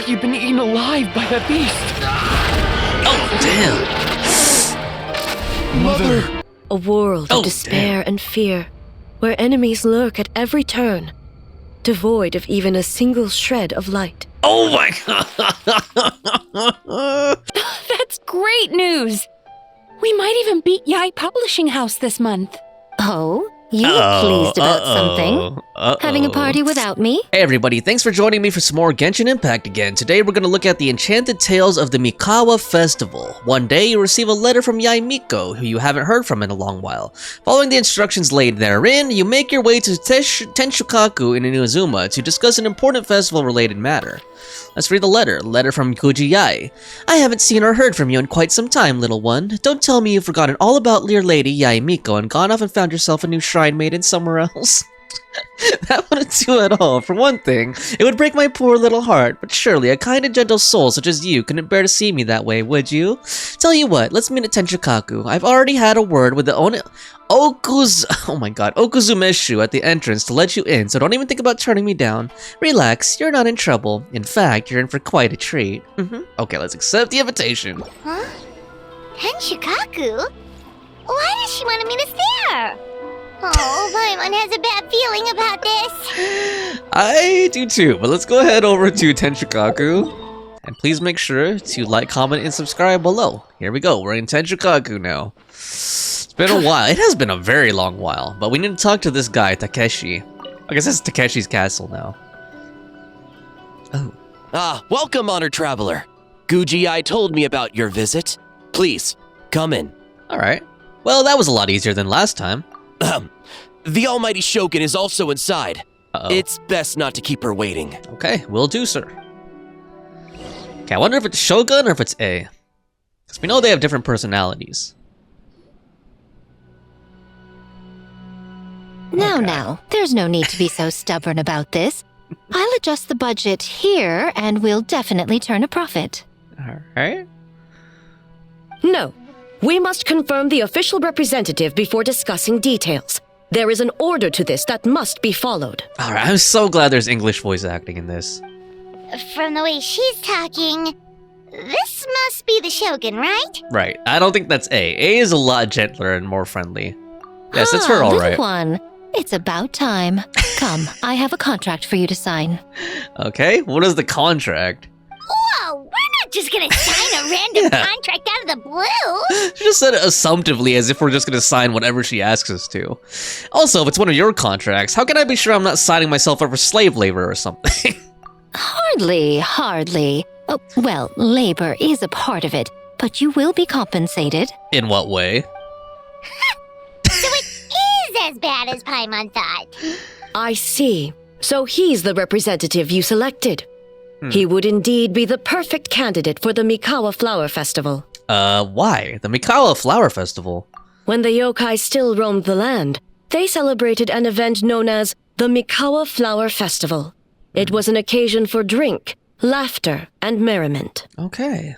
like you've been eaten alive by that beast. Oh, damn. Mother! A world of despair and fear, where enemies lurk at every turn, devoid of even a single shred of light. Oh my god! That's great news! We might even beat Yae Publishing House this month. Oh? You look pleased about something. Having a party without me? Hey everybody, thanks for joining me for some more Genshin Impact again. Today we're gonna look at the Enchanted Tales of the Mikawa Festival. One day you receive a letter from Yae Miko, who you haven't heard from in a long while. Following the instructions laid therein, you make your way to Tenshukaku in Inazuma to discuss an important festival-related matter. Let's read the letter. Letter from Guuji Yae. I haven't seen or heard from you in quite some time, little one. Don't tell me you've forgotten all about Lear Lady Yae Miko and gone off and found yourself a new shrine maiden somewhere else. That wouldn't do at all. For one thing, it would break my poor little heart, but surely a kind and gentle soul such as you couldn't bear to see me that way, would you? Tell you what, let's meet at Tenshukaku. I've already had a word with the Okuzumeshu at the entrance to let you in, so don't even think about turning me down. Relax, you're not in trouble. In fact, you're in for quite a treat. Okay, let's accept the invitation. Huh? Tenshukaku? Why does she want to meet us there? Oh, Paimon has a bad feeling about this. I do too, but let's go ahead over to Tenshukaku. And please make sure to like, comment, and subscribe below. Here we go, we're in Tenshukaku now. It's been a while, it has been a very long while, but we need to talk to this guy, Takeshi. I guess that's Takeshi's castle now. Oh. Welcome, honored traveler. Guuji Yae told me about your visit. Please, come in. Alright. Well, that was a lot easier than last time. The almighty Shogun is also inside. Uh-oh. It's best not to keep her waiting. Okay, will do, sir. Okay, I wonder if it's Shogun or if it's A. Because we know they have different personalities. Now, there's no need to be so stubborn about this. I'll adjust the budget here, and we'll definitely turn a profit. Alright. No. We must confirm the official representative before discussing details. There is an order to this that must be followed. Alright, I'm so glad there's English voice acting in this. From the way she's talking, this must be the Shogun, right? Right, I don't think that's A. A is a lot gentler and more friendly. Yes, that's her alright. Little one, it's about time. Come, I have a contract for you to sign. Okay, what is the contract? Whoa, we're not just gonna sign a random contract out of the blue. She just said it assumptively as if we're just gonna sign whatever she asks us to. Also, if it's one of your contracts, how can I be sure I'm not signing myself up for slave labor or something? Hardly. Oh, well, labor is a part of it, but you will be compensated. In what way? So it is as bad as Paimon thought. I see. So he's the representative you selected. He would indeed be the perfect candidate for the Mikawa Flower Festival. Why? The Mikawa Flower Festival? When the yokai still roamed the land, they celebrated an event known as the Mikawa Flower Festival. It was an occasion for drink, laughter, and merriment. Okay.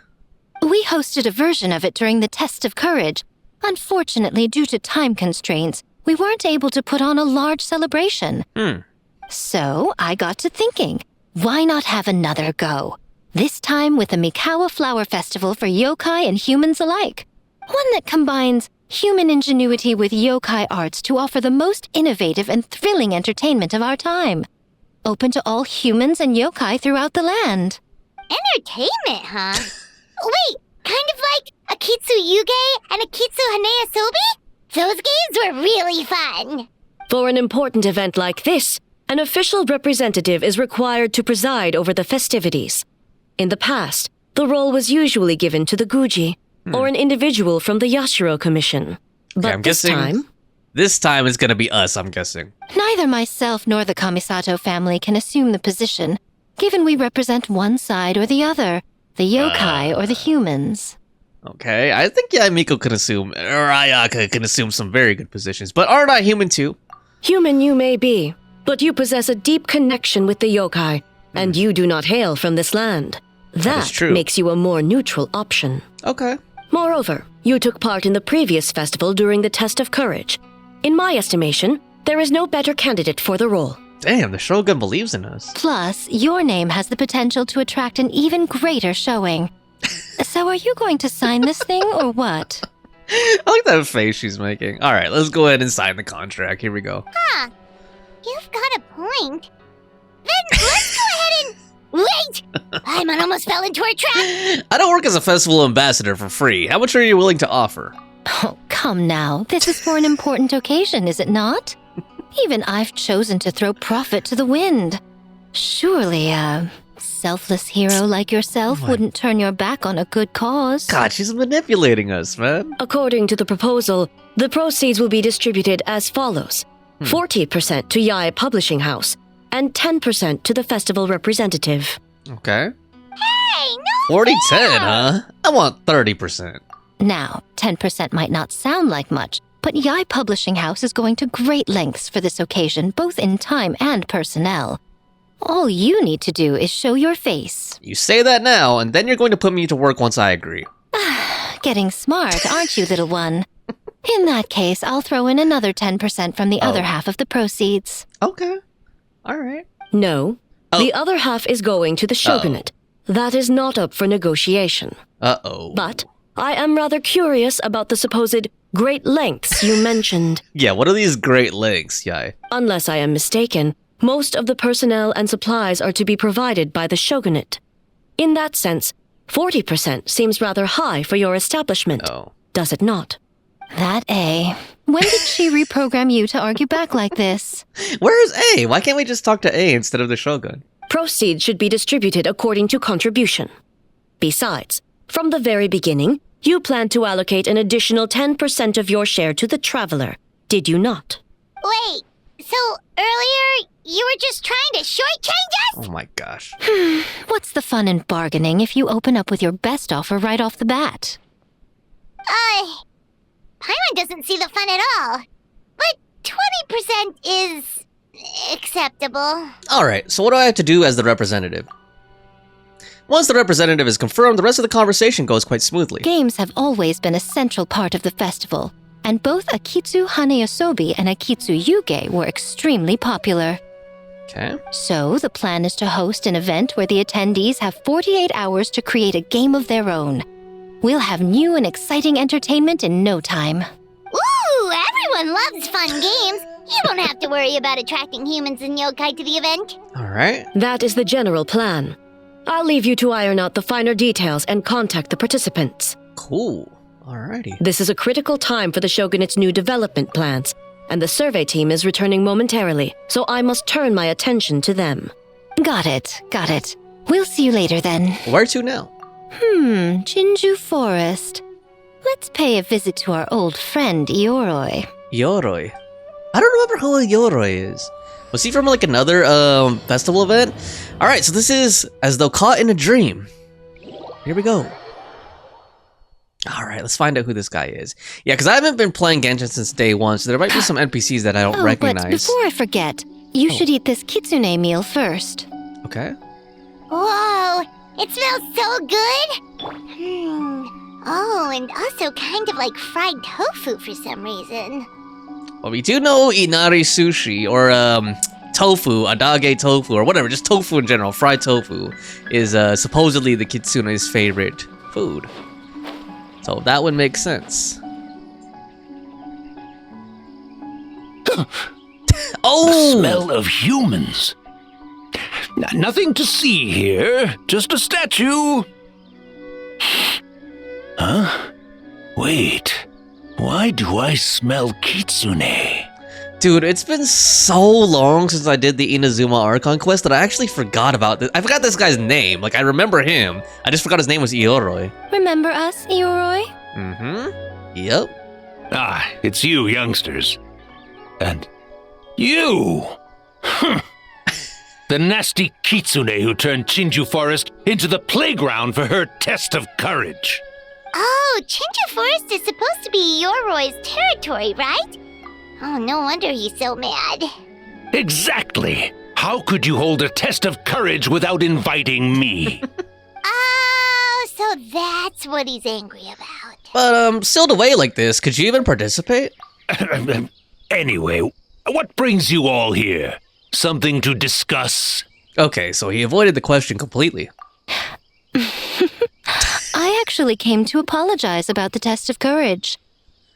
We hosted a version of it during the Test of Courage. Unfortunately, due to time constraints, we weren't able to put on a large celebration. So I got to thinking, why not have another go? This time with the Mikawa Flower Festival for yokai and humans alike. One that combines human ingenuity with yokai arts to offer the most innovative and thrilling entertainment of our time. Open to all humans and yokai throughout the land. Entertainment, huh? Wait, kind of like a Kitsu Yuge and a Kitsu Hanea Sobi? Those games were really fun. For an important event like this, an official representative is required to preside over the festivities. In the past, the role was usually given to the Guuji, or an individual from the Yashiro Commission. But I'm this guessing time... This time it's gonna be us, I'm guessing. Neither myself nor the Kamisato family can assume the position, given we represent one side or the other, the yokai or the humans. Okay, I think Yae Miko can assume, or Ayaka can assume some very good positions, but aren't I human too? Human you may be, but you possess a deep connection with the yokai, and you do not hail from this land. That is true. Makes you a more neutral option. Okay. Moreover, you took part in the previous festival during the Test of Courage. In my estimation, there is no better candidate for the role. Damn, the Shogun believes in us. Plus, your name has the potential to attract an even greater showing. So are you going to sign this thing or what? I like that face she's making. All right, let's go ahead and sign the contract. Here we go. Huh. You've got a point. Then let's go ahead and... Wait! Paimon almost fell into our trap! I don't work as a festival ambassador for free. How much are you willing to offer? Oh, come now. This is for an important occasion, is it not? Even I've chosen to throw profit to the wind. Surely a selfless hero like yourself wouldn't turn your back on a good cause. God, she's manipulating us, man. According to the proposal, the proceeds will be distributed as follows. 40% to Yae Publishing House, and 10% to the festival representative. Okay. Hey, no 40-10, fair! huh? I want 30%. Now, 10% might not sound like much, but Yae Publishing House is going to great lengths for this occasion, both in time and personnel. All you need to do is show your face. You say that now, and then you're going to put me to work once I agree. Getting smart, aren't you, little one? In that case, I'll throw in another 10% from the other half of the proceeds. Okay. All right. No, Oh. the other half is going to the shogunate. That is not up for negotiation. Uh-oh. But I am rather curious about the supposed great lengths you mentioned. Yeah, what are these great lengths, Yae? Unless I am mistaken, most of the personnel and supplies are to be provided by the shogunate. In that sense, 40% seems rather high for your establishment, Oh. does it not? That A. When did she reprogram you to argue back like this? Where is A? Why can't we just talk to A instead of the Shogun? Proceeds should be distributed according to contribution. Besides, from the very beginning, you planned to allocate an additional 10% of your share to the traveler, did you not? Wait, so earlier you were just trying to shortchange us? Oh my gosh. What's the fun in bargaining if you open up with your best offer right off the bat? Paimon doesn't see the fun at all. But 20% is... acceptable. Alright, so what do I have to do as the representative? Once the representative is confirmed, the rest of the conversation goes quite smoothly. Games have always been a central part of the festival, and both Akitsu Haneasobi and Akitsu Yuge were extremely popular. Okay. So, the plan is to host an event where the attendees have 48 hours to create a game of their own. We'll have new and exciting entertainment in no time. Ooh, everyone loves fun games. You don't have to worry about attracting humans and yokai to the event. Alright. That is the general plan. I'll leave you to iron out the finer details and contact the participants. Cool. Alrighty. This is a critical time for the Shogunate's new development plans, and the survey team is returning momentarily, so I must turn my attention to them. Got it. We'll see you later then. Where to now? Jinju Forest. Let's pay a visit to our old friend Ioroi. Yoroi. I don't remember who Yoroi is. Was he from like another festival event? Alright, so this is as though caught in a dream. Here we go. Alright, let's find out who this guy is. Yeah, because I haven't been playing Genshin since day one, so there might be some NPCs that I don't recognize. But before I forget, you should eat this kitsune meal first. Okay. Whoa, it smells so good. Oh, and also kind of like fried tofu for some reason. Well, we do know inari sushi, or tofu, adage tofu, or whatever, just tofu in general, fried tofu, is supposedly the kitsune's favorite food. So that would make sense. Oh! The smell of humans. Nothing to see here, just a statue. Huh? Wait, why do I smell kitsune? Dude, it's been so long since I did the Inazuma Archon quest that I actually forgot about this. I forgot this guy's name. Like, I remember him. I just forgot his name was Ioroi. Remember us, Ioroi? Mm-hmm. Yep. Ah, it's you, youngsters. And you! The nasty kitsune who turned Chinju Forest into the playground for her test of courage. Oh, Chinju Forest is supposed to be Yoroi's territory, right? Oh, no wonder he's so mad. Exactly. How could you hold a test of courage without inviting me? Oh, so that's what he's angry about. But, sealed away like this, could you even participate? Anyway, what brings you all here? Something to discuss? Okay, so he avoided the question completely. I actually came to apologize about the test of courage.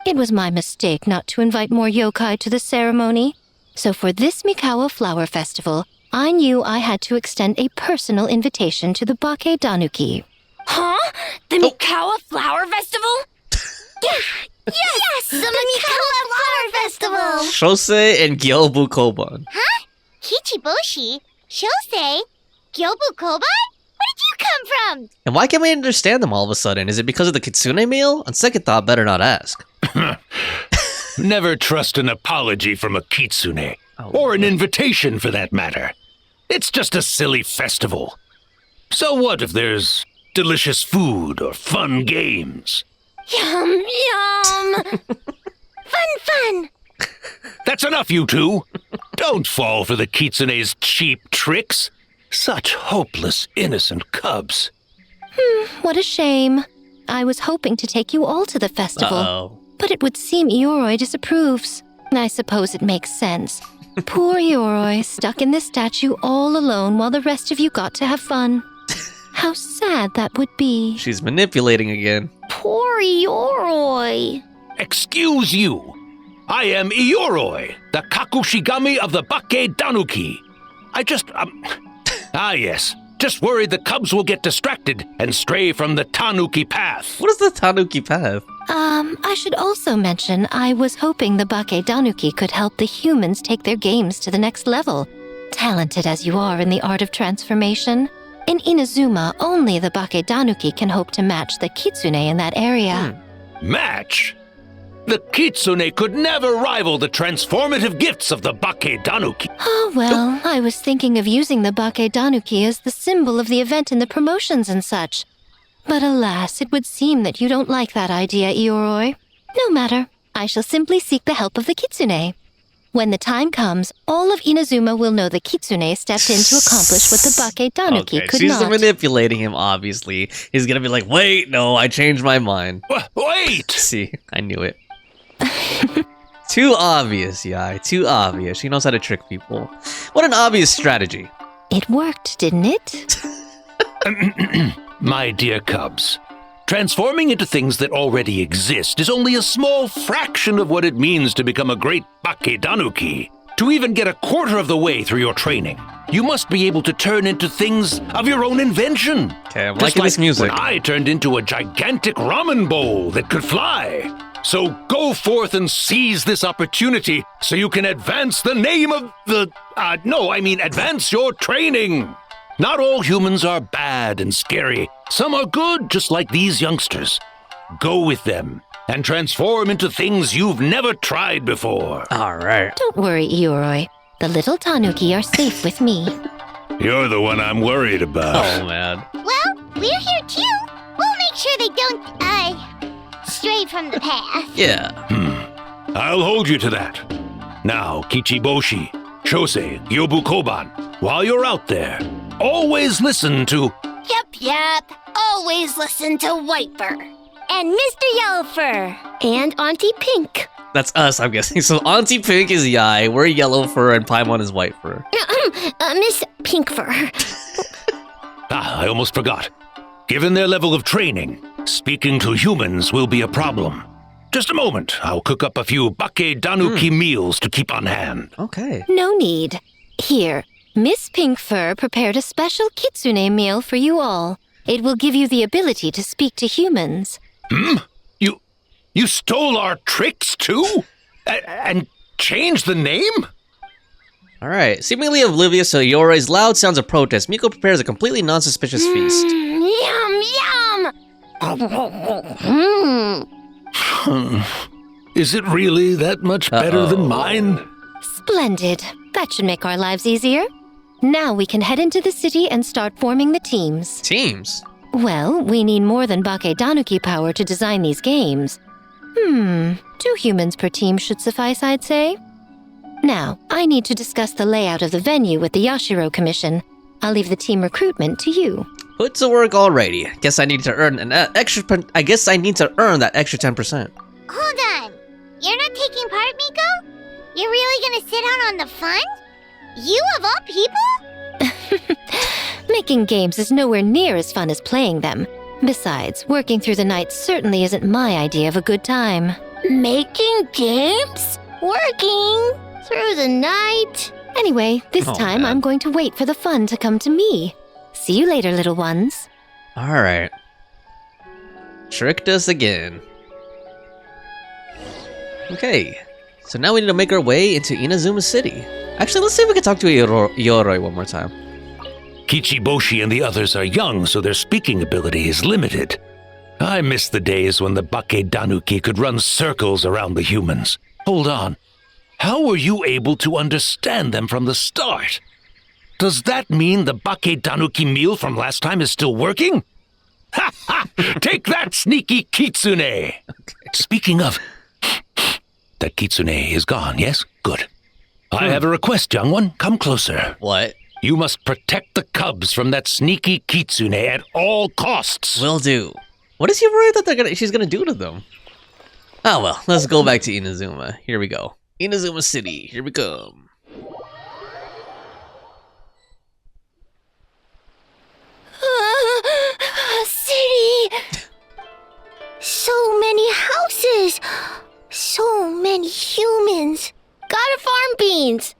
It was my mistake not to invite more yokai to the ceremony. So for this Mikawa Flower Festival, I knew I had to extend a personal invitation to the Bake-Danuki. Huh? The Mikawa Flower Festival? Yes, the Mikawa Flower Festival! Shosei and Gyobu Koban. Huh? Kichiboshi? Shosei? Gyobu Koban? Where did you come from? And why can't we understand them all of a sudden? Is it because of the kitsune meal? On second thought, better not ask. Never trust an apology from a kitsune. Or an invitation, for that matter. It's just a silly festival. So what if there's delicious food or fun games? Yum, yum! Fun! That's enough, you two! Don't fall for the kitsune's cheap tricks. Such hopeless, innocent cubs. What a shame. I was hoping to take you all to the festival. Uh-oh. But it would seem Ioroi disapproves. I suppose it makes sense. Poor Ioroi, stuck in this statue all alone while the rest of you got to have fun. How sad that would be. She's manipulating again. Poor Ioroi. Excuse you. I am Ioroi, the Kakushigami of the Bake-Danuki. Yes. Just worried the cubs will get distracted and stray from the Tanuki path. What is the Tanuki path? I should also mention I was hoping the Bake-Danuki could help the humans take their games to the next level. Talented as you are in the art of transformation, in Inazuma, only the Bake-Danuki can hope to match the kitsune in that area. Match? The kitsune could never rival the transformative gifts of the Bake-Danuki. Oh, well, I was thinking of using the Bake-Danuki as the symbol of the event in the promotions and such. But alas, it would seem that you don't like that idea, Ioroi. No matter. I shall simply seek the help of the kitsune. When the time comes, all of Inazuma will know the kitsune stepped in to accomplish what the Bake-Danuki could she's not. manipulating him, obviously. He's gonna be like, wait, no, I changed my mind. Wait! See, I knew it. Too obvious, Yae. Too obvious. She knows how to trick people. What an obvious strategy. It worked, didn't it? My dear cubs, transforming into things that already exist is only a small fraction of what it means to become a great Bake-Danuki. To even get a quarter of the way through your training, you must be able to turn into things of your own invention. Okay, I'm Just liking this like music. when I turned into a gigantic ramen bowl that could fly. So go forth and seize this opportunity so you can advance the name of the... advance your training. Not all humans are bad and scary. Some are good, just like these youngsters. Go with them and transform into things you've never tried before. All right. Don't worry, Ioroi. The little Tanuki are safe with me. You're the one I'm worried about. Oh, man. Well, we're here too. We'll make sure they don't, stray from the path. Yeah. I'll hold you to that. Now, Kichiboshi, Shosei, Gyobu Koban, while you're out there, always listen to... Yep. Always listen to Whitefur. And Mr. Yellowfur. And Auntie Pink. That's us, I'm guessing. So Auntie Pink is Yae, we're Yellow Fur, and Paimon is White Fur. Miss Pinkfur. I almost forgot. Given their level of training, speaking to humans will be a problem. Just a moment, I'll cook up a few Bake-Danuki meals to keep on hand. Okay. No need. Here, Miss Pinkfur prepared a special kitsune meal for you all. It will give you the ability to speak to humans. You stole our tricks too? And changed the name? All right. Seemingly oblivious to Iorai's loud sounds of protest, Miko prepares a completely non-suspicious feast. Yum! Is it really that much better than mine? Splendid. That should make our lives easier. Now we can head into the city and start forming the teams. Teams? Well, we need more than Bake-Danuki power to design these games. 2 humans per team should suffice, I'd say. Now, I need to discuss the layout of the venue with the Yashiro Commission. I'll leave the team recruitment to you. Put to work already. Guess I need to earn that extra 10%. Hold on. You're not taking part, Miko? You're really gonna sit out on the fun? You of all people? Making games is nowhere near as fun as playing them. Besides, working through the night certainly isn't my idea of a good time. Making games? Working through the night? Anyway, this time man. I'm going to wait for the fun to come to me. See you later, little ones. Alright. Tricked us again. Okay. So now we need to make our way into Inazuma City. Actually, let's see if we can talk to Yoroi one more time. Kichiboshi and the others are young, so their speaking ability is limited. I miss the days when the Bake-Danuki could run circles around the humans. Hold on. How were you able to understand them from the start? Does that mean the Bake-Danuki meal from last time is still working? Ha ha! Take that, sneaky kitsune! Okay. Speaking of... That kitsune is gone, yes? Good. I have a request, young one. Come closer. What? You must protect the cubs from that sneaky kitsune at all costs. Will do. What is Yoroi that she's gonna do to them? Oh well, let's go back to Inazuma. Here we go. Inazuma City, here we come. City! So many houses! So many humans! Gotta farm beans!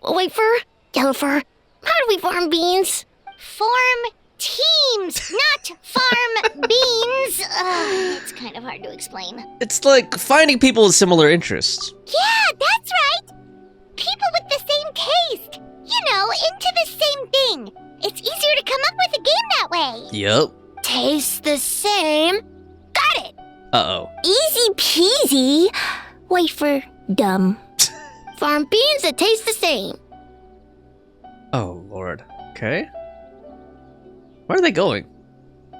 White-fur? Yellow-fur? How do we farm beans? Farm teams, not farm beans! It's kind of hard to explain. It's like finding people with similar interests. Yeah, that's right! People with the same taste! You know, into the same thing! It's easier to come up with a game that way! Yep. Tastes the same. Got it! Uh-oh. Easy peasy. Wait for dumb. Farm beans that taste the same. Oh, Lord. Okay. Where are they going? No,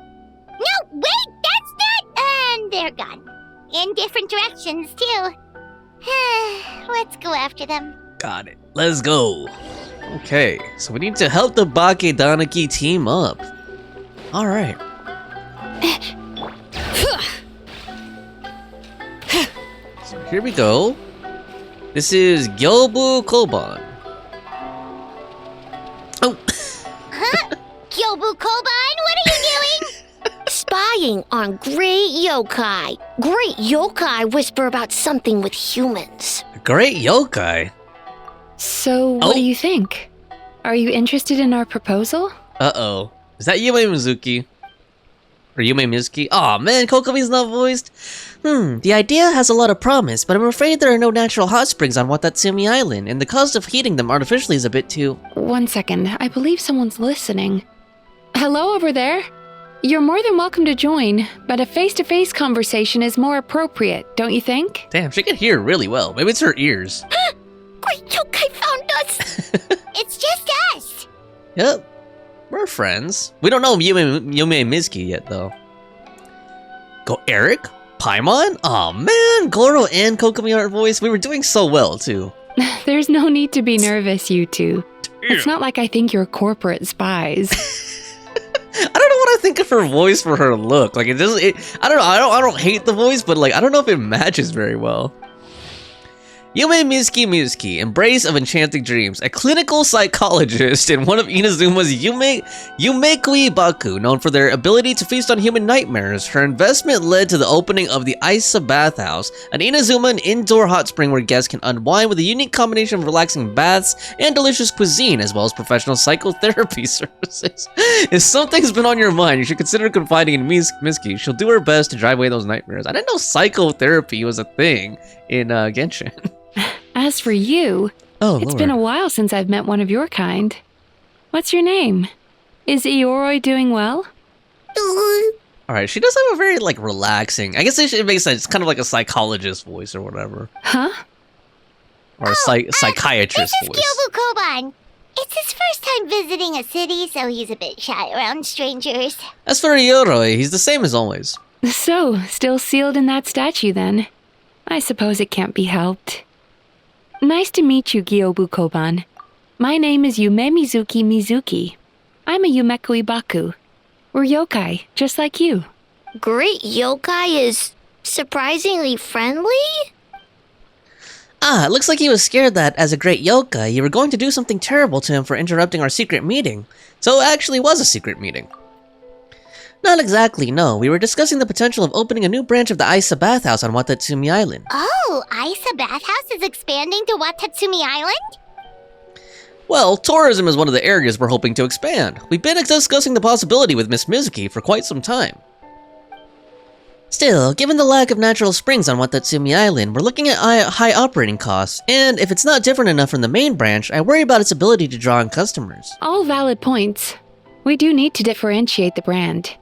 wait, that's not... And they're gone. In different directions, too. Let's go after them. Got it. Let's go. Okay, so we need to help the Bake-Danuki team up. Alright. So here we go. This is Gyobu Koban. Oh! Gyobu Koban, what are you doing? Spying on great yokai. Great yokai whisper about something with humans. Great yokai. So, what do you think? Are you interested in our proposal? Uh-oh. Is that Yume Mizuki? Or Yume Mizuki? Aw, man, Kokomi's not voiced. The idea has a lot of promise, but I'm afraid there are no natural hot springs on Watatsumi Island, and the cost of heating them artificially is a bit too... 1 second, I believe someone's listening. Hello over there? You're more than welcome to join, but a face-to-face conversation is more appropriate, don't you think? Damn, she can hear really well. Maybe it's her ears. Great yokai found us. It's just us. Yep. We're friends. We don't know Yume Mizuki yet, though. Go Eric? Paimon? Aw, man! Gorou and Kokomi aren't voiced. We were doing so well, too. There's no need to be nervous, you two. It's not like I think you're corporate spies. I don't know what I think of her voice for her look. Like, it doesn't... I don't know. I don't hate the voice, but, like, I don't know if it matches very well. Yume Mizuki, Embrace of Enchanting Dreams, a clinical psychologist and one of Inazuma's Yumekui Baku, known for their ability to feast on human nightmares. Her investment led to the opening of the Aisa Bathhouse, an indoor hot spring where guests can unwind with a unique combination of relaxing baths and delicious cuisine, as well as professional psychotherapy services. If something's been on your mind, you should consider confiding in Mizuki. She'll do her best to drive away those nightmares. I didn't know psychotherapy was a thing in Genshin. As for you, it's been a while since I've met one of your kind. What's your name? Is Yoroi doing well? Alright, she does have a very, like, relaxing... I guess it makes sense. It's kind of like a psychologist voice or whatever. Huh? Or a psychiatrist this is voice. Gyobu Koban. It's his first time visiting a city, so he's a bit shy around strangers. As for Yoroi, he's the same as always. So, still sealed in that statue then. I suppose it can't be helped. Nice to meet you, Gyobu Koban. My name is Yume Mizuki. I'm a Yumekui Baku. We're yokai, just like you. Great yokai is surprisingly friendly? Ah, it looks like he was scared that, as a great yokai, you were going to do something terrible to him for interrupting our secret meeting. So it actually was a secret meeting. Not exactly, no. We were discussing the potential of opening a new branch of the Aisa Bathhouse on Watatsumi Island. Oh, Aisa Bathhouse is expanding to Watatsumi Island? Well, tourism is one of the areas we're hoping to expand. We've been discussing the possibility with Miss Mizuki for quite some time. Still, given the lack of natural springs on Watatsumi Island, we're looking at high operating costs, and if it's not different enough from the main branch, I worry about its ability to draw in customers. All valid points. We do need to differentiate the brand.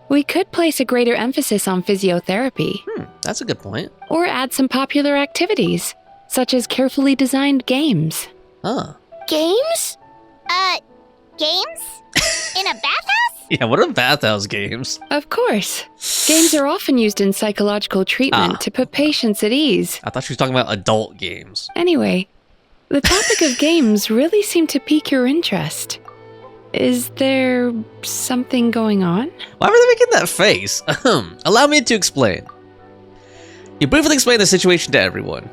We could place a greater emphasis on physiotherapy. That's a good point. Or add some popular activities, such as carefully designed games. Huh. Games? Games? In a bathhouse? Yeah, what are bathhouse games? Of course. Games are often used in psychological treatment to put patients at ease. I thought she was talking about adult games. Anyway, the topic of games really seemed to pique your interest. Is there something going on? Why were they making that face? Allow me to explain. You briefly explain the situation to everyone.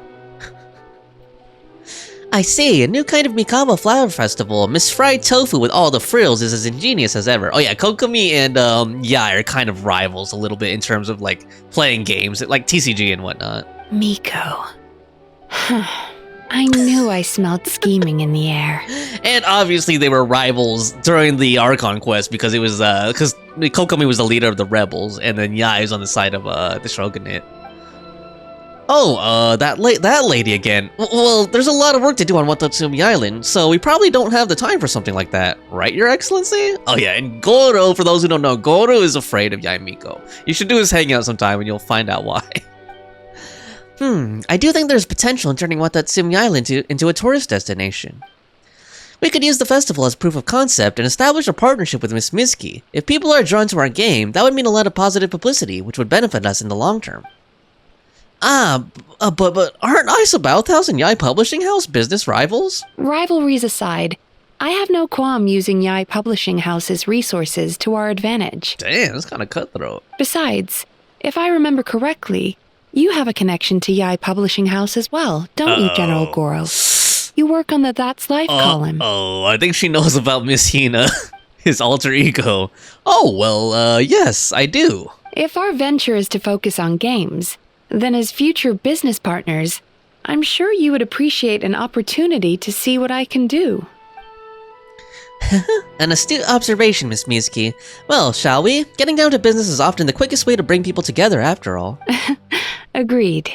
I see, a new kind of Mikawa Flower Festival. Miss Fried Tofu with all the frills is as ingenious as ever. Oh yeah, Kokomi and Yae are kind of rivals a little bit in terms of like playing games, like TCG and whatnot. Miko. I knew I smelled scheming in the air. And obviously they were rivals during the Archon quest because it was because Kokomi was the leader of the rebels and then Yae is on the side of the Shogunate. Oh, that lady again. Well, there's a lot of work to do on Watatsumi Island, so we probably don't have the time for something like that, right, Your Excellency? Oh yeah, and Gorou, for those who don't know, Gorou is afraid of Yae Miko. You should do his hangout sometime and you'll find out why. I do think there's potential in turning Watatsumi Island into a tourist destination. We could use the festival as proof of concept and establish a partnership with Miss Mizuki. If people are drawn to our game, that would mean a lot of positive publicity, which would benefit us in the long term. But aren't Aisa Bathhouse and Yae Publishing House business rivals? Rivalries aside, I have no qualm using Yae Publishing House's resources to our advantage. Damn, that's kind of cutthroat. Besides, if I remember correctly, you have a connection to Yae Publishing House as well, don't you, General Gorou? You work on the That's Life column. Oh, I think she knows about Miss Hina, his alter ego. Oh, well, yes, I do. If our venture is to focus on games, then as future business partners, I'm sure you would appreciate an opportunity to see what I can do. An astute observation, Miss Mizuki. Well, shall we? Getting down to business is often the quickest way to bring people together, after all. Agreed.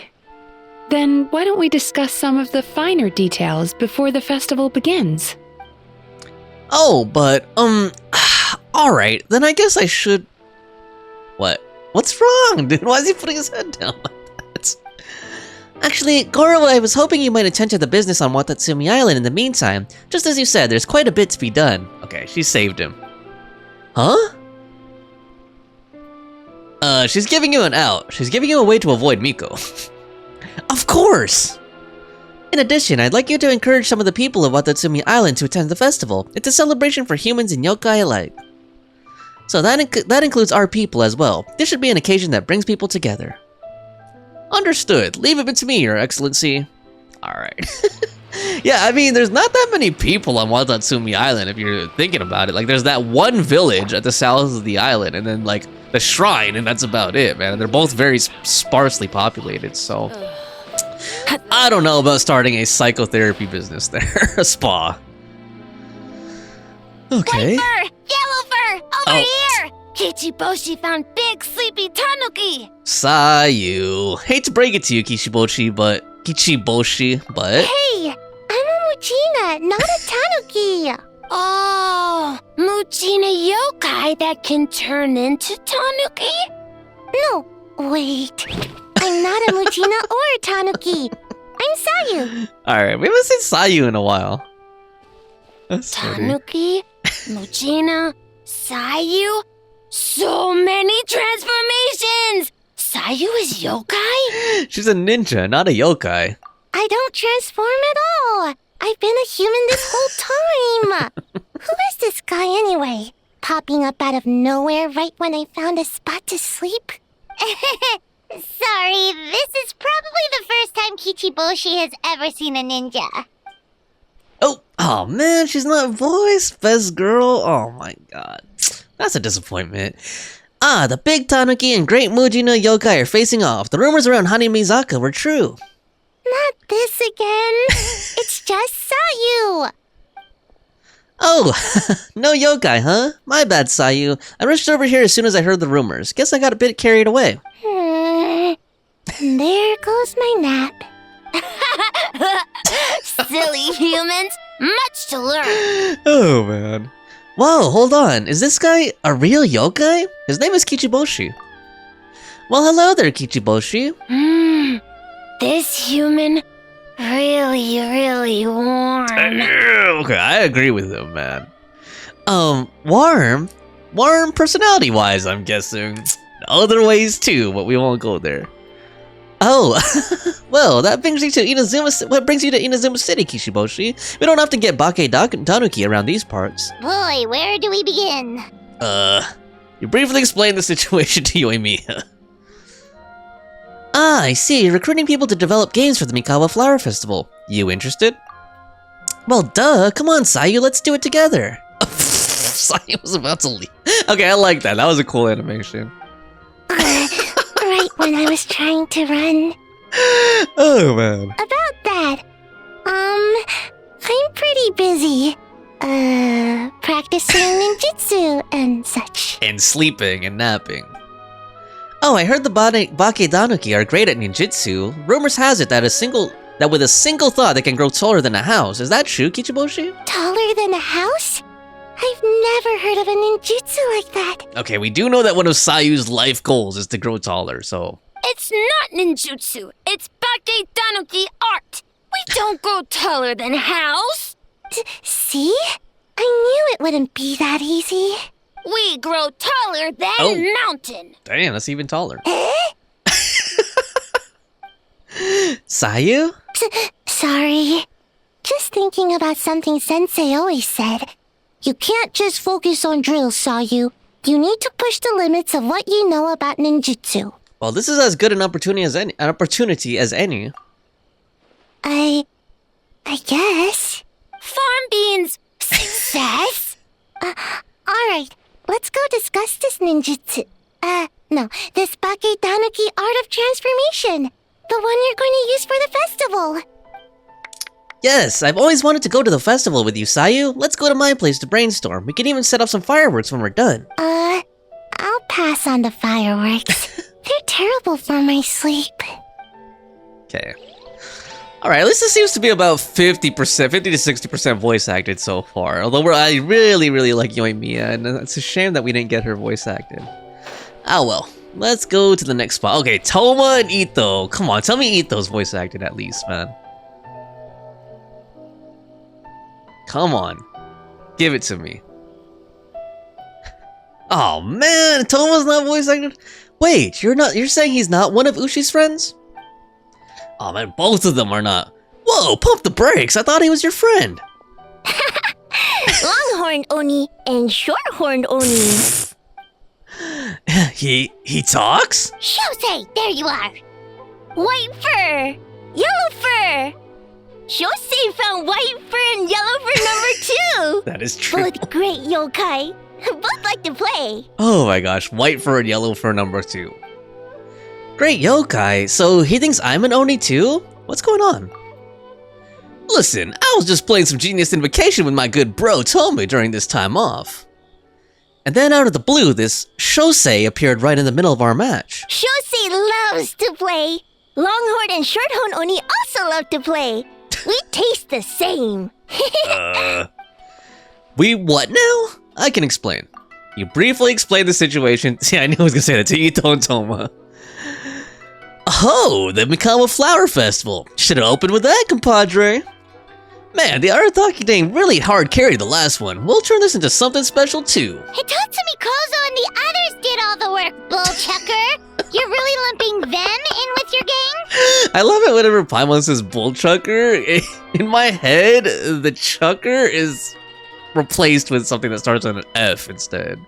Then why don't we discuss some of the finer details before the festival begins? Oh, but, alright, then I guess I should... What? What's wrong, dude? Why is he putting his head down like that? Actually, Gorou, I was hoping you might attend to the business on Watatsumi Island in the meantime. Just as you said, there's quite a bit to be done. Okay, she saved him. Huh? She's giving you an out. She's giving you a way to avoid Miko. Of course! In addition, I'd like you to encourage some of the people of Watatsumi Island to attend the festival. It's a celebration for humans and yokai alike. So that includes our people as well. This should be an occasion that brings people together. Understood. Leave it to me, Your Excellency. Alright. Yeah, I mean, there's not that many people on Watatsumi Island if you're thinking about it. Like, there's that one village at the south of the island, and then, like, the shrine, and that's about it, man. And they're both very sparsely populated, so... I don't know about starting a psychotherapy business there. A spa. Okay. White fur! Yellow fur! Over here! Kichiboshi found big sleepy tanuki! Sayu. Hate to break it to you, Kichiboshi, but... Hey! I'm a Muchina, not a tanuki! Oh, Muchina yokai that can turn into tanuki? No, wait. I'm not a Muchina or a tanuki. I'm Sayu. Alright, we haven't seen Sayu in a while. That's Tanuki, Muchina, Sayu. So many transformations! Sayu is yokai? She's a ninja, not a yokai. I don't transform at all. I've been a human this whole time. Who is this guy anyway? Popping up out of nowhere right when I found a spot to sleep? Sorry, this is probably the first time Kichiboshi has ever seen a ninja. Oh man, she's not voiced, best girl. Oh my god. That's a disappointment. The big Tanuki and great Mujina yokai are facing off. The rumors around Hani Mizaka were true. Not this again. It's just Sayu. Oh, no yokai, huh? My bad, Sayu. I rushed over here as soon as I heard the rumors. Guess I got a bit carried away. There goes my nap. Silly humans. Much to learn. Oh, man. Whoa, hold on. Is this guy a real yokai? His name is Kichiboshi. Well, hello there, Kichiboshi. This human really warm. Okay, I agree with him, man. Warm? Warm personality-wise, I'm guessing. Other ways too, but we won't go there. Oh, well, that brings you to Inazuma. What brings you to Inazuma City, Kishiboshi? We don't often get Bake-Danuki around these parts. Boy, where do we begin? You briefly explained the situation to Yoimiya. Ah, I see. You're recruiting people to develop games for the Mikawa Flower Festival. You interested? Well, duh. Come on, Sayu. Let's do it together. Sayu was about to leave. Okay, I like that. That was a cool animation. Right when I was trying to run. Oh, man. About that, I'm pretty busy. Practicing ninjutsu and such. And sleeping and napping. Oh, I heard the Bake-Danuki are great at ninjutsu. Rumors has it that with a single thought they can grow taller than a house. Is that true, Kichiboshi? Taller than a house? I've never heard of a ninjutsu like that. Okay, we do know that one of Sayu's life goals is to grow taller, so... It's not ninjutsu. It's Bake-Danuki art. We don't grow taller than a house. See? I knew it wouldn't be that easy. We grow taller than mountain. Damn, that's even taller. Sayu? Sorry. Just thinking about something Sensei always said. You can't just focus on drills, Sayu. You need to push the limits of what you know about ninjutsu. Well, this is as good an opportunity as any. I guess. Farm beans. Success. Alright. Let's go discuss this ninjutsu. This Bake-Danuki art of transformation. The one you're going to use for the festival. Yes, I've always wanted to go to the festival with you, Sayu. Let's go to my place to brainstorm. We can even set up some fireworks when we're done. I'll pass on the fireworks. They're terrible for my sleep. Okay. Alright, at least it seems to be about 50% to 60% voice acted so far. Although I really like Yoimiya, and it's a shame that we didn't get her voice acted. Ah well, let's go to the next spot. Okay, Thoma and Itto. Come on, tell me Itto's voice acted at least, man. Come on. Give it to me. Oh man, Thoma's not voice acted? Wait, you're saying he's not one of Ushi's friends? Oh man, both of them are not. Whoa, pump the brakes, I thought he was your friend. Longhorn Oni and Shorthorn Oni. He talks? Shosei, there you are. White fur, yellow fur. Shosei found white fur and yellow fur number 2. That is true. Both great yokai. Both like to play. Oh my gosh, white fur and yellow fur number 2. Great yokai, so he thinks I'm an Oni too? What's going on? Listen, I was just playing some Genius Invocation with my good bro Thoma during this time off. And then out of the blue, this Shosei appeared right in the middle of our match. Shosei loves to play. Longhorn and Shorthorn Oni also love to play. We taste the same. We what now? I can explain. You briefly explained the situation. See, I knew I was gonna say that to Itto and Thoma. Oh, the Mikawa Flower Festival. Should've opened with that, compadre. Man, the Arataki dang really hard carried the last one. We'll turn this into something special too. Hitatsumi Kozo and the others did all the work, bullchucker. You're really lumping them in with your gang? I love it whenever Paimon says bullchucker. In my head, the chucker is replaced with something that starts with an F instead.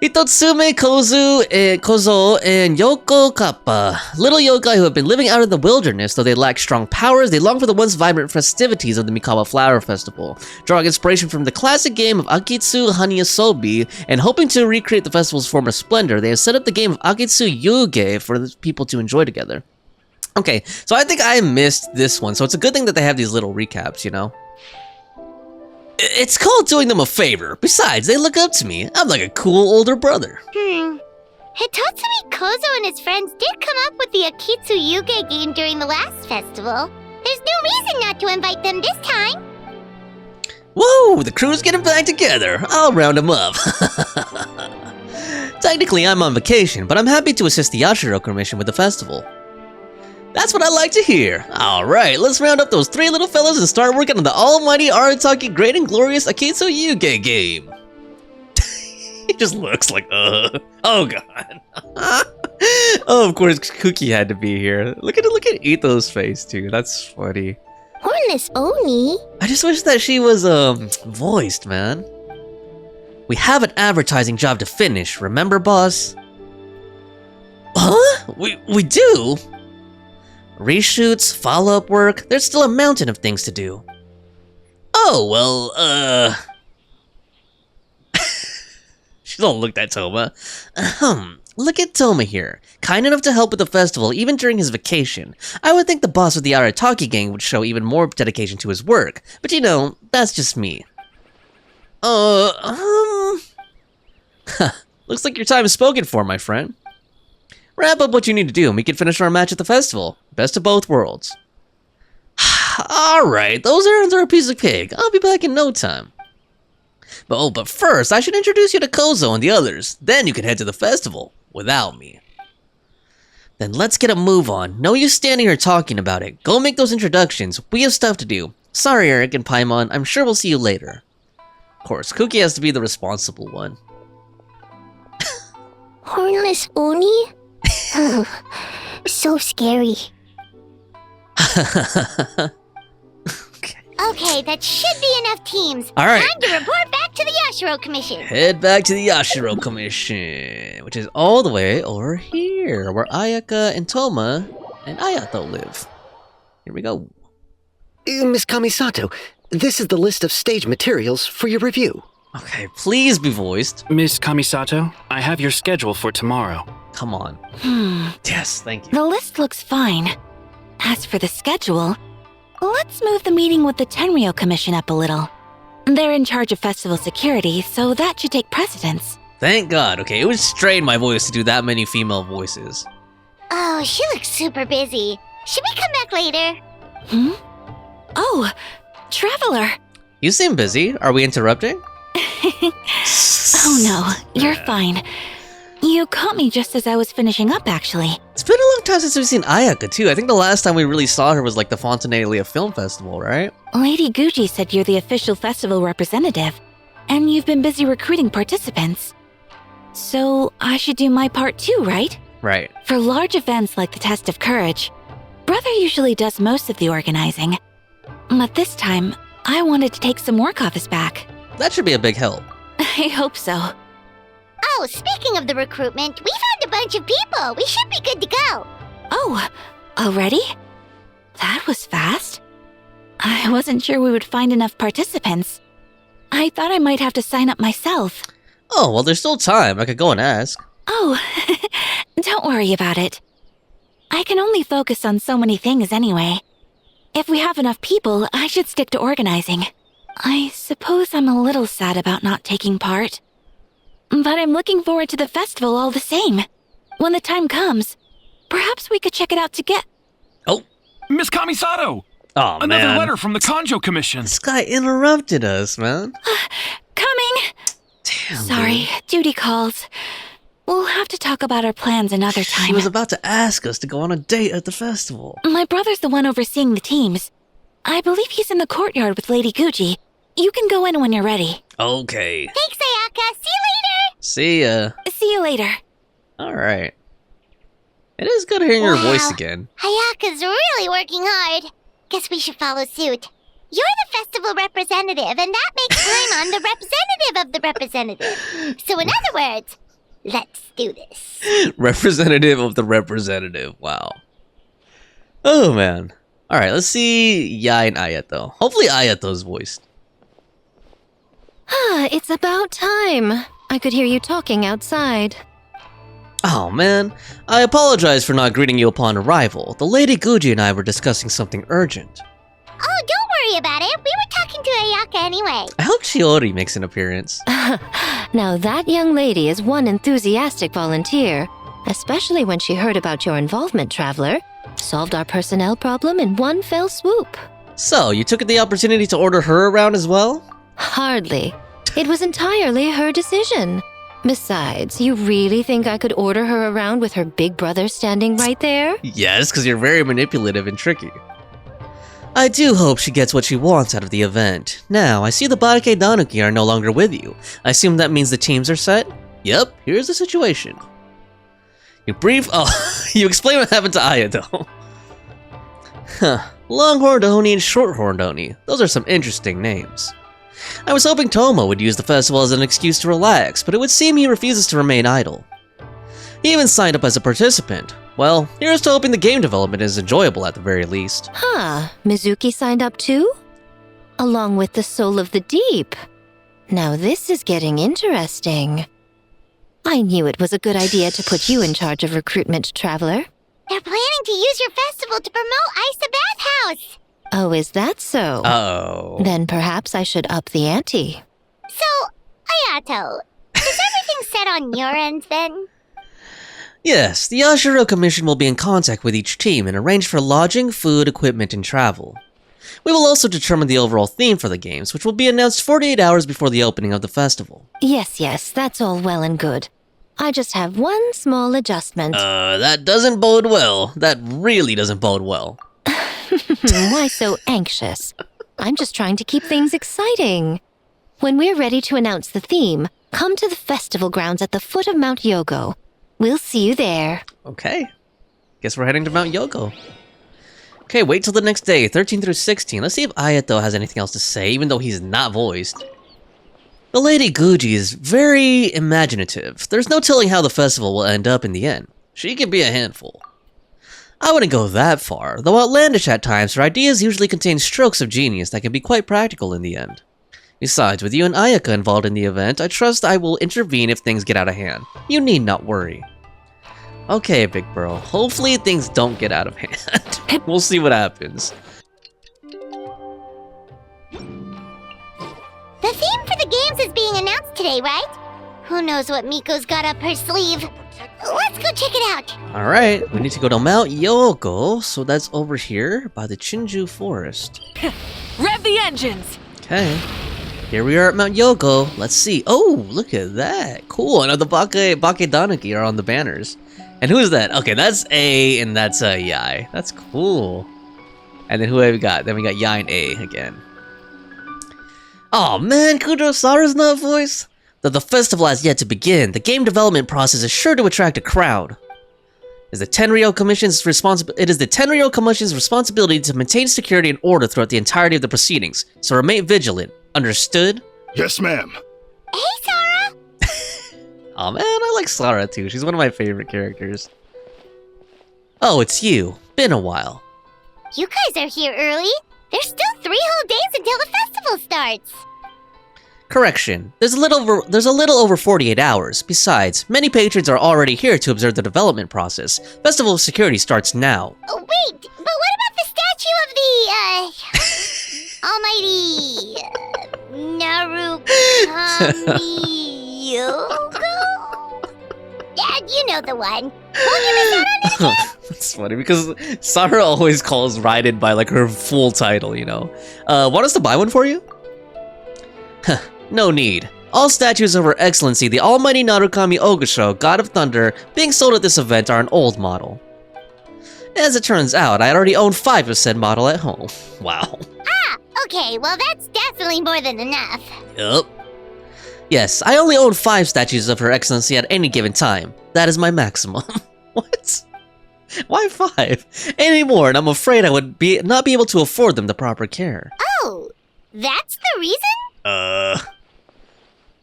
Hitotsume, Kozo, and Yoko Kappa. Little yokai who have been living out in the wilderness, though they lack strong powers, they long for the once vibrant festivities of the Mikawa Flower Festival, drawing inspiration from the classic game of Akitsu Hanyasobi, and hoping to recreate the festival's former splendor, they have set up the game of Akitsu Yuge for the people to enjoy together. Okay, so I think I missed this one, so it's a good thing that they have these little recaps, you know? It's called doing them a favor. Besides, they look up to me. I'm like a cool older brother. Hitotsumi Kozo and his friends did come up with the Akitsu Yuge game during the last festival. There's no reason not to invite them this time. Whoa, the crew's getting back together. I'll round them up. Technically, I'm on vacation, but I'm happy to assist the Yashiro Commission with the festival. That's what I like to hear. Alright, let's round up those 3 little fellas and start working on the almighty Arataki great and glorious Akitsu Yuge game. He just looks like, oh god. Oh, of course, Kuki had to be here. Look at Itto's face, too. That's funny. Hornless Oni? I just wish that she was, voiced, man. We have an advertising job to finish, remember, boss? Huh? We do? Reshoots, follow-up work, there's still a mountain of things to do. Oh, well, she don't look at Thoma. Look at Thoma here. Kind enough to help with the festival even during his vacation. I would think the boss of the Arataki gang would show even more dedication to his work, but you know, that's just me. Looks like your time is spoken for, my friend. Wrap up what you need to do and we can finish our match at the festival. Best of both worlds. Alright, those errands are a piece of cake. I'll be back in no time. But first, I should introduce you to Kozo and the others. Then you can head to the festival without me. Then let's get a move on. No use standing here talking about it. Go make those introductions. We have stuff to do. Sorry, Eric and Paimon. I'm sure we'll see you later. Of course, Kuki has to be the responsible one. Hornless Oni? So scary. Okay, that should be enough teams. All right. Time to report back to the Yashiro Commission. Head back to the Yashiro Commission, which is all the way over here, where Ayaka and Thoma and Ayato live. Here we go. Miss Kamisato, this is the list of stage materials for your review. Okay, please be voiced. Miss Kamisato, I have your schedule for tomorrow. Come on. Yes, thank you. The list looks fine. As for the schedule, let's move the meeting with the Tenryou Commission up a little. They're in charge of festival security, so that should take precedence. Thank God. Okay, it would strain my voice to do that many female voices. Oh, she looks super busy. Should we come back later? Oh, Traveler. You seem busy. Are we interrupting? Oh no, you're fine. You caught me just as I was finishing up, actually. It's been a long time since we've seen Ayaka, too. I think the last time we really saw her was like the Fontanalia Film Festival, right? Lady Guuji said you're the official festival representative, and you've been busy recruiting participants. So I should do my part too, right? Right. For large events like the Test of Courage, Brother usually does most of the organizing. But this time, I wanted to take some work off his back. That should be a big help. I hope so. Oh, speaking of the recruitment, we found a bunch of people. We should be good to go. Oh, already? That was fast. I wasn't sure we would find enough participants. I thought I might have to sign up myself. Oh, well, there's still time. I could go and ask. Oh, don't worry about it. I can only focus on so many things anyway. If we have enough people, I should stick to organizing. I suppose I'm a little sad about not taking part. But I'm looking forward to the festival all the same. When the time comes, perhaps we could check it out together. Oh. Miss Kamisato! Oh, Another man. letter from the Kanjo Commission. This guy interrupted us, man. Coming! Damn, Sorry, dude. duty calls. We'll have to talk about our plans another time. She was about to ask us to go on a date at the festival. My brother's the one overseeing the teams. I believe he's in the courtyard with Lady Guuji. You can go in when you're ready. Okay. Thanks, Ayaka. See you later. See ya. See you later. Alright. It is good hearing your voice again. Ayaka's really working hard. Guess we should follow suit. You're the festival representative, and that makes Paimon the representative of the representative. So in other words, Let's do this. Representative of the representative. Wow. Oh, man. Alright, let's see Yae and Ayato. Hopefully Ayato's voiced. It's about time. I could hear you talking outside. Oh, man. I apologize for not greeting you upon arrival. The Lady Guuji and I were discussing something urgent. Oh, don't worry about it. We were talking to Ayaka anyway. I hope Shiori makes an appearance. Now that young lady is one enthusiastic volunteer, especially when she heard about your involvement, Traveler. Solved our personnel problem in one fell swoop. So, you took the opportunity to order her around as well? Hardly. It was entirely her decision. Besides, you really think I could order her around with her big brother standing right there? Yes, because you're very manipulative and tricky. I do hope she gets what she wants out of the event. Now, I see the Bake-Danuki are no longer with you. I assume that means the teams are set? Yep, here's the situation. You you explain what happened to Ayato. Huh, Longhorned Oni and Shorthorned Oni. Those are some interesting names. I was hoping Thoma would use the festival as an excuse to relax, but it would seem he refuses to remain idle. He even signed up as a participant. Well, here's to hoping the game development is enjoyable at the very least. Mizuki signed up too? Along with the Soul of the Deep. Now this is getting interesting. I knew it was a good idea to put you in charge of recruitment, Traveler. They're planning to use your festival to promote Aisa Bathhouse. Oh, is that so? Uh-oh. Then perhaps I should up the ante. So, Ayato, is everything set on your end then? Yes, the Yashiro Commission will be in contact with each team and arrange for lodging, food, equipment, and travel. We will also determine the overall theme for the games, which will be announced 48 hours before the opening of the festival. Yes, that's all well and good. I just have one small adjustment. That doesn't bode well. That really doesn't bode well. Why so anxious? I'm just trying to keep things exciting. When we're ready to announce the theme, come to the festival grounds at the foot of Mount Yogo. We'll see you there. Okay. Guess we're heading to Mount Yogo. Okay, wait till the next day, 13 through 16. Let's see if Ayato has anything else to say, even though he's not voiced. The Lady Guuji is very imaginative. There's no telling how the festival will end up in the end. She can be a handful. I wouldn't go that far, though outlandish at times, her ideas usually contain strokes of genius that can be quite practical in the end. Besides, with you and Ayaka involved in the event, I trust I will intervene if things get out of hand. You need not worry. Okay, Big Bro. Hopefully things don't get out of hand. We'll see what happens. The theme for the games is being announced today, right? Who knows what Miko's got up her sleeve? Let's go check it out. Alright, we need to go to Mount Yogo, so that's over here by the Chinju Forest. Rev the engines! Okay. Here we are at Mount Yogo. Let's see. Oh, look at that. Cool. And the Bake-Danuki are on the banners. And who is that? Okay, that's A and that's Yae. That's cool. And then who have we got? Then we got Yae and A again. Oh man, Sara's not voiced? Though the festival has yet to begin, the game development process is sure to attract a crowd. It is the Tenryou Commission's responsibility to maintain security and order throughout the entirety of the proceedings, so remain vigilant. Understood? Yes, ma'am. Hey, Sara! Aw man, I like Sara too. She's one of my favorite characters. Oh, it's you. Been a while. You guys are here early. There's still 3 whole days until the festival starts. Correction. There's a little over 48 hours. Besides, many patrons are already here to observe the development process. Festival security starts now. Oh, wait, but what about the statue of the, almighty, Narukami Yoko? Yeah, you know the one. Won't you miss out on it again? That's funny because Sara always calls Raiden by like her full title, you know. Want us to buy one for you? Huh, no need. All statues of Her Excellency, the Almighty Narukami Ogusho, God of Thunder, being sold at this event are an old model. As it turns out, I already own 5 of said model at home. Wow. Ah, okay, well that's definitely more than enough. Yup. Yes, I only own 5 statues of Her Excellency at any given time. That is my maximum. What? Why 5? Any more, and I'm afraid I would not be able to afford them the proper care. Oh, that's the reason?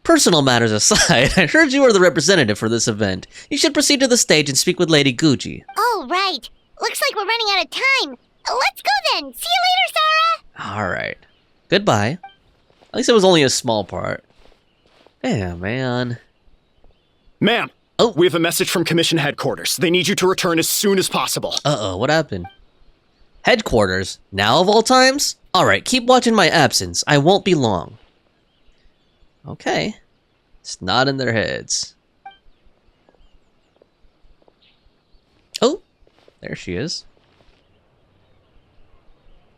Personal matters aside, I heard you are the representative for this event. You should proceed to the stage and speak with Lady Guuji. Oh, right. Looks like we're running out of time. Let's go then. See you later, Sara. Alright. Goodbye. At least it was only a small part. Yeah, man. Ma'am! Oh. We have a message from Commission Headquarters. They need you to return as soon as possible. Uh-oh, what happened? Headquarters? Now of all times? Alright, keep watching my absence. I won't be long. Okay. It's not in their heads. Oh, there she is.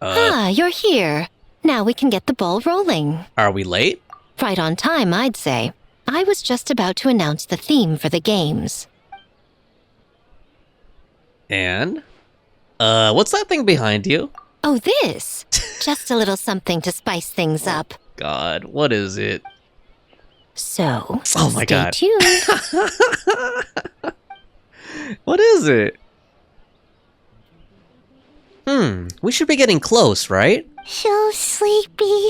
You're here. Now we can get the ball rolling. Are we late? Right on time, I'd say. I was just about to announce the theme for the games. And? What's that thing behind you? Oh, this? Just a little something to spice things up. God, what is it? So, Oh my stay God. tuned. What is it? We should be getting close, right? So sleepy.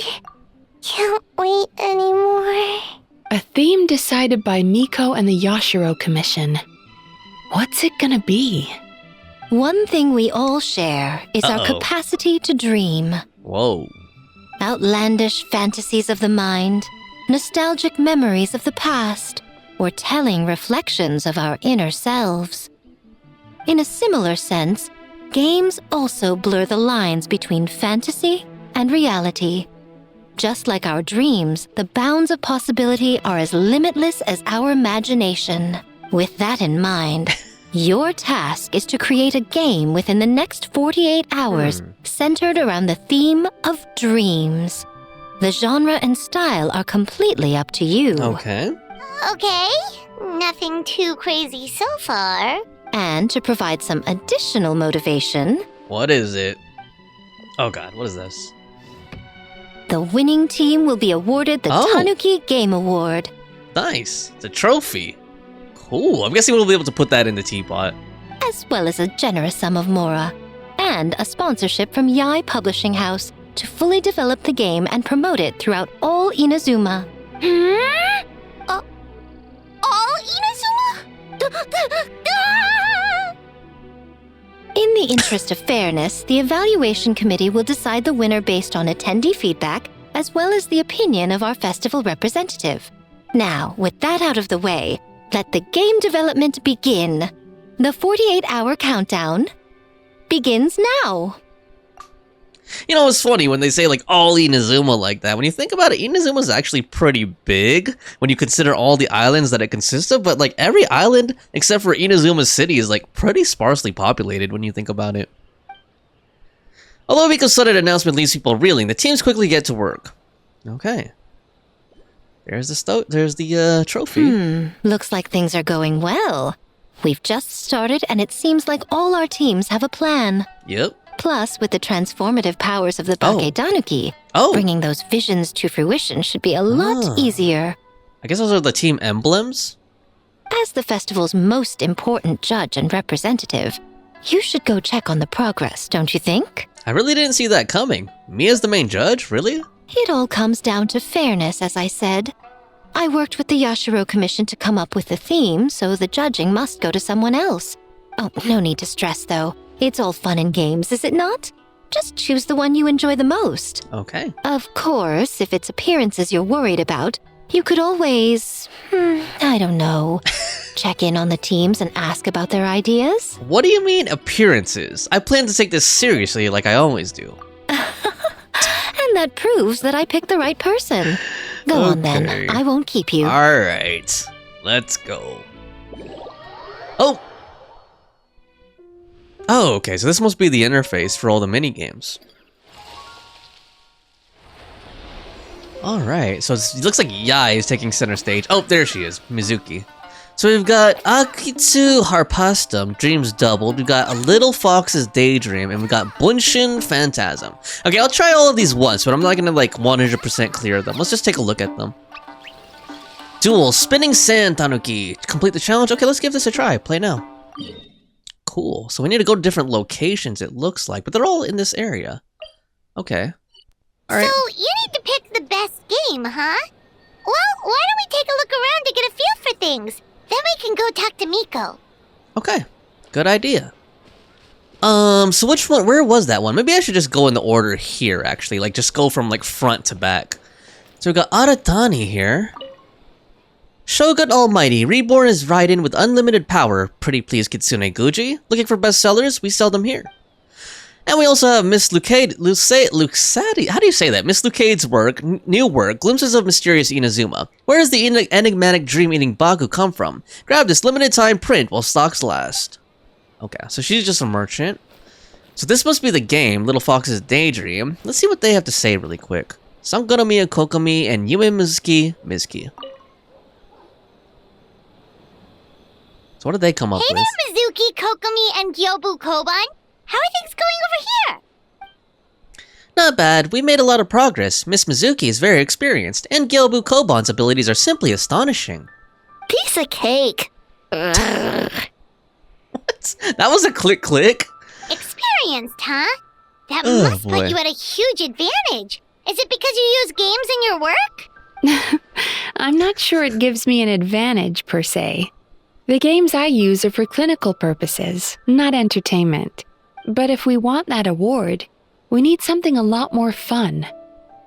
Can't wait anymore. A theme decided by Miko and the Yashiro Commission. What's it gonna be? One thing we all share is our Uh-oh. capacity to dream. Whoa. Outlandish fantasies of the mind, nostalgic memories of the past, or telling reflections of our inner selves. In a similar sense, games also blur the lines between fantasy and reality. Just like our dreams, the bounds of possibility are as limitless as our imagination. With that in mind, your task is to create a game within the next 48 hours centered around the theme of dreams. The genre and style are completely up to you. Okay. Okay. Nothing too crazy so far. And to provide some additional motivation, What is it? Oh God, what is this? the winning team will be awarded the Oh. Tanuki Game Award. Nice. It's a trophy. Cool. I'm guessing we'll be able to put that in the teapot. As well as a generous sum of mora, and a sponsorship from Yae Publishing House to fully develop the game and promote it throughout all Inazuma. All Inazuma? In the interest of fairness, the evaluation committee will decide the winner based on attendee feedback, as well as the opinion of our festival representative. Now, with that out of the way, let the game development begin. The 48-hour countdown begins now. You know, it's funny when they say, like, all Inazuma like that. When you think about it, Inazuma's actually pretty big when you consider all the islands that it consists of, but, like, every island, except for Inazuma City, is, like, pretty sparsely populated when you think about it. Although Miko's sudden announcement leaves people reeling, the teams quickly get to work. Okay. There's the trophy. Looks like things are going well. We've just started, and it seems like all our teams have a plan. Yep. Plus, with the transformative powers of the Bake-Danuki, bringing those visions to fruition should be a lot easier. I guess those are the team emblems? As the festival's most important judge and representative, you should go check on the progress, don't you think? I really didn't see that coming. Me as the main judge? Really? It all comes down to fairness, as I said. I worked with the Yashiro Commission to come up with the theme, so the judging must go to someone else. Oh, no need to stress, though. It's all fun and games, is it not? Just choose the one you enjoy the most. Okay. Of course, if it's appearances you're worried about, you could always, I don't know, check in on the teams and ask about their ideas. What do you mean, appearances? I plan to take this seriously like I always do. And that proves that I picked the right person. Go on then, I won't keep you. Alright, let's go. Oh! Oh, okay, so this must be the interface for all the minigames. Alright, so it looks like Yae is taking center stage. Oh, there she is, Mizuki. So we've got Akitsu Harpastum, Dreams Doubled, we've got A Little Fox's Daydream, and we've got Bunshin Phantasm. Okay, I'll try all of these once, but I'm not gonna like 100% clear them. Let's just take a look at them. Duel, Spinning Sand Tanuki. Complete the challenge? Okay, let's give this a try. Play now. Cool. So we need to go to different locations, it looks like, but they're all in this area. Okay. All right. So, you need to pick the best game, huh? Well, why don't we take a look around to get a feel for things? Then we can go talk to Miko. Okay, good idea. So which one, where was that one? Maybe I should just go in the order here, actually. Like, just go from, like, front to back. So we got Aratani here. Shogun Almighty, reborn as Raiden with unlimited power. Pretty please, Kitsune Guuji. Looking for bestsellers? We sell them here. And we also have Miss Lucadi. How do you say that? Miss Lucade's work, new work, Glimpses of Mysterious Inazuma. Where does the enigmatic dream-eating Baku come from? Grab this limited time print while stocks last. Okay, so she's just a merchant. So this must be the game, Little Fox's Daydream. Let's see what they have to say really quick. Sangonomiya Kokomi and Yume Mizuki. So what did they come up with? Hey there, Mizuki, Kokomi, and Gyobu Koban. How are things going over here? Not bad. We made a lot of progress. Miss Mizuki is very experienced, and Gyobu Koban's abilities are simply astonishing. Piece of cake. What? That was a click. Experienced, huh? That must put you at a huge advantage. Is it because you use games in your work? I'm not sure it gives me an advantage, per se. The games I use are for clinical purposes, not entertainment. But if we want that award, we need something a lot more fun.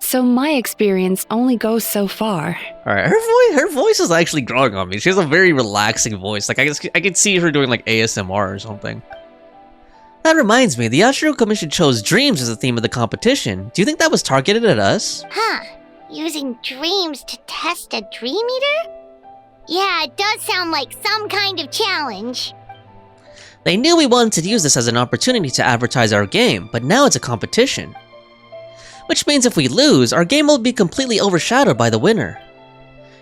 So my experience only goes so far. Alright, her voice is actually growing on me. She has a very relaxing voice. Like, I could see her doing, like, ASMR or something. That reminds me, the Yashiro Commission chose dreams as the theme of the competition. Do you think that was targeted at us? Huh. Using dreams to test a dream eater? Yeah, it does sound like some kind of challenge. They knew we wanted to use this as an opportunity to advertise our game, but now it's a competition. Which means if we lose, our game will be completely overshadowed by the winner.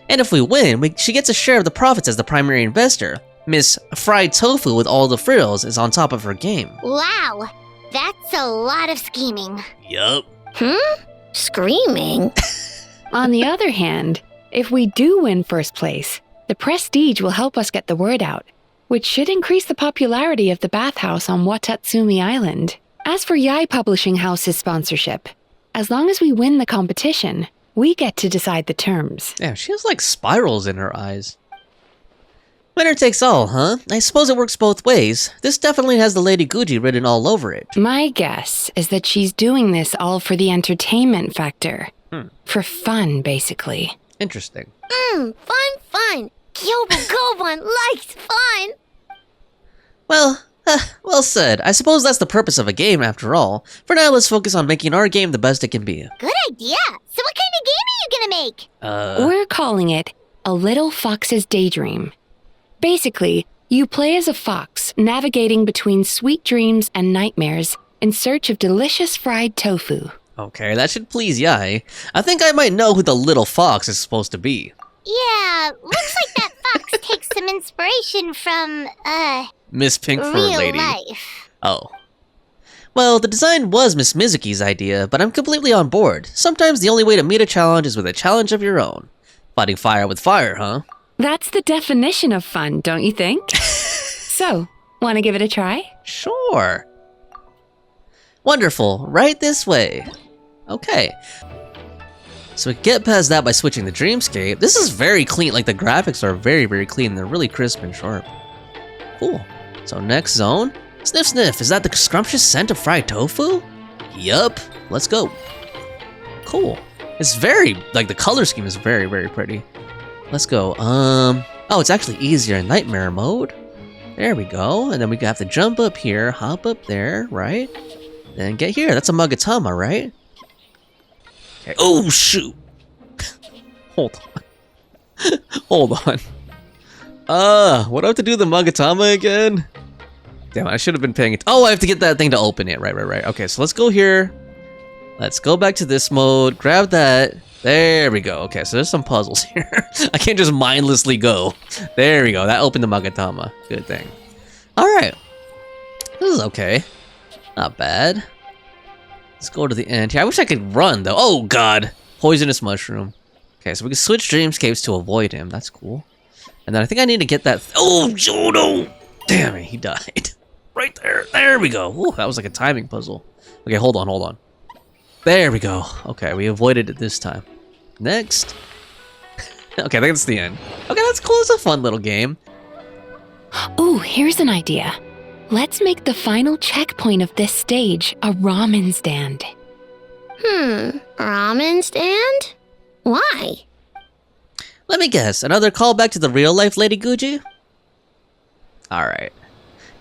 And if we win, she gets a share of the profits as the primary investor. Miss Fried Tofu with all the frills is on top of her game. Wow, that's a lot of scheming. Yup. Screaming? On the other hand, if we do win first place, the prestige will help us get the word out, which should increase the popularity of the Bathhouse on Watatsumi Island. As for Yae Publishing House's sponsorship, as long as we win the competition, we get to decide the terms. Yeah, she has like spirals in her eyes. Winner takes all, huh? I suppose it works both ways. This definitely has the Lady Guuji written all over it. My guess is that she's doing this all for the entertainment factor. For fun, basically. Interesting. Fun. Gyobu Koban likes fun. Well said. I suppose that's the purpose of a game after all. For now, let's focus on making our game the best it can be. Good idea. So what kind of game are you gonna make? We're calling it A Little Fox's Daydream. Basically, you play as a fox, navigating between sweet dreams and nightmares in search of delicious fried tofu. Okay, that should please Yae. I think I might know who the little fox is supposed to be. Yeah, looks like that fox takes some inspiration from, Miss Pink Fur real Lady. life. Oh. Well, the design was Miss Mizuki's idea, but I'm completely on board. Sometimes the only way to meet a challenge is with a challenge of your own. Fighting fire with fire, huh? That's the definition of fun, don't you think? So, want to give it a try? Sure. Wonderful. Right this way. Okay. So we get past that by switching the dreamscape. This is very clean. Like, the graphics are very, very clean. They're really crisp and sharp. Cool. So next zone. Sniff, sniff. Is that the scrumptious scent of fried tofu? Yup. Let's go. Cool. It's very, like, the color scheme is very, very pretty. Let's go. Oh, it's actually easier in nightmare mode. There we go. And then we have to jump up here, hop up there, right? Then get here. That's a Magatama, right? Okay. Oh, shoot. Hold on. Hold on. What do I have to do the Magatama again? Damn, I should have been paying it. Oh, I have to get that thing to open it. Right. Okay, so let's go here. Let's go back to this mode. Grab that. There we go. Okay, so there's some puzzles here. I can't just mindlessly go. There we go. That opened the Magatama. Good thing. Alright. This is okay. Not bad. Let's go to the end here. I wish I could run, though. Oh, God. Poisonous mushroom. Okay, so we can switch dreamscapes to avoid him. That's cool. And then I think I need to get that... Oh, Jodo! Damn it, he died. Right there. There we go. Ooh, that was like a timing puzzle. Okay, hold on. There we go. Okay, we avoided it this time. Next. Okay, I think it's the end. Okay, that's cool. It's a fun little game. Ooh, here's an idea. Let's make the final checkpoint of this stage a ramen stand. Ramen stand? Why? Let me guess, another callback to the real-life Lady Guuji? Alright.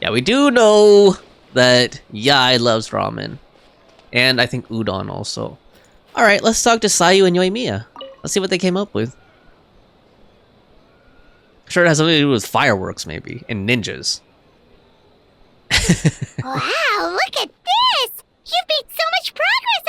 Yeah, we do know that Yae loves ramen. And I think udon also. Alright, let's talk to Sayu and Yoimiya. Let's see what they came up with. Sure, it has something to do with fireworks, maybe, and ninjas. Wow, look at this! You've made so much progress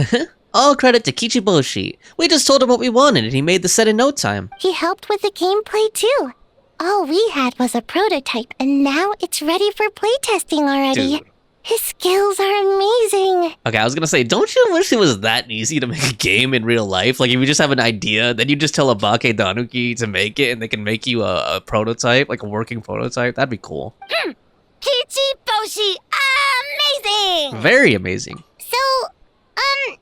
already! All credit to Kichiboshi. We just told him what we wanted and he made the set in no time. He helped with the gameplay too. All we had was a prototype and now it's ready for playtesting already. Dude. His skills are amazing. Okay, I was gonna say, don't you wish it was that easy to make a game in real life? Like, if you just have an idea, then you just tell a Bake-Danuki to make it and they can make you a prototype, like a working prototype. That'd be cool. Kichiboshi, amazing! Very amazing. So, how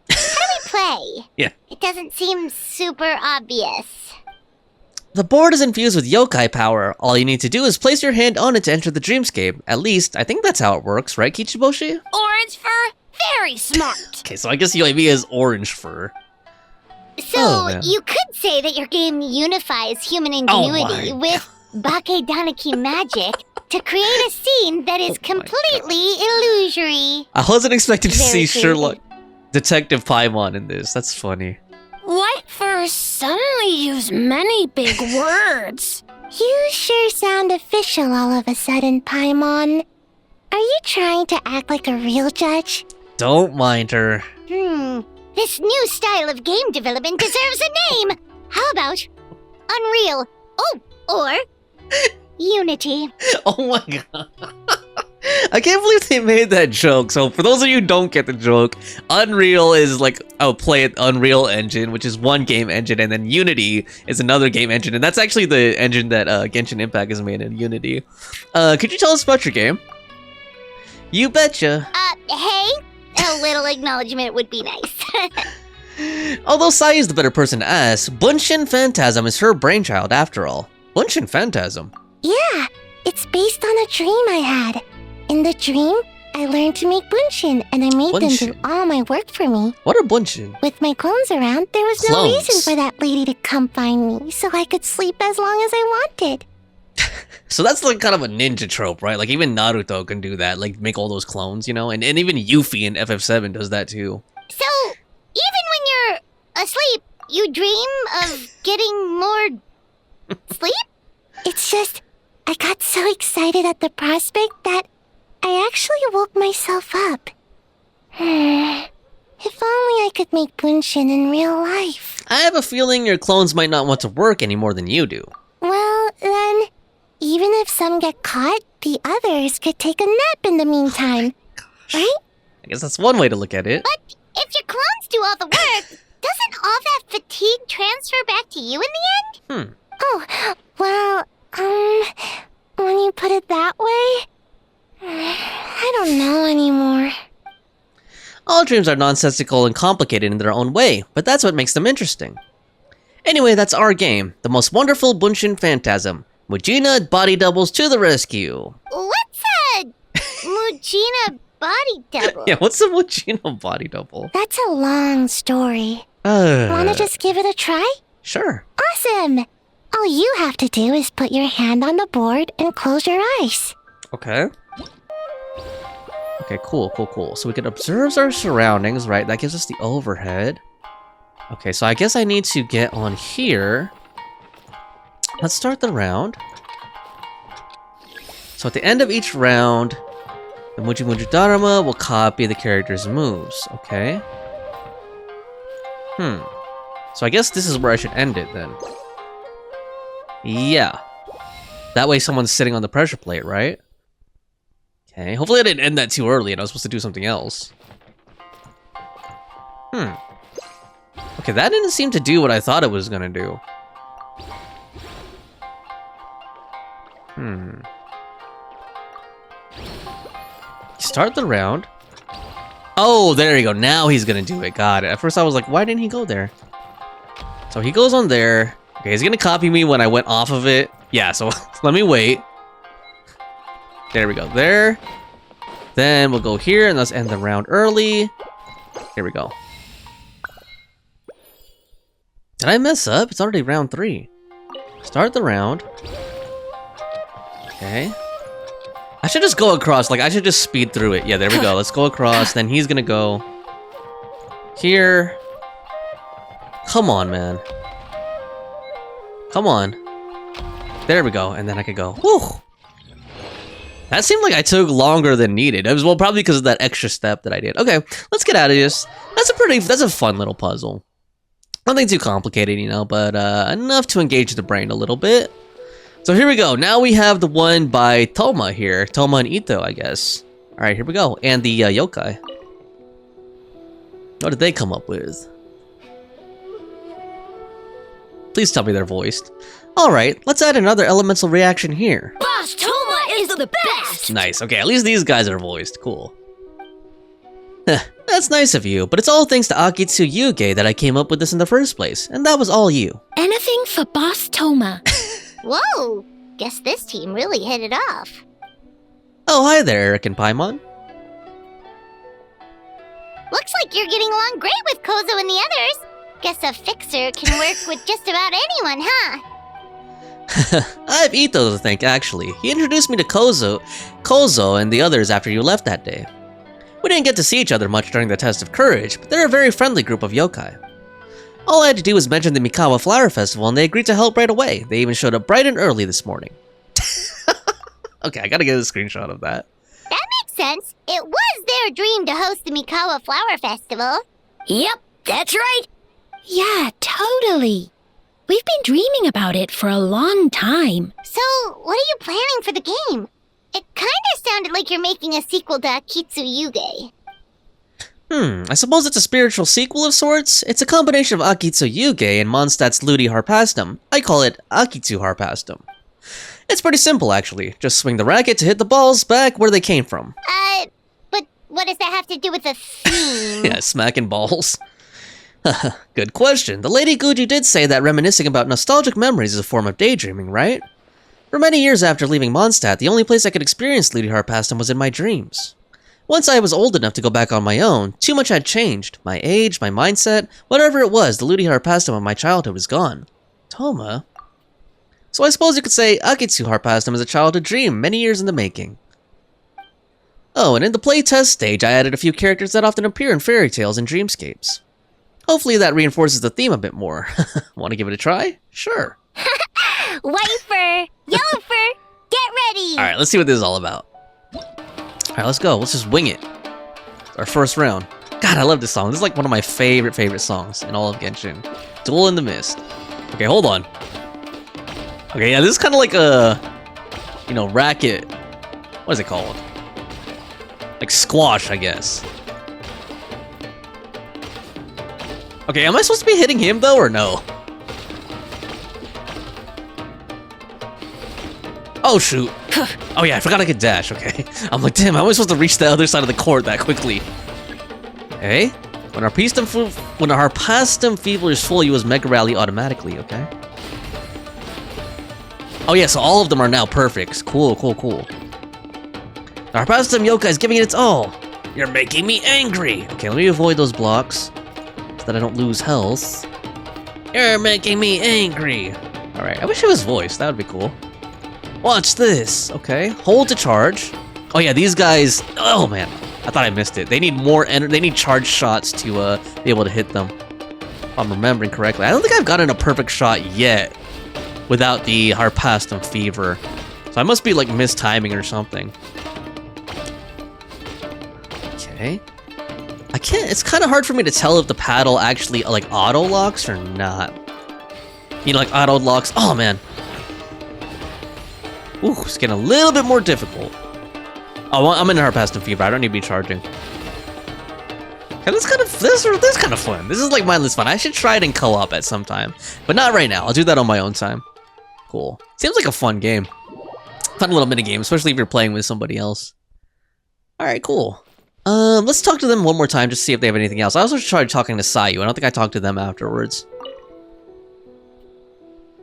do we play? Yeah. It doesn't seem super obvious. The board is infused with yokai power. All you need to do is place your hand on it to enter the dreamscape. At least, I think that's how it works, right, Kichiboshi? Orange fur? Very smart. Okay, so I guess Yoimiya is orange fur. So, you could say that your game unifies human ingenuity with Bake-Danuki magic to create a scene that is completely illusory. I wasn't expecting to Very see creepy. Sherlock Detective Paimon in this. That's funny. White fur suddenly use many big words. You sure sound official all of a sudden, Paimon. Are you trying to act like a real judge? Don't mind her. This new style of game development deserves a name. How about Unreal? Oh, or Unity. Oh my god. I can't believe they made that joke. So for those of you who don't get the joke, Unreal is like play it Unreal Engine, which is one game engine, and then Unity is another game engine, and that's actually the engine that Genshin Impact is made in, Unity. Could you tell us about your game? You betcha. Hey, a little acknowledgement would be nice. Although Sai is the better person to ask, Bunshin Phantasm is her brainchild after all. Bunshin Phantasm? Yeah, it's based on a dream I had. In the dream, I learned to make bunshin, and I made them do all my work for me. What are bunshin? With my clones around, there was no reason for that lady to come find me, so I could sleep as long as I wanted. So that's like kind of a ninja trope, right? Like even Naruto can do that, like make all those clones, you know? And even Yuffie in FF7 does that too. So, even when you're asleep, you dream of getting more sleep? It's just, I got so excited at the prospect that I actually woke myself up. If only I could make bunshin in real life. I have a feeling your clones might not want to work any more than you do. Well, then, even if some get caught, the others could take a nap in the meantime. Right? I guess that's one way to look at it. But if your clones do all the work, doesn't all that fatigue transfer back to you in the end? Oh, well, when you put it that way, I don't know anymore. All dreams are nonsensical and complicated in their own way, but that's what makes them interesting. Anyway, that's our game, the most wonderful Bunshin Phantasm. Mujina body doubles to the rescue. What's a Mujina body double? Yeah, what's a Mujina body double? That's a long story. Wanna just give it a try? Sure. Awesome! All you have to do is put your hand on the board and close your eyes. Okay. Okay, cool. So we can observe our surroundings, right? That gives us the overhead. Okay, so I guess I need to get on here. Let's start the round. So at the end of each round, the Muji Muji Dharma will copy the character's moves, okay? So I guess this is where I should end it then. Yeah. That way someone's sitting on the pressure plate, right? Okay, hopefully I didn't end that too early and I was supposed to do something else. Okay, that didn't seem to do what I thought it was gonna do. Start the round. Oh, there you go. Now he's gonna do it. Got it. At first I was like, why didn't he go there? So he goes on there. Okay, he's gonna copy me when I went off of it. Yeah, so let me wait. There we go, there. Then we'll go here and let's end the round early. Here we go. Did I mess up? It's already round 3. Start the round. Okay. I should just go across, like I should just speed through it. Yeah, there we go. Let's go across. Then he's gonna go here. Come on, man. Come on. There we go. And then I could go. Whew. That seemed like I took longer than needed. It was, well, probably because of that extra step that I did. Okay, let's get out of this. That's a fun little puzzle. Nothing too complicated, you know, but enough to engage the brain a little bit. So here we go. Now we have the one by Thoma here. Thoma and Itto, I guess. Alright, here we go. And the yokai. What did they come up with? Please tell me they're voiced. Alright, let's add another elemental reaction here. Boss Thoma is the best! Nice. Okay, at least these guys are voiced. Cool. That's nice of you, but it's all thanks to Akitsu Yuge that I came up with this in the first place, and that was all you. Anything for Boss Thoma. Whoa! Guess this team really hit it off. Oh, hi there, Eric and Paimon. Looks like you're getting along great with Kozo and the others. Guess a fixer can work with just about anyone, huh? I have Itto to thank, actually. He introduced me to Kozo and the others after you left that day. We didn't get to see each other much during the test of courage, but they're a very friendly group of yokai. All I had to do was mention the Mikawa Flower Festival and they agreed to help right away. They even showed up bright and early this morning. Okay, I gotta get a screenshot of that. That makes sense. It was their dream to host the Mikawa Flower Festival. Yep, that's right. Yeah, totally. We've been dreaming about it for a long time. So, what are you planning for the game? It kinda sounded like you're making a sequel to Akitsu Yuge. I suppose it's a spiritual sequel of sorts. It's a combination of Akitsu Yuge and Mondstadt's Ludi Harpastum. I call it Akitsu Harpastum. It's pretty simple, actually. Just swing the racket to hit the balls back where they came from. But what does that have to do with the theme? Yeah, smacking balls. Good question. The Lady Guuji did say that reminiscing about nostalgic memories is a form of daydreaming, right? For many years after leaving Mondstadt, the only place I could experience Ludi Harpastum was in my dreams. Once I was old enough to go back on my own, too much had changed. My age, my mindset, whatever it was, the Ludi Harpastum of my childhood was gone. Thoma? So I suppose you could say Akitsu Harpastum is a childhood dream, many years in the making. Oh, and in the playtest stage, I added a few characters that often appear in fairy tales and dreamscapes. Hopefully that reinforces the theme a bit more. Want to give it a try? Sure. White fur, yellow fur, get ready! Alright, let's see what this is all about. Alright, let's go. Let's just wing it. Our first round. God, I love this song. This is like one of my favorite songs in all of Genshin. Duel in the Mist. Okay, hold on. Okay, yeah, this is kind of like a, you know, racket. What is it called? Like squash, I guess. Okay, am I supposed to be hitting him though, or no? Oh shoot. Oh yeah, I forgot I could dash, okay. I'm like, damn, how am I supposed to reach the other side of the court that quickly? Okay. When our Harpastum Fever is full, you use Mega Rally automatically, okay? Oh yeah, so all of them are now perfects. Cool, cool, cool. The Harpastum Yokai is giving it its all. You're making me angry. Okay, let me avoid those blocks so that I don't lose health. You're making me angry. Alright, I wish it was voiced. That would be cool. Watch this. Okay, hold to charge. Oh yeah, these guys. Oh man, I thought I missed it. They need more energy. They need charge shots to be able to hit them. If I'm remembering correctly. I don't think I've gotten a perfect shot yet without the Harpastum Fever. So I must be like mistiming or something. Okay. I can't. It's kind of hard for me to tell if the paddle actually like auto locks or not. You know, like auto locks. Oh man. Ooh, it's getting a little bit more difficult. Oh, well, I'm in Harpastum Fever. I don't need to be charging. Okay, this is kind of fun. This is like mindless fun. I should try it in co-op at some time, but not right now. I'll do that on my own time. Cool. Seems like a fun game. Fun little mini game, especially if you're playing with somebody else. All right, cool. Let's talk to them one more time just to see if they have anything else. I also tried talking to Sayu. I don't think I talked to them afterwards.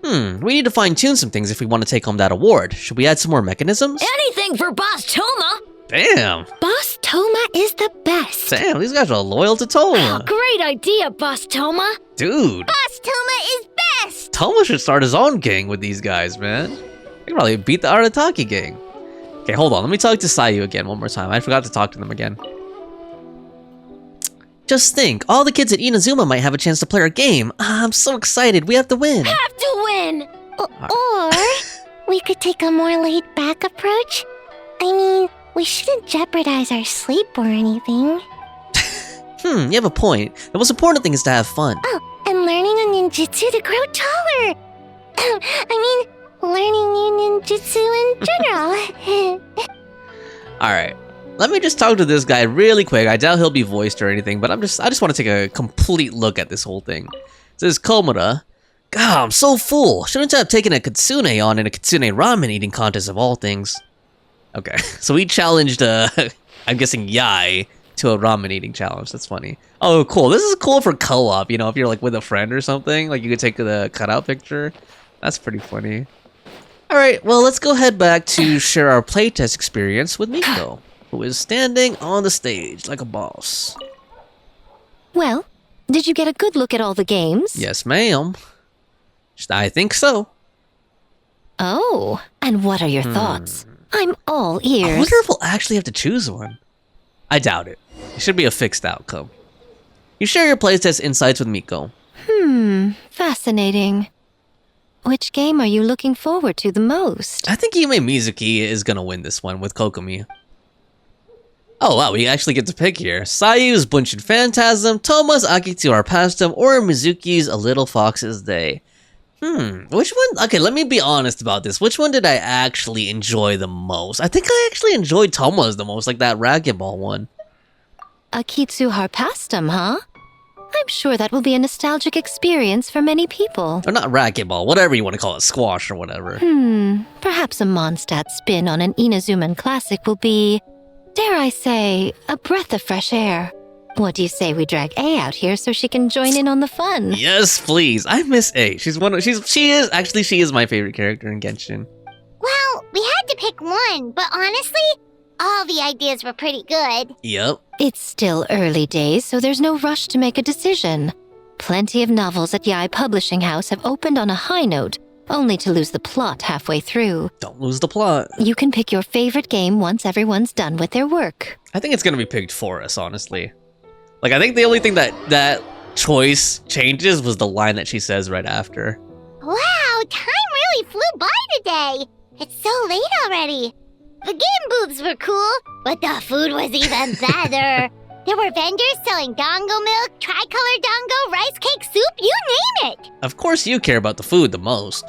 We need to fine-tune some things if we want to take home that award. Should we add some more mechanisms? Anything for Boss Thoma! Damn! Boss Thoma is the best. Damn, these guys are loyal to Thoma. Great idea, Boss Thoma! Dude, Boss Thoma is best. Thoma should start his own gang with these guys, man. They can probably beat the Arataki gang. Okay, hold on. Let me talk to Sayu again one more time. I forgot to talk to them again. Just think, all the kids at Inazuma might have a chance to play our game. I'm so excited. We have to win. Have to win! Or we could take a more laid-back approach. I mean, we shouldn't jeopardize our sleep or anything. You have a point. The most important thing is to have fun. Oh, and learning a ninjutsu to grow taller. I mean, learning new ninjutsu in general. Alright. Let me just talk to this guy really quick. I doubt he'll be voiced or anything, but I just want to take a complete look at this whole thing. This is Komura. God, I'm so full. Shouldn't I have taken a kitsune on in a kitsune ramen eating contest of all things? Okay, so we challenged, I'm guessing Yae to a ramen eating challenge. That's funny. Oh, cool. This is cool for co-op, you know, if you're like with a friend or something. Like you could take the cutout picture. That's pretty funny. Alright, well, let's go head back to share our playtest experience with Miko, who is standing on the stage like a boss. Well, did you get a good look at all the games? Yes, ma'am. I think so. Oh, and what are your thoughts? I'm all ears. I wonder if we'll actually have to choose one. I doubt it. It should be a fixed outcome. You share your playtest insights with Miko. Fascinating. Which game are you looking forward to the most? I think Yume Mizuki is gonna win this one with Kokomi. Oh wow, we actually get to pick here. Sayu's Bunshin Phantasm, Thoma's Akitu Our Pastime, or Mizuki's A Little Fox's Day. Which one? Okay, let me be honest about this. Which one did I actually enjoy the most? I think I actually enjoyed Thoma's the most, like that racquetball one. Akitsu Harpastum, huh? I'm sure that will be a nostalgic experience for many people. Or not racquetball, whatever you want to call it, squash or whatever. Perhaps a Mondstadt spin on an Inazuman classic will be, dare I say, a breath of fresh air. What do you say we drag A out here so she can join in on the fun? Yes, please. I miss A. She is my favorite character in Genshin. Well, we had to pick one, but honestly, all the ideas were pretty good. Yep. It's still early days, so there's no rush to make a decision. Plenty of novels at Yae Publishing House have opened on a high note, only to lose the plot halfway through. Don't lose the plot. You can pick your favorite game once everyone's done with their work. I think it's gonna be picked for us, honestly. Like, I think the only thing that choice changes was the line that she says right after. Wow, time really flew by today. It's so late already. The game booths were cool, but the food was even better. There were vendors selling dongo milk, tricolor dongo, rice cake soup, you name it. Of course you care about the food the most.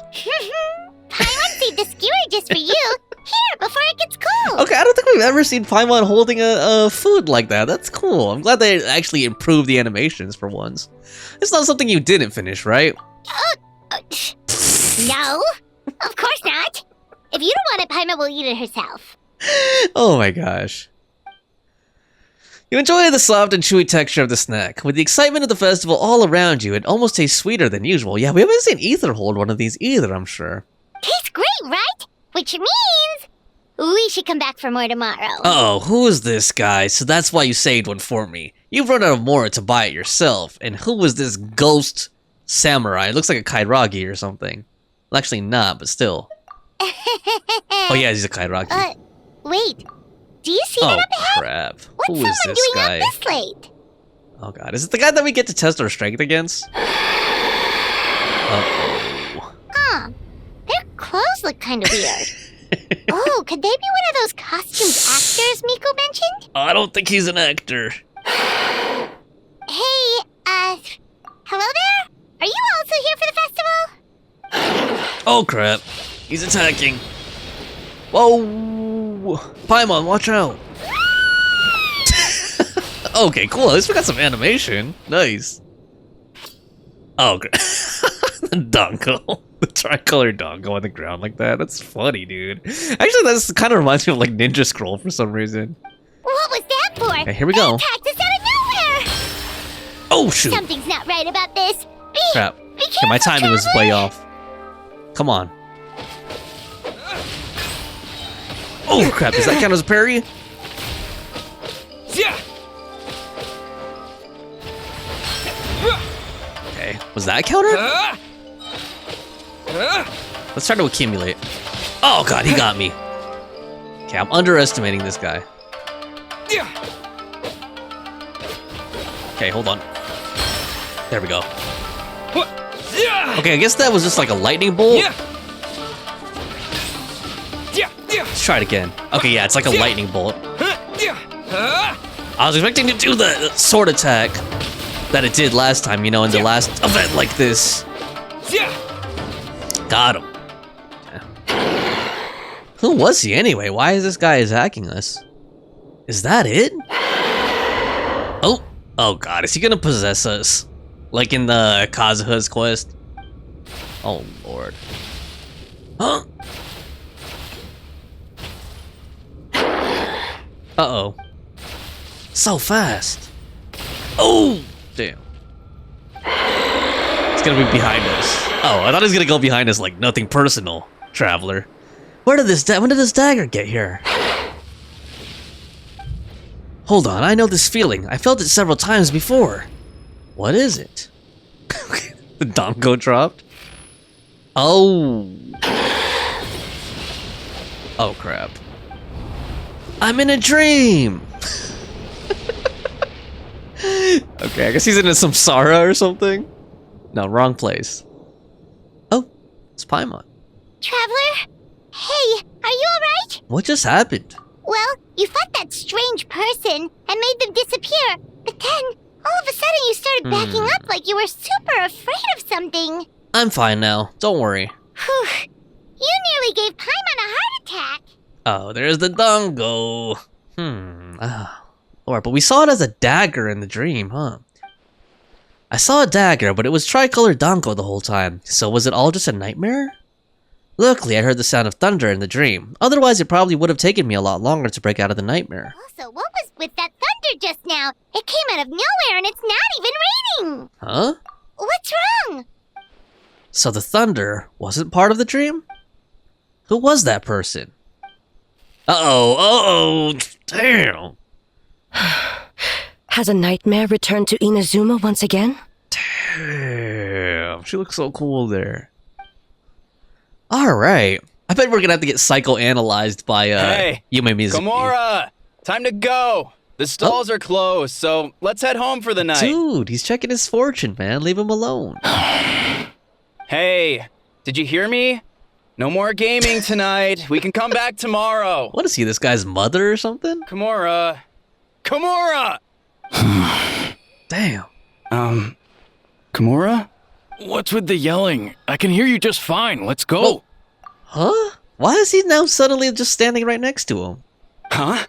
Paimon saved the skewer just for you. Here, before it gets cold. Okay, I don't think we've ever seen Paimon holding a food like that. That's cool. I'm glad they actually improved the animations for once. It's not something you didn't finish, right? No, of course not. If you don't want it, Paimon will eat it herself. Oh my gosh. You enjoy the soft and chewy texture of the snack. With the excitement of the festival all around you, it almost tastes sweeter than usual. Yeah, we haven't seen Ether hold one of these either, I'm sure. Tastes great, right? Which means we should come back for more tomorrow. Oh, who is this guy? So that's why you saved one for me. You've run out of more to buy it yourself. And who was this ghost samurai? It looks like a Kairagi or something. Well, actually not, but still. Oh yeah, he's a Kairagi. Wait. Do you see that up ahead? Crap. What's Who is someone this doing guy? out this late? Oh god, is it the guy that we get to test our strength against? Huh. Their clothes look kind of weird. Oh, could they be one of those costumed actors Miko mentioned? I don't think he's an actor. Hey, hello there? Are you also here for the festival? Oh crap. He's attacking. Whoa! Paimon, watch out! Okay, cool. At least we got some animation. Nice. Oh, great. The dongo. The tricolor dongo on the ground like that. That's funny, dude. Actually, that kind of reminds me of like Ninja Scroll for some reason. What was that for? Okay, here we go. They attacked us out of nowhere! Oh, shoot. Something's not right about this. Crap. Be Okay, my careful, timing was traveler. way off. come on. Oh crap, does that count as a parry? Okay, was that a counter? Let's try to accumulate. Oh god, he got me. Okay, I'm underestimating this guy. Okay, hold on. There we go. Okay, I guess that was just like a lightning bolt. Let's try it again. Okay, yeah, it's like a lightning bolt. I was expecting to do the sword attack that it did last time, you know, in the last event like this. Got him. Who was he anyway? Why is this guy attacking us? Is that it? Oh, oh god, is he gonna possess us? Like in the Kazuha's quest? Oh lord. Huh? Uh-oh. So fast. Oh, damn. It's gonna be behind us. Oh, I thought he was gonna go behind us like nothing personal, traveler. When did this dagger get here? Hold on, I know this feeling. I felt it several times before. What is it? The Dango dropped? Oh. Oh crap. I'm in a dream! Okay, I guess he's in some Sara or something? No, wrong place. Oh, it's Paimon. Traveler? Hey, are you alright? What just happened? Well, you fought that strange person and made them disappear, but then, all of a sudden you started backing up like you were super afraid of something. I'm fine now, don't worry. Whew, you nearly gave Paimon a heart attack. Oh, there's the Dango. Alright, but we saw it as a dagger in the dream, huh? I saw a dagger, but it was tricolored Dango the whole time. So was it all just a nightmare? Luckily, I heard the sound of thunder in the dream. Otherwise, it probably would have taken me a lot longer to break out of the nightmare. Also, what was with that thunder just now? It came out of nowhere and it's not even raining. Huh? What's wrong? So the thunder wasn't part of the dream? Who was that person? Uh-oh, damn. Has a nightmare returned to Inazuma once again? Damn, she looks so cool there. Alright. I bet we're gonna have to get psychoanalyzed by, Hey, Yume Mizuki. Komura! Time to go! The stalls are closed, so let's head home for the night. Dude, he's checking his fortune, man. Leave him alone. Hey, did you hear me? No more gaming tonight. We can come back tomorrow. What is he, this guy's mother or something? Komura! Komura! Damn. Komura? What's with the yelling? I can hear you just fine. Let's go. Oh. Huh? Why is he now suddenly just standing right next to him? Huh?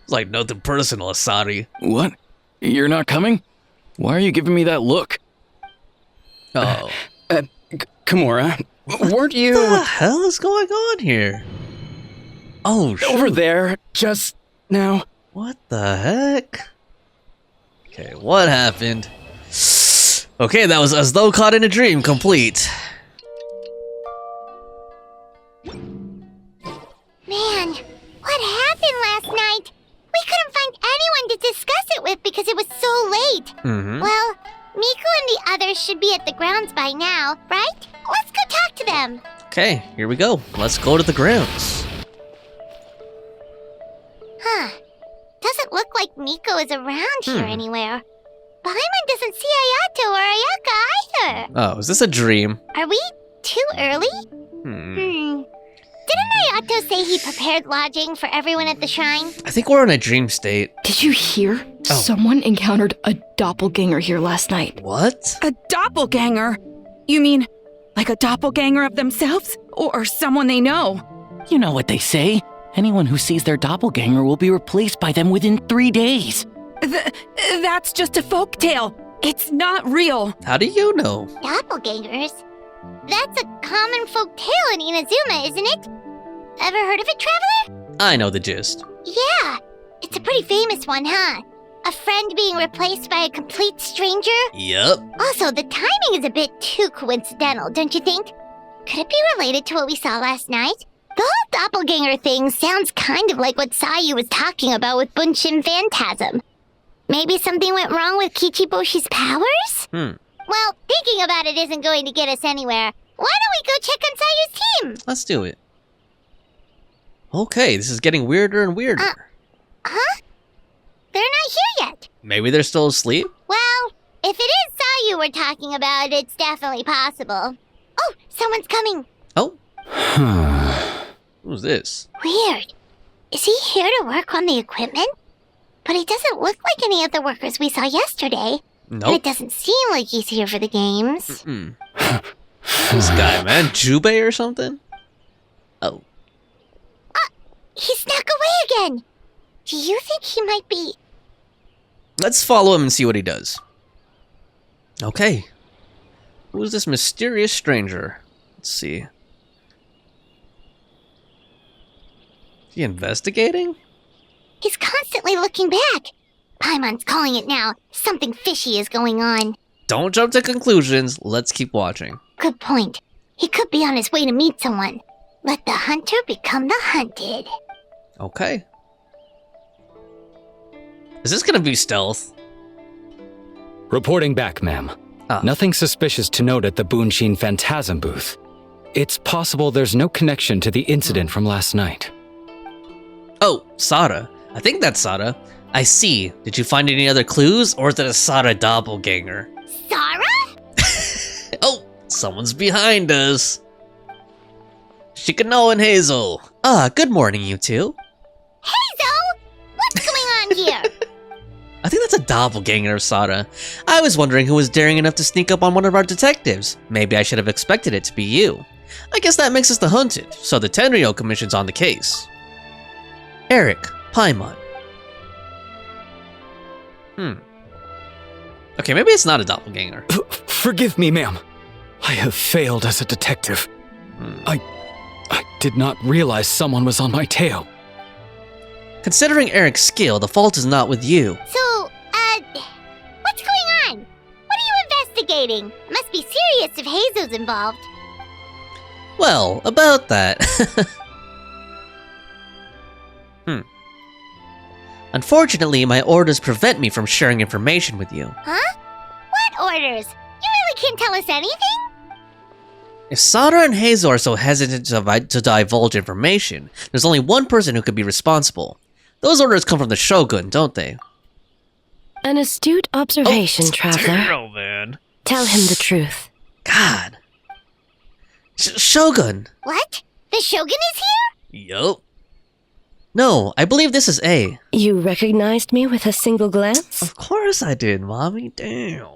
It's like nothing personal, Asari. What? You're not coming? Why are you giving me that look? Oh. Komura, weren't you... What the hell is going on here? Oh, shoot. Over there, just now. What the heck? Okay, what happened? Okay, that was as though caught in a dream complete. Man, what happened last night? We couldn't find anyone to discuss it with because it was so late. Well, Miku and the others should be at the grounds by now, right? Let's go talk to them. Okay, here we go. Let's go to the grounds. Huh. Doesn't look like Miku is around here anywhere. Paimon doesn't see Ayato or Ayaka either. Oh, is this a dream? Are we too early? Didn't Ayato say he prepared lodging for everyone at the shrine? I think we're in a dream state. Did you hear? Oh. Someone encountered a doppelganger here last night. What? A doppelganger? You mean like a doppelganger of themselves? Or someone they know? You know what they say. Anyone who sees their doppelganger will be replaced by them within 3 days. That's just a folktale. It's not real. How do you know? Doppelgangers? That's a common folk tale in Inazuma, isn't it? Ever heard of it, Traveler? I know the gist. Yeah, it's a pretty famous one, huh? A friend being replaced by a complete stranger? Yep. Also, the timing is a bit too coincidental, don't you think? Could it be related to what we saw last night? The whole doppelganger thing sounds kind of like what Sayu was talking about with Bunshin Phantasm. Maybe something went wrong with Kichiboshi's powers? Well, thinking about it isn't going to get us anywhere. Why don't we go check on Sayu's team? Let's do it. Okay, this is getting weirder and weirder. Huh? They're not here yet. Maybe they're still asleep? Well, if it is Sayu we're talking about, it's definitely possible. Oh, someone's coming. Oh. Who's this? Weird. Is he here to work on the equipment? But he doesn't look like any of the workers we saw yesterday. Nope. And it doesn't seem like he's here for the games. This guy, man. Jubei or something? Oh. He snuck away again. Do you think he might be... Let's follow him and see what he does. Okay. Who is this mysterious stranger? Let's see. Is he investigating? He's constantly looking back. Paimon's calling it now. Something fishy is going on. Don't jump to conclusions. Let's keep watching. Good point. He could be on his way to meet someone. Let the hunter become the hunted. Okay. Is this gonna be stealth? Reporting back, ma'am. Nothing suspicious to note at the Bunshin Phantasm booth. It's possible there's no connection to the incident from last night. Oh, Sara. I think that's Sara. I see. Did you find any other clues, or is it a Sara doppelganger? Sara? Oh, someone's behind us. Shikano and Heizou. Good morning, you two. Heizou! What's going on here? I think that's a doppelganger of Sara. I was wondering who was daring enough to sneak up on one of our detectives. Maybe I should have expected it to be you. I guess that makes us the hunted, so the Tenryo Commission's on the case. Eric, Paimon. Okay, maybe it's not a doppelganger. Forgive me, ma'am. I have failed as a detective. I did not realize someone was on my tail. Considering Eric's skill, the fault is not with you. So, what's going on? What are you investigating? It must be serious if Heizou's involved. Well, about that. Unfortunately, my orders prevent me from sharing information with you. Huh? What orders? You really can't tell us anything? If Sara and Heizou are so hesitant to divulge information, there's only one person who could be responsible. Those orders come from the Shogun, don't they? An astute observation, traveler. Damn, man. Tell him the truth. God. Shogun! What? The Shogun is here? Yup. No, I believe this is A. You recognized me with a single glance? Of course I did, Mommy. Damn.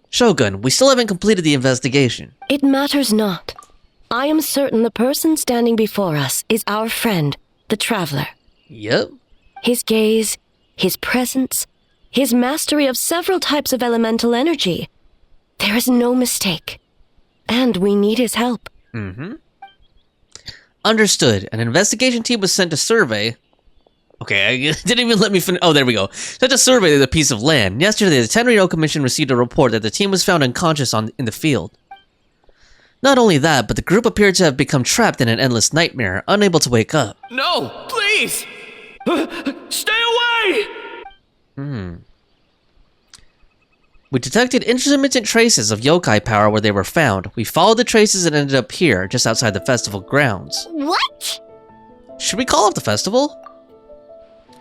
Shogun, we still haven't completed the investigation. It matters not. I am certain the person standing before us is our friend, the traveler. Yep. His gaze, his presence, his mastery of several types of elemental energy. There is no mistake. And we need his help. Understood. An investigation team was sent to survey. Okay, I didn't even let me finish. Oh, there we go. Sent to survey the piece of land. Yesterday, the Tenryo Commission received a report that the team was found unconscious in the field. Not only that, but the group appeared to have become trapped in an endless nightmare, unable to wake up. No, please! Stay away! We detected intermittent traces of yokai power where they were found. We followed the traces and ended up here, just outside the festival grounds. What? Should we call off the festival?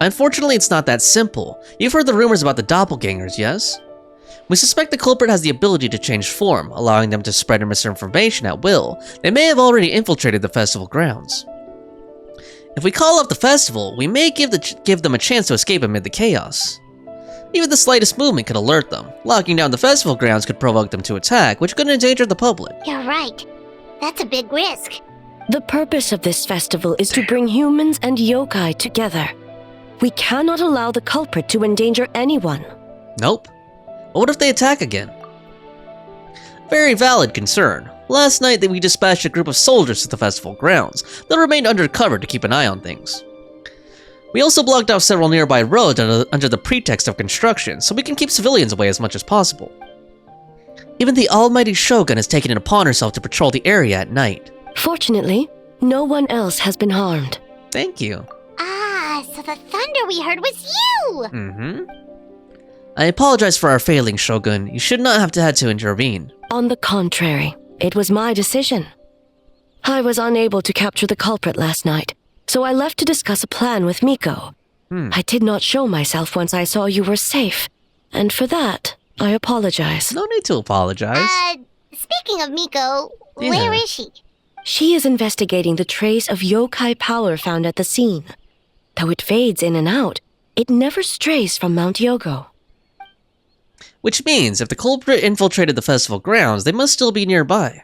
Unfortunately, it's not that simple. You've heard the rumors about the doppelgangers, yes? We suspect the culprit has the ability to change form, allowing them to spread misinformation at will. They may have already infiltrated the festival grounds. If we call off the festival, we may give them a chance to escape amid the chaos. Even the slightest movement could alert them. Locking down the festival grounds could provoke them to attack, which could endanger the public. You're right. That's a big risk. The purpose of this festival is to bring humans and yokai together. We cannot allow the culprit to endanger anyone. Nope. But what if they attack again? Very valid concern. Last night we dispatched a group of soldiers to the festival grounds. They remained undercover to keep an eye on things. We also blocked off several nearby roads under the pretext of construction, so we can keep civilians away as much as possible. Even the almighty Shogun has taken it upon herself to patrol the area at night. Fortunately, no one else has been harmed. Thank you. Ah, so the thunder we heard was you! Mm-hmm. I apologize for our failing, Shogun. You should not have had to intervene. On the contrary, it was my decision. I was unable to capture the culprit last night, so I left to discuss a plan with Miko. I did not show myself once I saw you were safe, and for that, I apologize. No need to apologize. Speaking of Miko, where is she? She is investigating the trace of yokai power found at the scene. Though it fades in and out, it never strays from Mount Yogo. Which means, if the culprit infiltrated the festival grounds, they must still be nearby.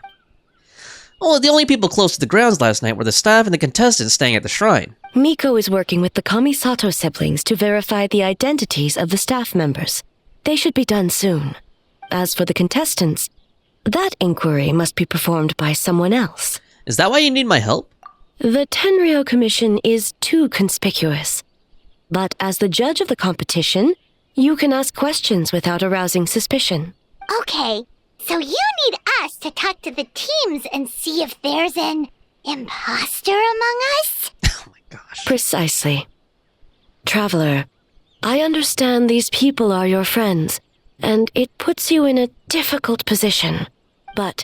Oh, the only people close to the grounds last night were the staff and the contestants staying at the shrine. Miko is working with the Kamisato siblings to verify the identities of the staff members. They should be done soon. As for the contestants, that inquiry must be performed by someone else. Is that why you need my help? The Tenryou Commission is too conspicuous. But as the judge of the competition, you can ask questions without arousing suspicion. Okay, so you need us to talk to the teams and see if there's an imposter among us? Oh my gosh. Precisely. Traveler, I understand these people are your friends, and it puts you in a difficult position. But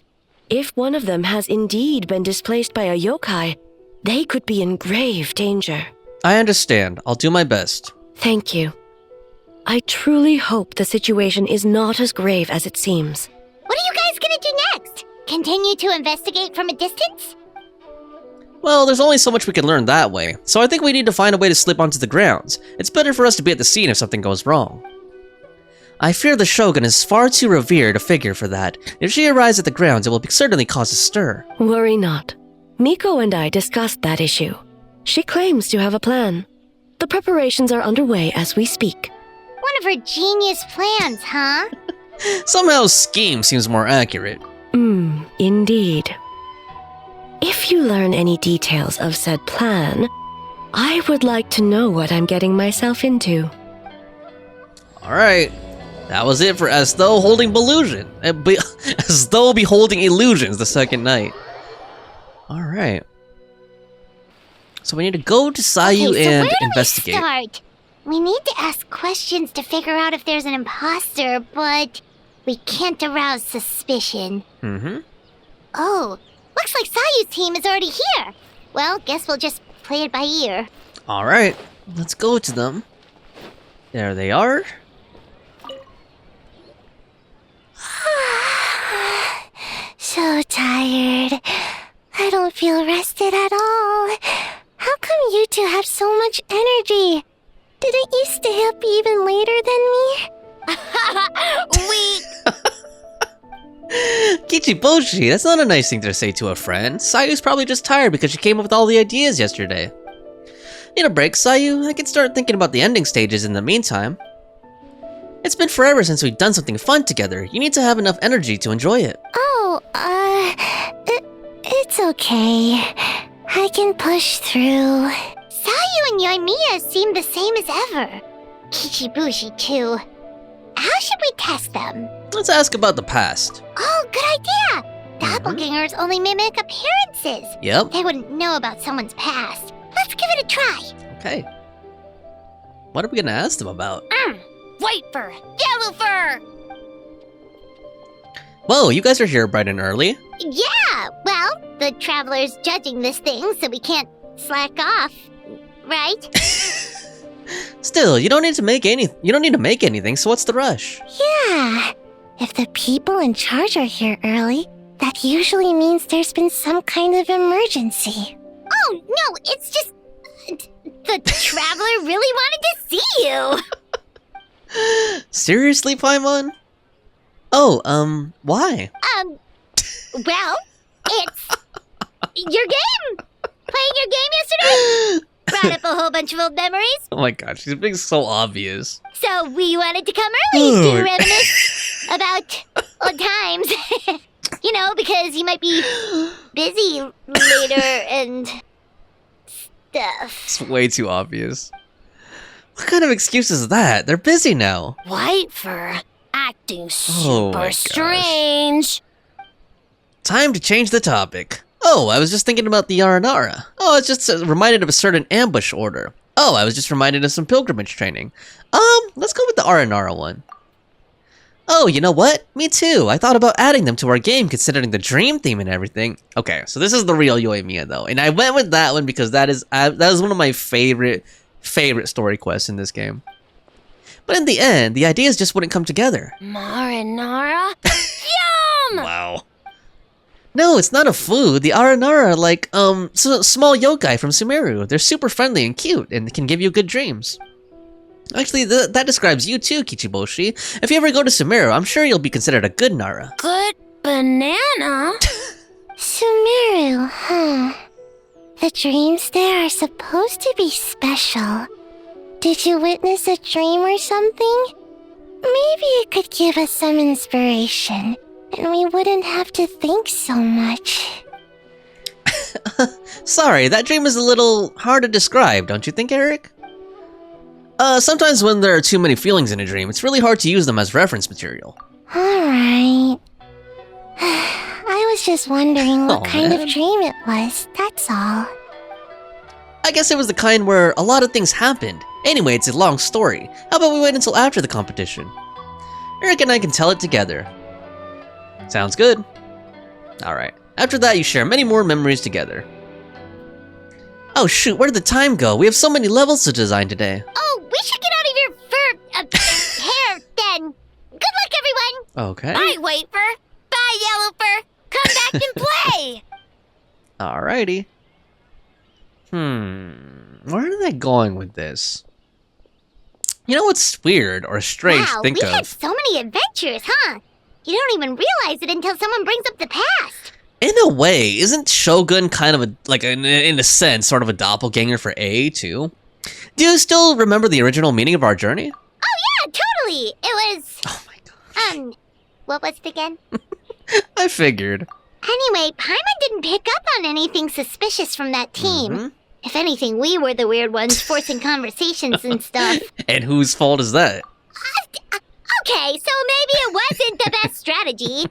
if one of them has indeed been displaced by a yokai, they could be in grave danger. I understand. I'll do my best. Thank you. I truly hope the situation is not as grave as it seems. What are you guys gonna do next? Continue to investigate from a distance? Well, there's only so much we can learn that way, so I think we need to find a way to slip onto the grounds. It's better for us to be at the scene if something goes wrong. I fear the Shogun is far too revered a figure for that. If she arrives at the grounds, it will certainly cause a stir. Worry not. Miko and I discussed that issue. She claims to have a plan. The preparations are underway as we speak. One of her genius plans, huh? Somehow scheme seems more accurate. Indeed. If you learn any details of said plan, I would like to know what I'm getting myself into. Alright. That was it for As Though Holding Illusion. As Though Beholding Illusions the second night. Alright. So we need to go to Sayu and investigate. We need to ask questions to figure out if there's an imposter, but we can't arouse suspicion. Oh, looks like Sayu's team is already here. Well, guess we'll just play it by ear. Alright, let's go to them. There they are. So tired. I don't feel rested at all. How come you two have so much energy? Didn't you stay up even later than me? Weak. Kichiboshi, that's not a nice thing to say to a friend. Sayu's probably just tired because she came up with all the ideas yesterday. Need a break, Sayu? I can start thinking about the ending stages in the meantime. It's been forever since we've done something fun together. You need to have enough energy to enjoy it. Oh, it's okay. I can push through. Sayu and Yoimiya seem the same as ever. Kichibushi, too. How should we test them? Let's ask about the past. Oh, good idea! Doppelgangers only mimic appearances. Yep. They wouldn't know about someone's past. Let's give it a try. Okay. What are we gonna ask them about? White fur! Yellow fur! Whoa, you guys are here bright and early. Yeah, well, the traveler's judging this thing, so we can't slack off, right? Still, you don't need to make anything, so what's the rush? Yeah. If the people in charge are here early, that usually means there's been some kind of emergency. Oh, no, it's just... the traveler really wanted to see you! Seriously, Paimon? Oh, why? Well, it's... your game! Playing your game yesterday? Brought up a whole bunch of old memories. Oh my god, she's being so obvious. So we wanted to come early to reminisce about old times. You know, because you might be busy later and stuff. It's way too obvious. What kind of excuse is that? They're busy now. White fur. acting Oh my super gosh. strange. Time to change the topic. Oh, I was just thinking about the Aranara. Oh, it's just reminded of a certain ambush order. Oh, I was just reminded of some pilgrimage training. Let's go with the Aranara one. Oh, you know what? Me too. I thought about adding them to our game, considering the dream theme and everything. Okay, so this is the real Yoimiya though, and I went with that one because that is one of my favorite story quests in this game. But in the end, the ideas just wouldn't come together. Marinara? Yum! Wow. No, it's not a food. The Aranara are like, small yokai from Sumeru. They're super friendly and cute, and can give you good dreams. Actually, that describes you too, Kichiboshi. If you ever go to Sumeru, I'm sure you'll be considered a good Nara. Good banana? Sumeru, huh? The dreams there are supposed to be special. Did you witness a dream or something? Maybe it could give us some inspiration, and we wouldn't have to think so much. Sorry, that dream is a little hard to describe, don't you think, Eric? Sometimes when there are too many feelings in a dream, it's really hard to use them as reference material. Alright. I was just wondering what kind of dream it was, that's all. I guess it was the kind where a lot of things happened. Anyway, it's a long story. How about we wait until after the competition? Eric and I can tell it together. Sounds good. Alright. After that, you share many more memories together. Oh shoot, where did the time go? We have so many levels to design today. Oh, we should get out of your hair then. Good luck, everyone. Okay. Bye, White Fur. Bye, Yellow Fur. Come back and play. Alrighty. Where are they going with this? You know what's weird or strange to think we had of? so many adventures, huh? You don't even realize it until someone brings up the past. In a way, isn't Shogun kind of in a sense, sort of a doppelganger for A, too? Do you still remember the original meaning of our journey? Oh yeah, totally. It was... Oh my god. What was it again? I figured. Anyway, Paimon didn't pick up on anything suspicious from that team. If anything, we were the weird ones forcing conversations and stuff. And whose fault is that? Okay, so maybe it wasn't the best strategy.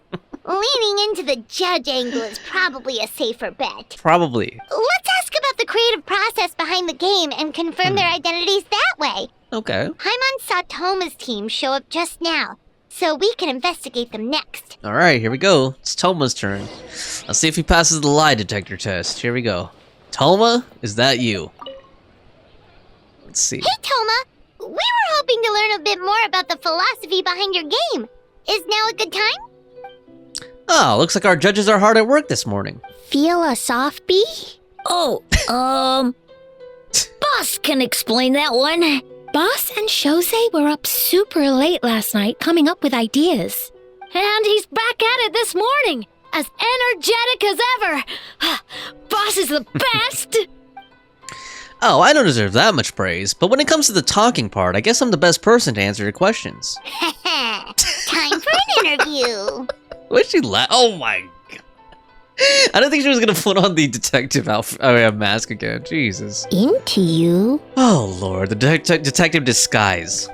Leaning into the judge angle is probably a safer bet. Probably. Let's ask about the creative process behind the game and confirm their identities that way. Okay. Paimon saw Thoma's team show up just now, so we can investigate them next. Alright, here we go. It's Thoma's turn. Let's see if he passes the lie detector test. Here we go. Thoma, is that you? Let's see. Hey, Thoma! We were hoping to learn a bit more about the philosophy behind your game. Is now a good time? Oh, looks like our judges are hard at work this morning. Feel a soft bee? Oh, Boss can explain that one. Boss and Shosei were up super late last night coming up with ideas. And he's back at it this morning, as energetic as ever. Boss is the best! Oh, I don't deserve that much praise, but when it comes to the talking part, I guess I'm the best person to answer your questions. Time for an interview. Why'd she laugh? Oh my god. I don't think she was gonna put on the detective outfit, mask again. Jesus. Into you? Oh lord, the detective disguise.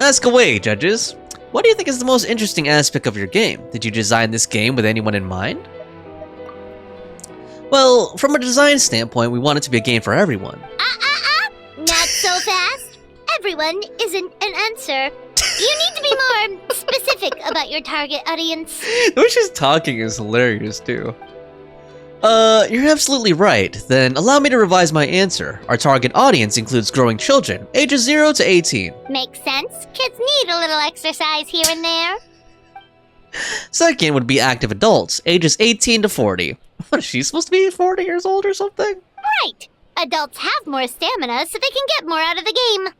Ask away, judges. What do you think is the most interesting aspect of your game? Did you design this game with anyone in mind? Well, from a design standpoint, we want it to be a game for everyone. Not so fast. Everyone isn't an answer. You need to be more specific about your target audience. The way she's talking is hilarious, too. You're absolutely right. Then allow me to revise my answer. Our target audience includes growing children, ages 0 to 18. Makes sense. Kids need a little exercise here and there. Second would be active adults, ages 18 to 40. What, is she supposed to be 40 years old or something? Right. Adults have more stamina, so they can get more out of the game.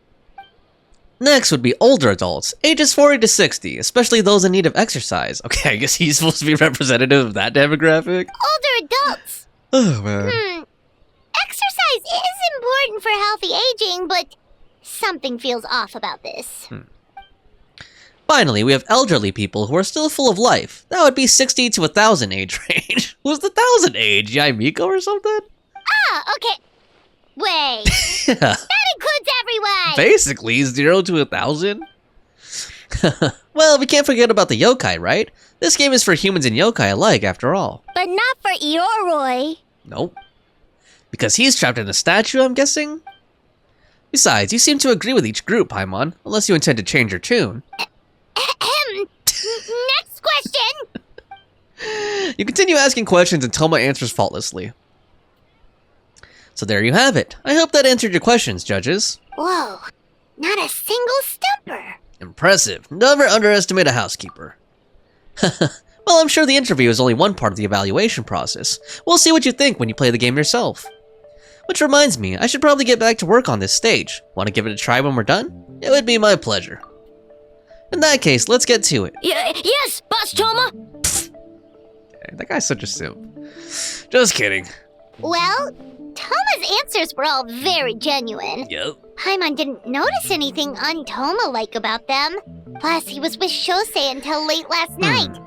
Next would be older adults, ages 40 to 60, especially those in need of exercise. Okay, I guess he's supposed to be representative of that demographic. Older adults. Oh, man. Exercise is important for healthy aging, but something feels off about this. Finally, we have elderly people who are still full of life. That would be 60 to 1,000 age range. Who's the 1,000 age? Yaimiko or something? Ah, okay. Wait. Yeah. That includes everyone. Basically, 0 to 1,000. Well, we can't forget about the yokai, right? This game is for humans and yokai alike, after all. But not for Ioroi. Nope. Because he's trapped in a statue, I'm guessing? Besides, you seem to agree with each group, Paimon, unless you intend to change your tune. Next question! You continue asking questions and Thoma answers faultlessly. So there you have it. I hope that answered your questions, judges. Whoa, not a single stumper. Impressive. Never underestimate a housekeeper. Well, I'm sure the interview is only one part of the evaluation process. We'll see what you think when you play the game yourself. Which reminds me, I should probably get back to work on this stage. Want to give it a try when we're done? It would be my pleasure. In that case, let's get to it. Yes, Boss Thoma! That guy's such a simp. Just kidding. Well, Thoma's answers were all very genuine. Yep. Paimon didn't notice anything un-Thoma-like about them. Plus, he was with Shosei until late last night.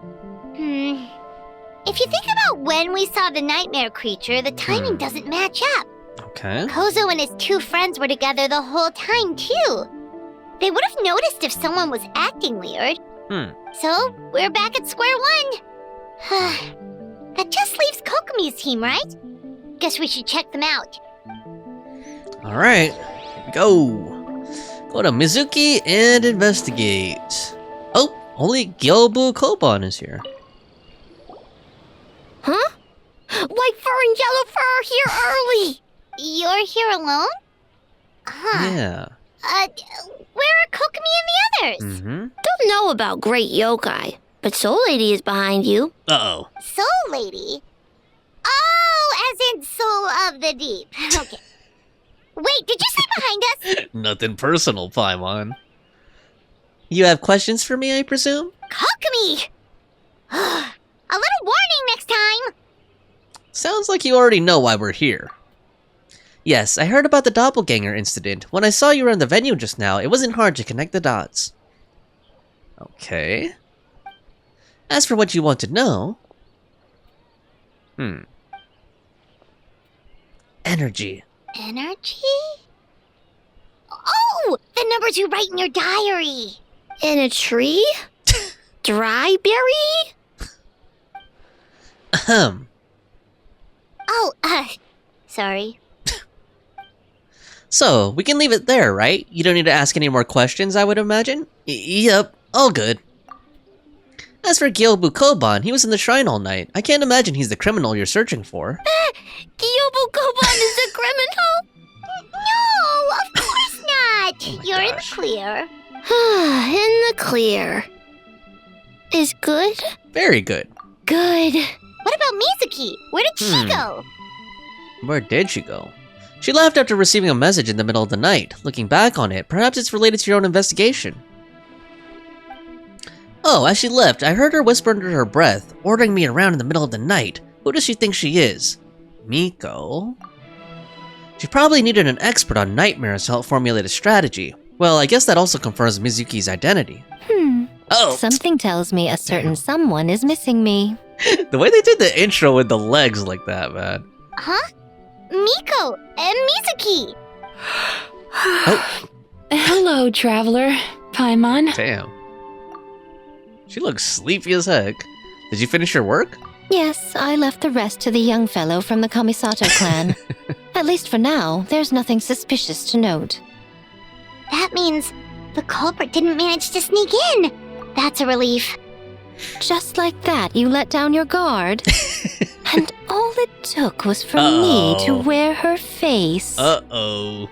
If you think about when we saw the nightmare creature, the timing doesn't match up. Okay. Kozo and his two friends were together the whole time, too. They would have noticed if someone was acting weird. So, we're back at square one. That just leaves Kokomi's team, right? Guess we should check them out. Alright, here we go. Go to Mizuki and investigate. Oh, only Gyobu Koban is here. Huh? White fur and yellow fur are here early! You're here alone? Huh. Yeah. Where are Kokomi and the others? Don't know about Great Yokai, but Soul Lady is behind you. Uh-oh. Soul Lady? Oh, as in Soul of the Deep. Okay. Wait, did you say behind us? Nothing personal, Paimon. You have questions for me, I presume? Kokomi! A little warning next time! Sounds like you already know why we're here. Yes, I heard about the Doppleganger Incident. When I saw you were in the venue just now, it wasn't hard to connect the dots. Okay. As for what you want to know... Energy. Energy? Oh! The numbers you write in your diary! In a tree? Dry berry? Ahem. Oh, sorry. So, we can leave it there, right? You don't need to ask any more questions, I would imagine? Yep, all good. As for Gyobu Koban, he was in the shrine all night. I can't imagine he's the criminal you're searching for. Gyobu Koban is a criminal? No, of course not! You're in the clear. In the clear. Is good? Very good. Good. What about Mizuki? Where did she go? Where did she go? She left after receiving a message in the middle of the night. Looking back on it, perhaps it's related to your own investigation. Oh, as she left, I heard her whisper under her breath, ordering me around in the middle of the night. Who does she think she is? Miko? She probably needed an expert on nightmares to help formulate a strategy. Well, I guess that also confirms Mizuki's identity. Oh! Something tells me a certain someone is missing me. The way they did the intro with the legs like that, man. Huh? Miko and Mizuki! Hello, traveler. Paimon. Damn. She looks sleepy as heck. Did you finish your work? Yes, I left the rest to the young fellow from the Kamisato clan. At least for now, there's nothing suspicious to note. That means the culprit didn't manage to sneak in. That's a relief. Just like that, you let down your guard. And all it took was for me to wear her face. Uh-oh.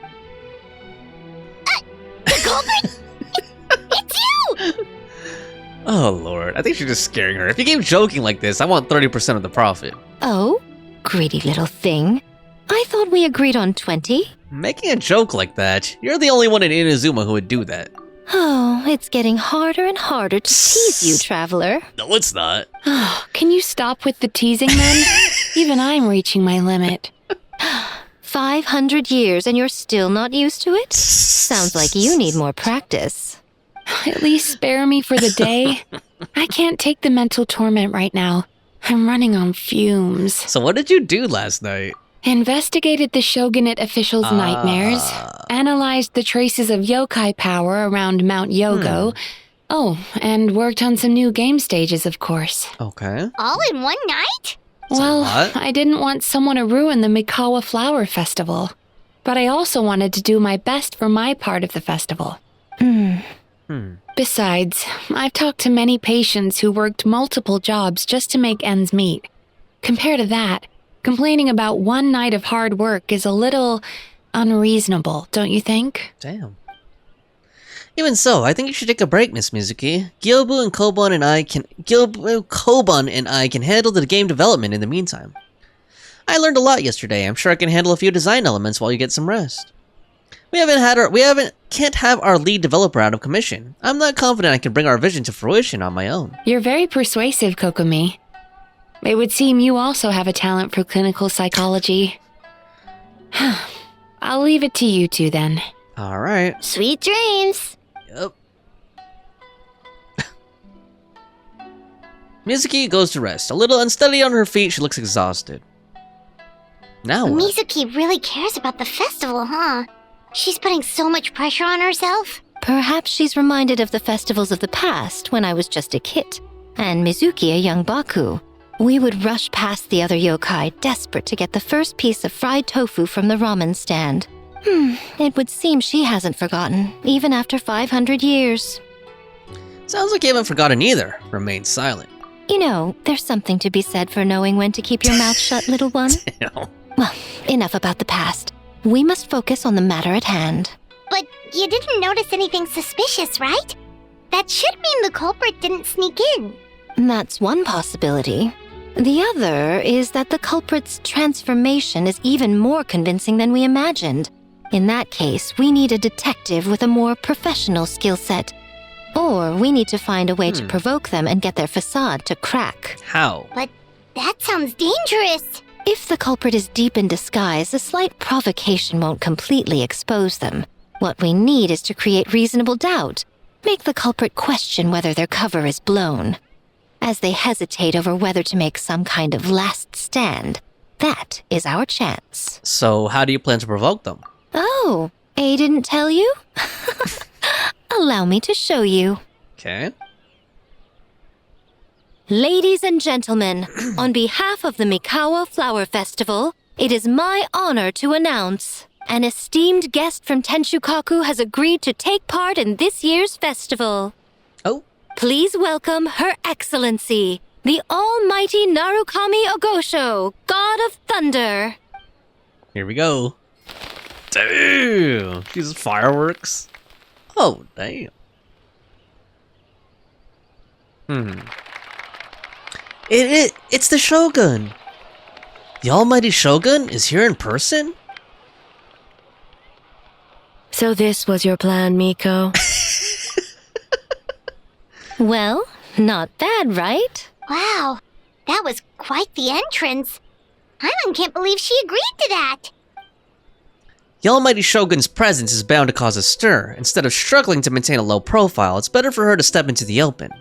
The culprit? It's you! Oh, Lord. I think she's just scaring her. If you keep joking like this, I want 30% of the profit. Oh? Greedy little thing. I thought we agreed on 20. Making a joke like that, you're the only one in Inazuma who would do that. Oh, it's getting harder and harder to tease you, traveler. No, it's not. Can you stop with the teasing then? Even I'm reaching my limit. 500 years and you're still not used to it? Sounds like you need more practice. At least spare me for the day. I can't take the mental torment right now. I'm running on fumes. So what did you do last night? Investigated the shogunate officials' nightmares, analyzed the traces of yokai power around Mount Yogo, Oh, and worked on some new game stages, of course. Okay. All in one night? Well, I didn't want someone to ruin the Mikawa Flower Festival. But I also wanted to do my best for my part of the festival. Besides, I've talked to many patients who worked multiple jobs just to make ends meet. Compared to that, complaining about one night of hard work is a little unreasonable, don't you think? Damn. Even so, I think you should take a break, Miss Mizuki. Gyobu and Koban and I can handle the game development in the meantime. I learned a lot yesterday. I'm sure I can handle a few design elements while you get some rest. Can't have our lead developer out of commission. I'm not confident I can bring our vision to fruition on my own. You're very persuasive, Kokomi. It would seem you also have a talent for clinical psychology. I'll leave it to you two then. Alright. Sweet dreams! Yep. Mizuki goes to rest. A little unsteady on her feet, she looks exhausted. Now what? Mizuki really cares about the festival, huh? She's putting so much pressure on herself. Perhaps she's reminded of the festivals of the past when I was just a kid, and Mizuki a young Baku. We would rush past the other yokai, desperate to get the first piece of fried tofu from the ramen stand. It would seem she hasn't forgotten, even after 500 years. Sounds like you haven't forgotten either. Remain silent. You know, there's something to be said for knowing when to keep your mouth shut, little one. Damn. Well, enough about the past. We must focus on the matter at hand. But you didn't notice anything suspicious, right? That should mean the culprit didn't sneak in. That's one possibility. The other is that the culprit's transformation is even more convincing than we imagined. In that case, we need a detective with a more professional skill set. Or we need to find a way to provoke them and get their facade to crack. How? But that sounds dangerous. If the culprit is deep in disguise, a slight provocation won't completely expose them. What we need is to create reasonable doubt. Make the culprit question whether their cover is blown. As they hesitate over whether to make some kind of last stand, that is our chance. So how do you plan to provoke them? Oh, A didn't tell you? Allow me to show you. Okay. Ladies and gentlemen, on behalf of the Mikawa Flower Festival, it is my honor to announce an esteemed guest from Tenshukaku has agreed to take part in this year's festival. Oh. Please welcome Her Excellency, the Almighty Narukami Ogosho, God of Thunder. Here we go. Damn! These fireworks. Oh, damn. It's the Shogun! The Almighty Shogun is here in person? So this was your plan, Miko? Well, not bad, right? Wow, that was quite the entrance. Paimon can't believe she agreed to that. The Almighty Shogun's presence is bound to cause a stir. Instead of struggling to maintain a low profile, it's better for her to step into the open.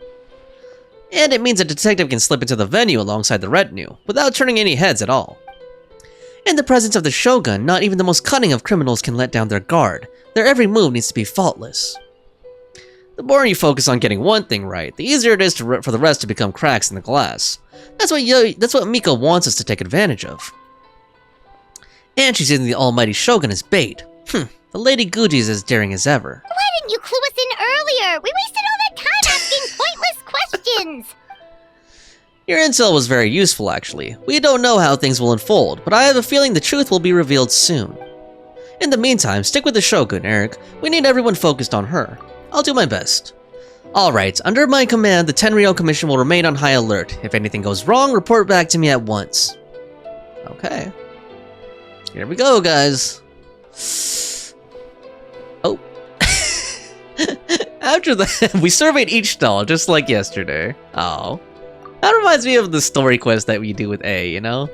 And it means a detective can slip into the venue alongside the retinue, without turning any heads at all. In the presence of the Shogun, not even the most cunning of criminals can let down their guard. Their every move needs to be faultless. The more you focus on getting one thing right, the easier it is for the rest to become cracks in the glass. That's what Miko wants us to take advantage of. And she's using the Almighty Shogun as bait. The Lady Guuji is as daring as ever. Why didn't you clue us in earlier? We wasted all that time asking pointless questions. Your intel was very useful, actually. We don't know how things will unfold, but I have a feeling the truth will be revealed soon. In the meantime, stick with the Shogun, Eric. We need everyone focused on her. I'll do my best. Alright, under my command, the Tenryou Commission will remain on high alert. If anything goes wrong, report back to me at once. Okay. Here we go, guys. Oh. After that, we surveyed each stall, just like yesterday. Oh. That reminds me of the story quest that we do with A, you know?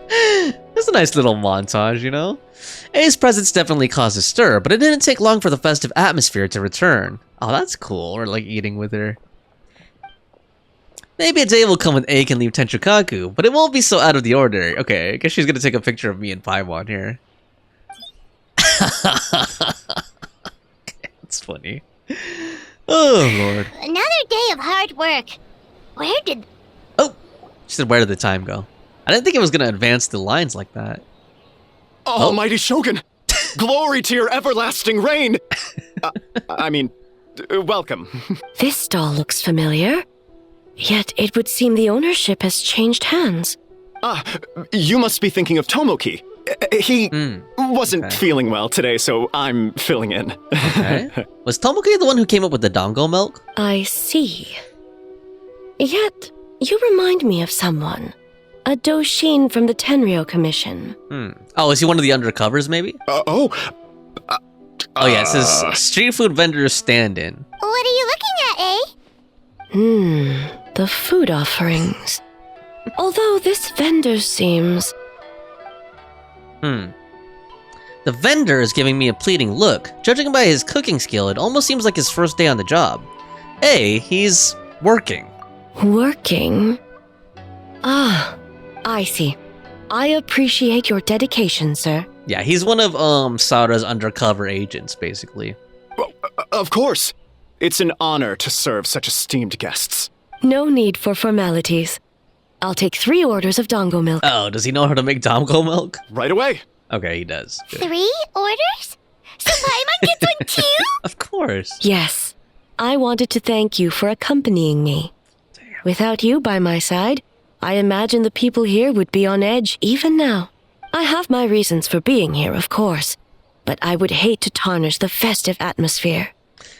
It's a nice little montage, you know? A's presence definitely caused a stir, but it didn't take long for the festive atmosphere to return. Oh, that's cool. We're like eating with her. Maybe a day will come when A can leave Tenshukaku, but it won't be so out of the ordinary. Okay, I guess she's gonna take a picture of me and Paimon here. That's funny. Oh, Lord. Another day of hard work. Where did... Oh! She said, where did the time go? I didn't think it was going to advance the lines like that. Almighty Shogun! Glory to your everlasting reign! Welcome. This stall looks familiar. Yet it would seem the ownership has changed hands. You must be thinking of Tomoki. He wasn't feeling well today, so I'm filling in. Okay. Was Tomoki the one who came up with the dango milk? I see. Yet, you remind me of someone. A Doshin from the Tenryo Commission. Oh, is he one of the undercovers, maybe? Oh, yeah, it says street food vendor stand-in. What are you looking at, eh? The food offerings. Although this vendor seems... The vendor is giving me a pleading look. Judging by his cooking skill, it almost seems like his first day on the job. He's working. Working? Ah, I see. I appreciate your dedication, sir. Yeah, he's one of Sara's undercover agents, basically. Of course. It's an honor to serve such esteemed guests. No need for formalities. I'll take 3 orders of dango milk. Oh, does he know how to make dango milk? Right away. Okay, he does. Good. 3 orders? So Paimon gets one too? Of course. Yes. I wanted to thank you for accompanying me. Damn. Without you by my side, I imagine the people here would be on edge even now. I have my reasons for being here, of course, but I would hate to tarnish the festive atmosphere.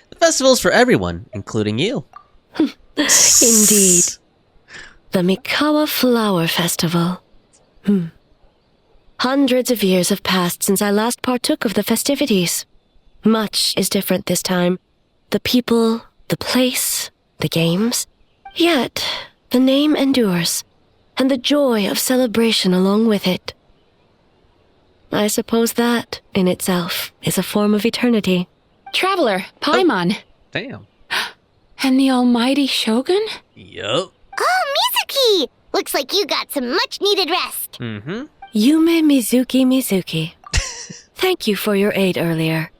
The festival's for everyone, including you. Indeed. The Mikawa Flower Festival. Hundreds of years have passed since I last partook of the festivities. Much is different this time. The people, the place, the games. Yet, the name endures, and the joy of celebration along with it. I suppose that, in itself, is a form of eternity. Traveler, Paimon. Oh, damn. And the almighty Shogun? Yup. Oh, Mizuki! Looks like you got some much-needed rest. Yume Mizuki. Thank you for your aid earlier.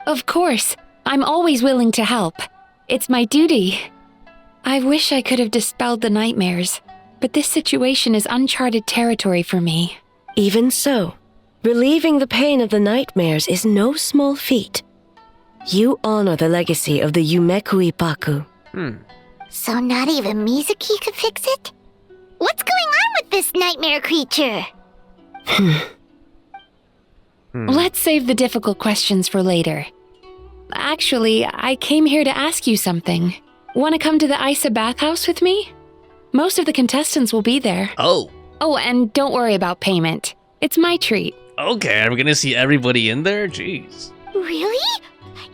Of course. I'm always willing to help. It's my duty. I wish I could have dispelled the nightmares, but this situation is uncharted territory for me. Even so, relieving the pain of the nightmares is no small feat. You honor the legacy of the Yumekui Baku. So not even Mizuki could fix it? What's going on with this nightmare creature? Let's save the difficult questions for later. Actually, I came here to ask you something. Want to come to the Aisa Bathhouse with me? Most of the contestants will be there. Oh, and don't worry about payment. It's my treat. Okay, are we gonna see everybody in there? Jeez. Really?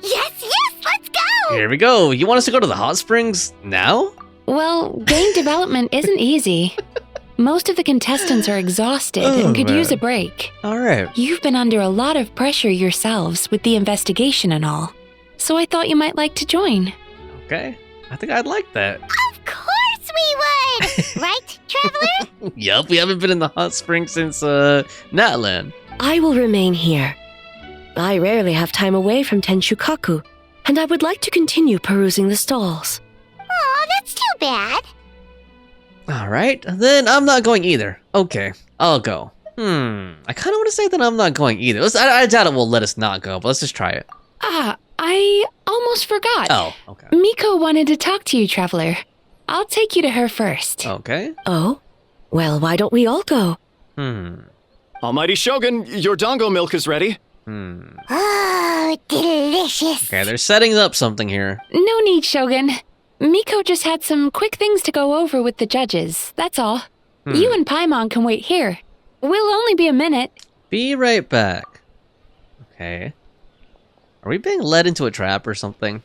Yes, let's go! Here we go. You want us to go to the hot springs now? Well, game development isn't easy. Most of the contestants are exhausted and could use a break. Alright. You've been under a lot of pressure yourselves with the investigation and all. So I thought you might like to join. Okay. I think I'd like that. Of course we would! Right, Traveler? Yup, we haven't been in the hot springs since, Natland. I will remain here. I rarely have time away from Tenshukaku, and I would like to continue perusing the stalls. Aw, that's too bad. Alright, then I'm not going either. Okay, I'll go. I kind of want to say that I'm not going either. I doubt it will let us not go, but let's just try it. I almost forgot. Oh, okay. Miko wanted to talk to you, Traveler. I'll take you to her first. Okay. Oh? Well, why don't we all go? Almighty Shogun, your dango milk is ready. Oh, delicious. Okay, they're setting up something here. No need, Shogun. Miko just had some quick things to go over with the judges, that's all. You and Paimon can wait here. We'll only be a minute. Be right back. Okay. Are we being led into a trap or something?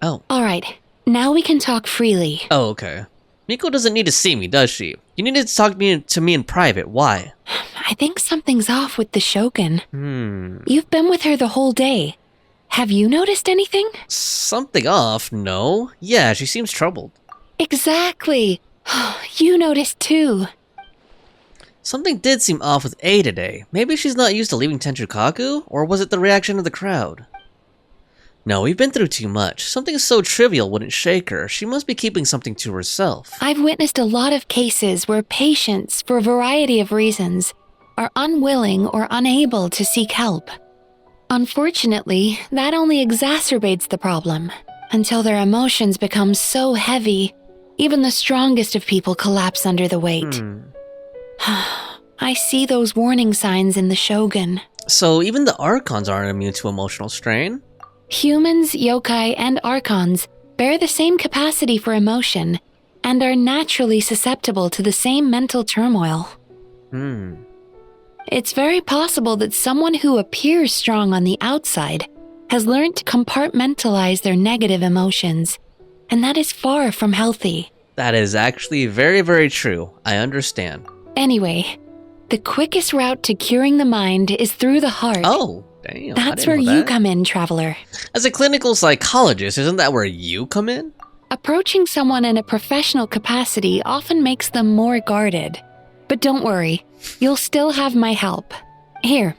Oh. Alright, now we can talk freely. Oh, okay. Miko doesn't need to see me, does she? You needed to talk to me in private. Why? I think something's off with the Shogun. You've been with her the whole day. Have you noticed anything? Something off? No. Yeah, she seems troubled. Exactly. You noticed too. Something did seem off with A today. Maybe she's not used to leaving Tenshukaku? Or was it the reaction of the crowd? No, we've been through too much. Something so trivial wouldn't shake her. She must be keeping something to herself. I've witnessed a lot of cases where patients, for a variety of reasons, are unwilling or unable to seek help. Unfortunately, that only exacerbates the problem, until their emotions become so heavy, even the strongest of people collapse under the weight. I see those warning signs in the Shogun. So even the Archons aren't immune to emotional strain? Humans, yokai, and Archons bear the same capacity for emotion, and are naturally susceptible to the same mental turmoil. It's very possible that someone who appears strong on the outside has learned to compartmentalize their negative emotions, and that is far from healthy. That is actually very, very true. I understand. Anyway, the quickest route to curing the mind is through the heart. Oh, damn. That's where you come in, traveler. As a clinical psychologist, isn't that where you come in? Approaching someone in a professional capacity often makes them more guarded. But don't worry, you'll still have my help. Here,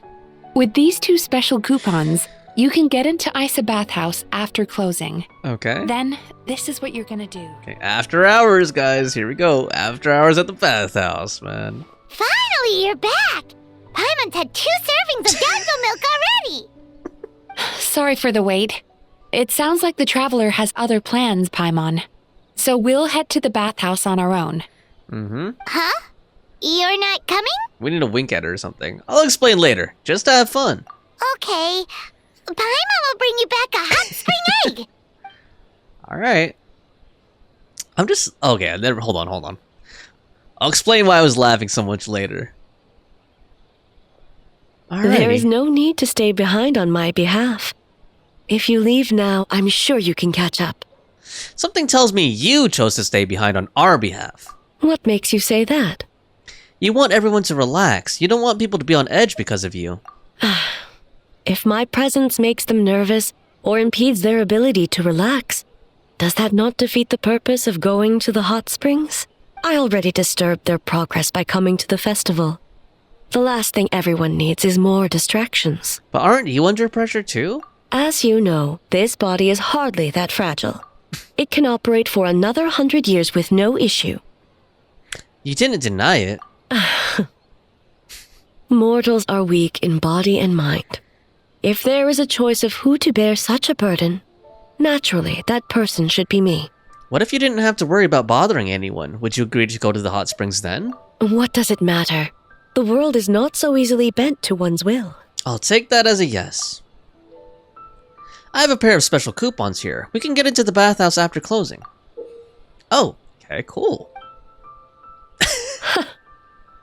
with these 2 special coupons, you can get into Aisa Bathhouse after closing. Okay. Then, this is what you're gonna do. Okay, after hours, guys. Here we go. After hours at the Bathhouse, man. Finally, you're back! Paimon's had 2 servings of Danzo milk already! Sorry for the wait. It sounds like the traveler has other plans, Paimon. So we'll head to the Bathhouse on our own. Huh? You're not coming? We need to wink at her or something. I'll explain later. Just to have fun. Okay. Paimon will bring you back a hot spring egg! Alright. I'm just... Okay, hold on. I'll explain why I was laughing so much later. Alrighty. There is no need to stay behind on my behalf. If you leave now, I'm sure you can catch up. Something tells me you chose to stay behind on our behalf. What makes you say that? You want everyone to relax. You don't want people to be on edge because of you. If my presence makes them nervous or impedes their ability to relax, does that not defeat the purpose of going to the hot springs? I already disturbed their progress by coming to the festival. The last thing everyone needs is more distractions. But aren't you under pressure too? As you know, this body is hardly that fragile. It can operate for another 100 years with no issue. You didn't deny it. Mortals are weak in body and mind. If there is a choice of who to bear such a burden, naturally that person should be me. What if you didn't have to worry about bothering anyone? Would you agree to go to the hot springs then? What does it matter? The world is not so easily bent to one's will. I'll take that as a yes. I have a pair of special coupons here. We can get into the bathhouse after closing. Oh, okay, cool.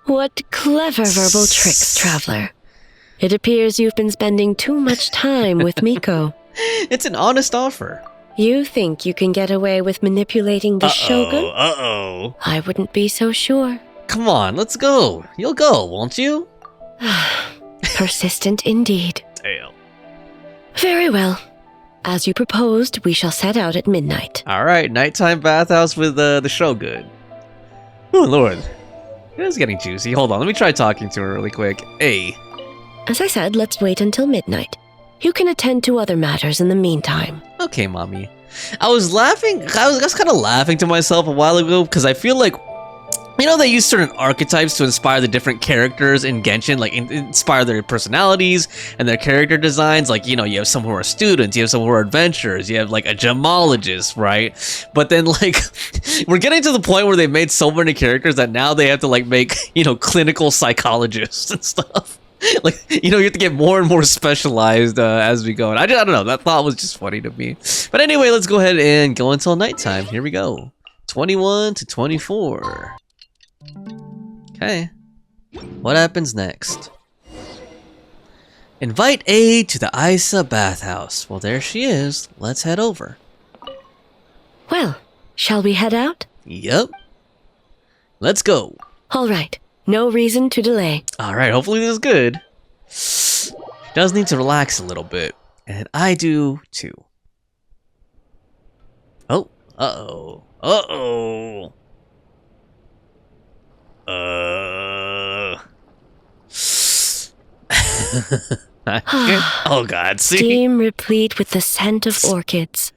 What clever verbal tricks, traveler. It appears you've been spending too much time with Miko. It's an honest offer. You think you can get away with manipulating the Shogun? Uh-oh. I wouldn't be so sure. Come on, let's go. You'll go, won't you? Persistent indeed. Damn. Very well. As you proposed, we shall set out at midnight. Alright, nighttime bathhouse with the Shogun. Oh, Lord. It is getting juicy. Hold on, let me try talking to her really quick. Hey. As I said, let's wait until midnight. You can attend to other matters in the meantime. Okay, Mommy. I was laughing. I was kind of laughing to myself a while ago because I feel like, you know, they use certain archetypes to inspire the different characters in Genshin, like inspire their personalities and their character designs. Like, you know, you have some who are students, you have some who are adventurers, you have like a gemologist, right? But then like, we're getting to the point where they've made so many characters that now they have to like make, you know, clinical psychologists and stuff. Like, you know, you have to get more and more specialized as we go. And I don't know, that thought was just funny to me. But anyway, let's go ahead and go until nighttime. Here we go. 21 to 24. Okay. What happens next? Invite aid to the Aisa bathhouse. Well, there she is. Let's head over. Well, shall we head out? Yep. Let's go. All right. No reason to delay. Alright, hopefully this is good. She does need to relax a little bit. And I do too. Oh, uh-oh. Uh-oh. Oh god, see? Steam replete with the scent of orchids.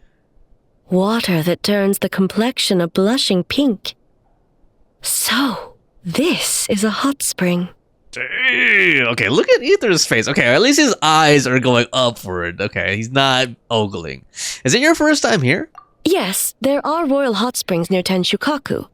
Water that turns the complexion a blushing pink. So, this is a hot spring. Dang. Okay, look at Ether's face. Okay, at least his eyes are going upward. Okay, he's not ogling. Is it your first time here? Yes, there are royal hot springs near Tenshukaku.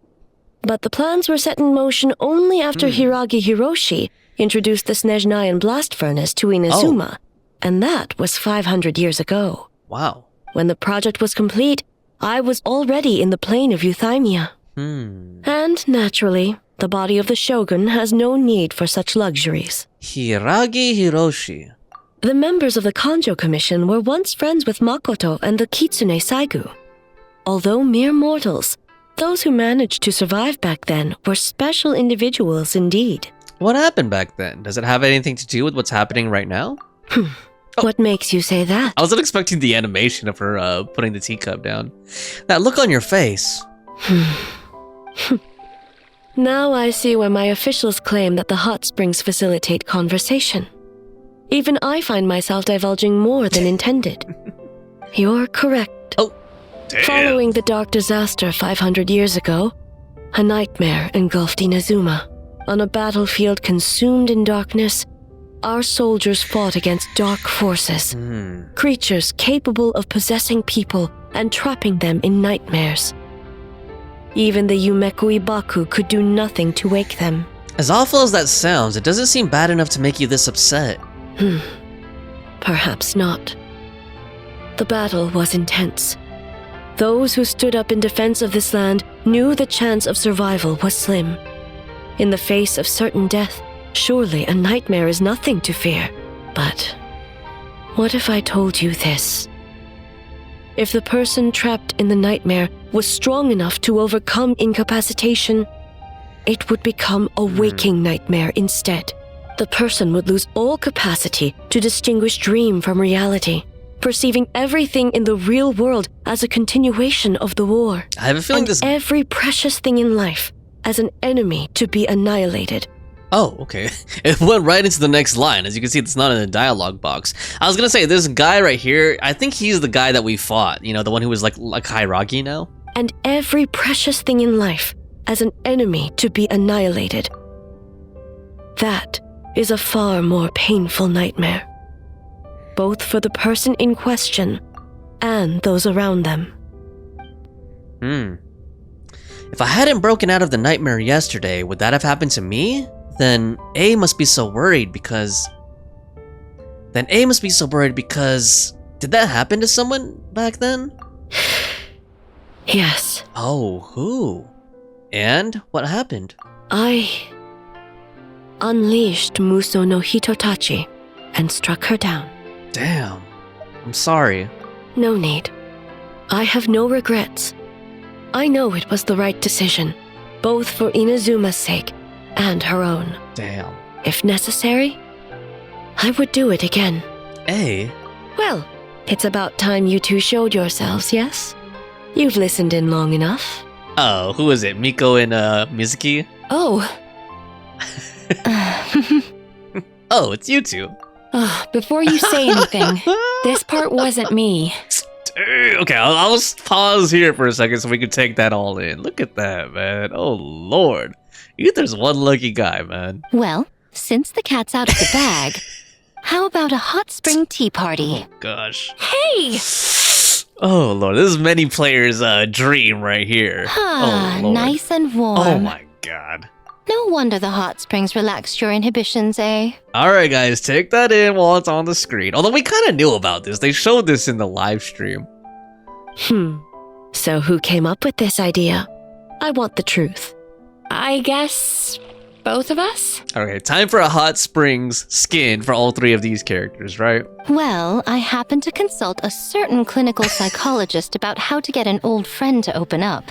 But the plans were set in motion only after Hiragi Hiroshi introduced the Snezhnayan blast furnace to Inazuma, and that was 500 years ago. Wow. When the project was complete, I was already in the plain of Euthymia. And, naturally, the body of the Shogun has no need for such luxuries. Hiragi Hiroshi. The members of the Kanjo Commission were once friends with Makoto and the Kitsune Saigu. Although mere mortals, those who managed to survive back then were special individuals indeed. What happened back then? Does it have anything to do with what's happening right now? What makes you say that? I wasn't expecting the animation of her putting the teacup down. That look on your face. Now I see why my officials claim that the hot springs facilitate conversation. Even I find myself divulging more than intended. You're correct. Oh, damn. Following the dark disaster 500 years ago, a nightmare engulfed Inazuma. On a battlefield consumed in darkness, our soldiers fought against dark forces, creatures capable of possessing people and trapping them in nightmares. Even the Yumeku Ibaku could do nothing to wake them. As awful as that sounds, it doesn't seem bad enough to make you this upset. Perhaps not. The battle was intense. Those who stood up in defense of this land knew the chance of survival was slim. In the face of certain death, surely a nightmare is nothing to fear. But what if I told you this? If the person trapped in the nightmare was strong enough to overcome incapacitation, it would become a waking nightmare instead. The person would lose all capacity to distinguish dream from reality, perceiving everything in the real world as a continuation of the war. I have a feeling and every precious thing in life as an enemy to be annihilated. Oh, okay. It went right into the next line. As you can see, it's not in the dialogue box. I was gonna say, this guy right here, I think he's the guy that we fought. You know, the one who was like Hiragi now? And every precious thing in life as an enemy to be annihilated. That is a far more painful nightmare, both for the person in question and those around them. If I hadn't broken out of the nightmare yesterday, would that have happened to me? Then A must be so worried because... Did that happen to someone back then? Yes. Oh, who? And what happened? I unleashed Muso no Hitotachi and struck her down. Damn. I'm sorry. No need. I have no regrets. I know it was the right decision, both for Inazuma's sake and her own. Damn. If necessary, I would do it again. Hey. Well, it's about time you two showed yourselves, yes? You've listened in long enough. Oh, who is it? Miko and Mizuki? Oh. Oh, it's you two. Before you say anything, this part wasn't me. Okay, I'll just pause here for a second so we can take that all in. Look at that, man. Oh, Lord. Ether's one lucky guy, man. Well, since the cat's out of the bag, how about a hot spring tea party? Oh, gosh. Hey! Oh, Lord. This is many players' dream right here. Oh, Lord. Nice and warm. Oh, my God. No wonder the hot springs relaxed your inhibitions, eh? Alright, guys. Take that in while it's on the screen. Although we kind of knew about this. They showed this in the live stream. So who came up with this idea? I want the truth. I guess both of us? Okay, time for a hot springs skin for all three of these characters, right? Well, I happened to consult a certain clinical psychologist about how to get an old friend to open up.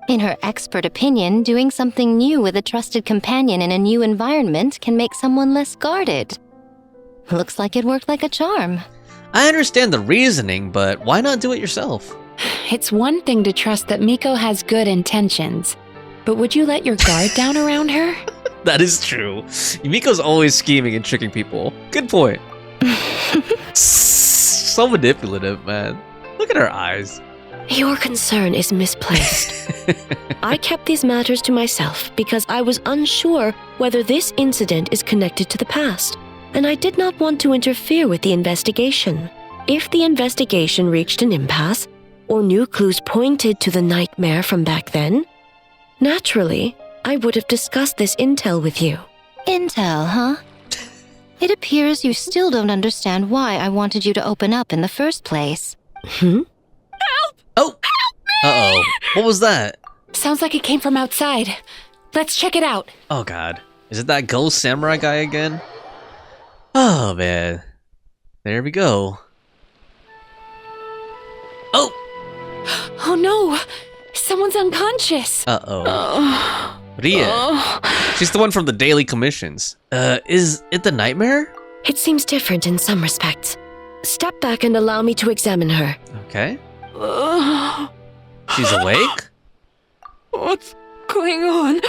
In her expert opinion, doing something new with a trusted companion in a new environment can make someone less guarded. Looks like it worked like a charm. I understand the reasoning, but why not do it yourself? It's one thing to trust that Miko has good intentions, but would you let your guard down around her? That is true. Yumiko's always scheming and tricking people. Good point. So manipulative, man. Look at her eyes. Your concern is misplaced. I kept these matters to myself because I was unsure whether this incident is connected to the past, and I did not want to interfere with the investigation. If the investigation reached an impasse, or new clues pointed to the nightmare from back then, naturally, I would have discussed this intel with you. Intel, huh? It appears you still don't understand why I wanted you to open up in the first place. Hmm? Oh! Uh-oh. What was that? Sounds like it came from outside. Let's check it out. Oh god. Is it that ghost samurai guy again? Oh man. There we go. Oh! Oh no! Someone's unconscious. Uh-oh. Ria. She's the one from the daily commissions. Is it the nightmare? It seems different in some respects. Step back and allow me to examine her. Okay. She's awake? What's going on?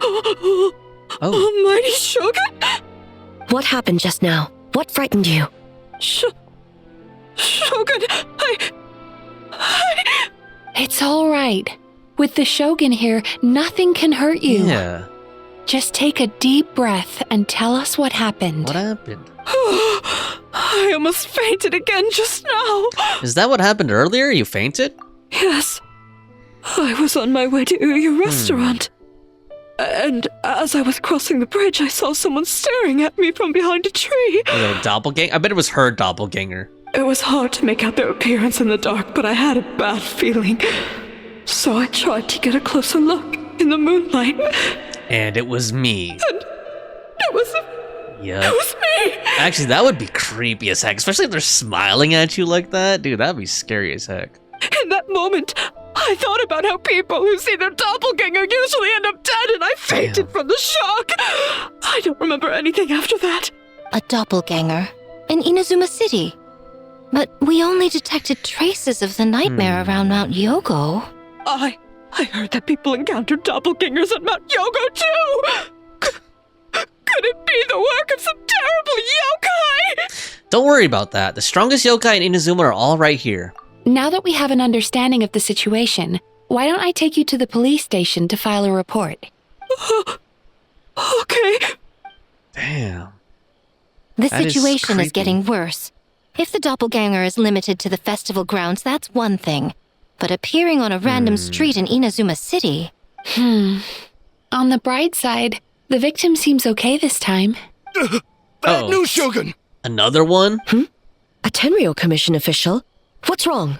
Oh. Almighty Shogun? What happened just now? What frightened you? Shogun, It's all right. With the Shogun here, nothing can hurt you. Yeah. Just take a deep breath and tell us what happened. What happened? I almost fainted again just now. Is that what happened earlier? You fainted? Yes. I was on my way to your restaurant. And as I was crossing the bridge, I saw someone staring at me from behind a tree. A doppelganger? I bet it was her doppelganger. It was hard to make out their appearance in the dark, but I had a bad feeling. So I tried to get a closer look in the moonlight. And it was me. And it was... Yep. It was me! Actually, that would be creepy as heck, especially if they're smiling at you like that. Dude, that'd be scary as heck. In that moment, I thought about how people who see their doppelganger usually end up dead, and I fainted from the shock. I don't remember anything after that. A doppelganger in Inazuma City. But we only detected traces of the nightmare around Mount Yogo. I heard that people encountered doppelgangers at Mount Yogo too! Could it be the work of some terrible yokai? Don't worry about that. The strongest yokai in Inazuma are all right here. Now that we have an understanding of the situation, why don't I take you to the police station to file a report? Okay. Damn. The That is situation is creepy. getting worse. If the doppelganger is limited to the festival grounds, that's one thing. But appearing on a random street in Inazuma City... On the bright side, the victim seems okay this time. Bad news, Shogun! Another one? A Tenryou Commission official? What's wrong?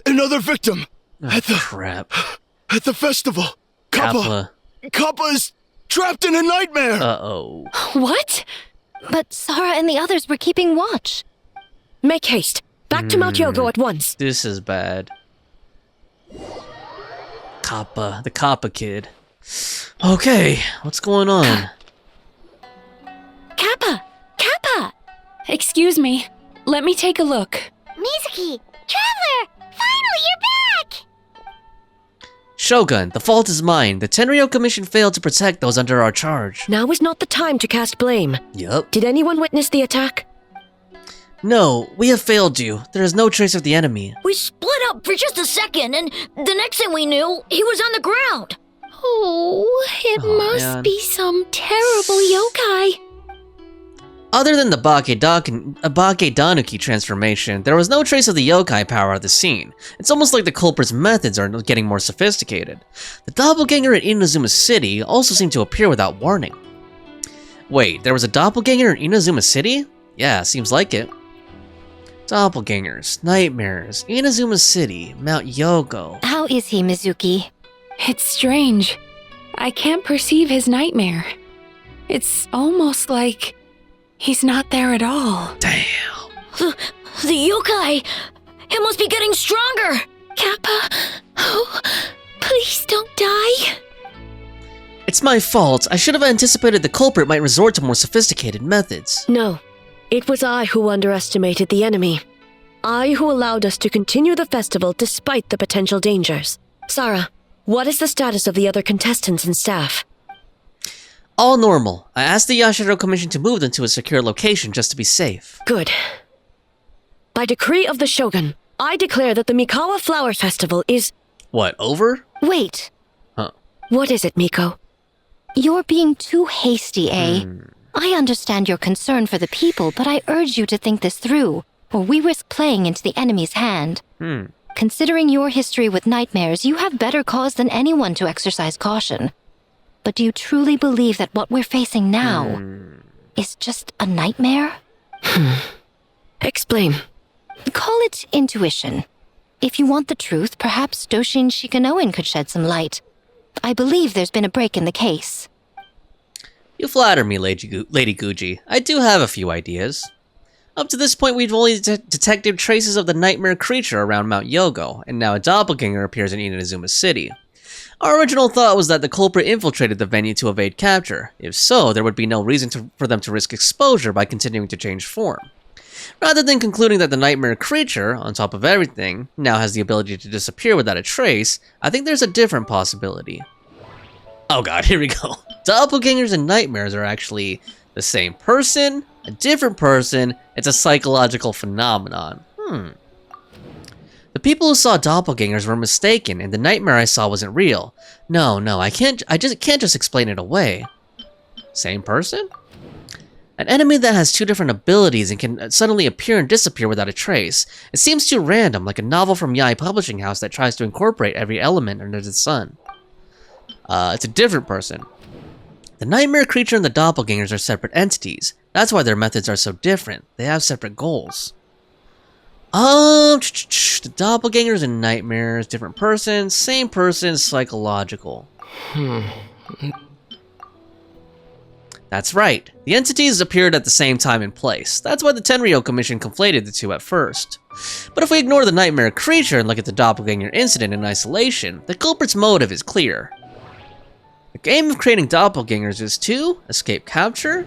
Another victim! Oh, crap. At the festival! Kappa. Kappa is trapped in a nightmare! Uh-oh. What? But Sara and the others were keeping watch. Make haste. Back to Mount Yogo at once. This is bad. Kappa. The Kappa kid. Okay, what's going on? Kappa! Kappa! Excuse me. Let me take a look. Mizuki! Traveler! Finally, you're back! Shogun, the fault is mine. The Tenryou Commission failed to protect those under our charge. Now is not the time to cast blame. Yup. Did anyone witness the attack? No, we have failed you. There is no trace of the enemy. We split up for just a second, and the next thing we knew, he was on the ground. Oh, it must man. be some terrible yokai. Other than the Bake-Danuki transformation, there was no trace of the yokai power at the scene. It's almost like the culprit's methods are getting more sophisticated. The doppelganger in Inazuma City also seemed to appear without warning. Wait, there was a doppelganger in Inazuma City? Yeah, seems like it. Doppelgangers, nightmares, Inazuma City, Mount Yogo. How is he, Mizuki? It's strange. I can't perceive his nightmare. It's almost like he's not there at all. Damn. The yokai! It must be getting stronger! Kappa! Oh, please don't die! It's my fault. I should have anticipated the culprit might resort to more sophisticated methods. No. It was I who underestimated the enemy. I who allowed us to continue the festival despite the potential dangers. Sara, What is the status of the other contestants and staff? All normal. I asked the Yashiro Commission to move them to a secure location just to be safe. Good. By decree of the Shogun, I declare that the Mikawa Flower Festival is... What, over? Wait. Huh. What is it, Miko? You're being too hasty, eh? I understand your concern for the people, but I urge you to think this through, or we risk playing into the enemy's hand. Considering your history with nightmares, you have better cause than anyone to exercise caution. But do you truly believe that what we're facing now is just a nightmare? Explain. Call it intuition. If you want the truth, perhaps Doshin Shikanoin could shed some light. I believe there's been a break in the case. You flatter me, Lady Guuji. I do have a few ideas. Up to this point, we've only detected traces of the nightmare creature around Mount Yogo, and now a doppelganger appears in Inazuma City. Our original thought was that the culprit infiltrated the venue to evade capture. If so, there would be no reason for them to risk exposure by continuing to change form. Rather than concluding that the nightmare creature, on top of everything, now has the ability to disappear without a trace, I think there's a different possibility. Oh god, here we go. Doppelgangers and nightmares are actually the same person, a different person. It's a psychological phenomenon. The people who saw doppelgangers were mistaken, and the nightmare I saw wasn't real. No, I can't just explain it away. Same person? An enemy that has two different abilities and can suddenly appear and disappear without a trace. It seems too random, like a novel from Yae Publishing House that tries to incorporate every element under the sun. It's a different person. The nightmare creature and the doppelgangers are separate entities. That's why their methods are so different. They have separate goals. The doppelgangers and nightmares, different persons, same person, psychological. That's right. The entities appeared at the same time and place. That's why the Tenryou Commission conflated the two at first. But if we ignore the nightmare creature and look at the Doppleganger Incident in isolation, the culprit's motive is clear. The aim of creating doppelgangers is to escape capture?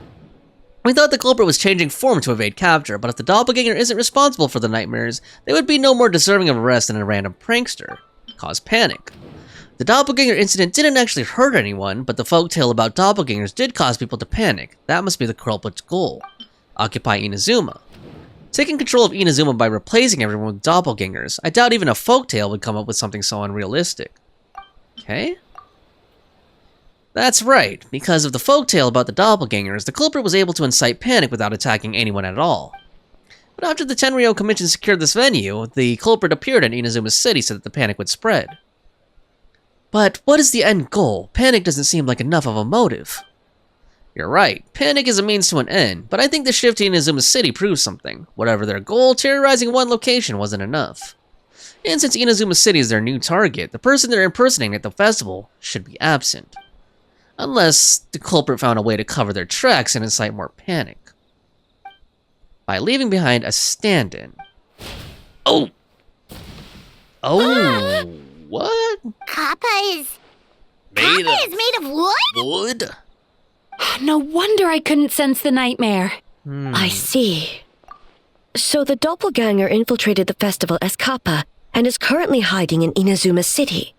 We thought the culprit was changing form to evade capture, but if the doppelganger isn't responsible for the nightmares, they would be no more deserving of arrest than a random prankster. Cause panic. The Doppleganger Incident didn't actually hurt anyone, but the folktale about doppelgangers did cause people to panic. That must be the culprit's goal. Occupy Inazuma. Taking control of Inazuma by replacing everyone with doppelgangers. I doubt even a folktale would come up with something so unrealistic. Okay? That's right. Because of the folktale about the doppelgangers, the culprit was able to incite panic without attacking anyone at all. But after the Tenryou Commission secured this venue, the culprit appeared in Inazuma City so that the panic would spread. But what is the end goal? Panic doesn't seem like enough of a motive. You're right, panic is a means to an end, but I think the shift to Inazuma City proves something. Whatever their goal, terrorizing one location wasn't enough. And since Inazuma City is their new target, the person they're impersonating at the festival should be absent. Unless the culprit found a way to cover their tracks and incite more panic. By leaving behind a stand-in. Oh! What? Kappa is made of wood? Wood? No wonder I couldn't sense the nightmare. I see. So the doppelganger infiltrated the festival as Kappa and is currently hiding in Inazuma City.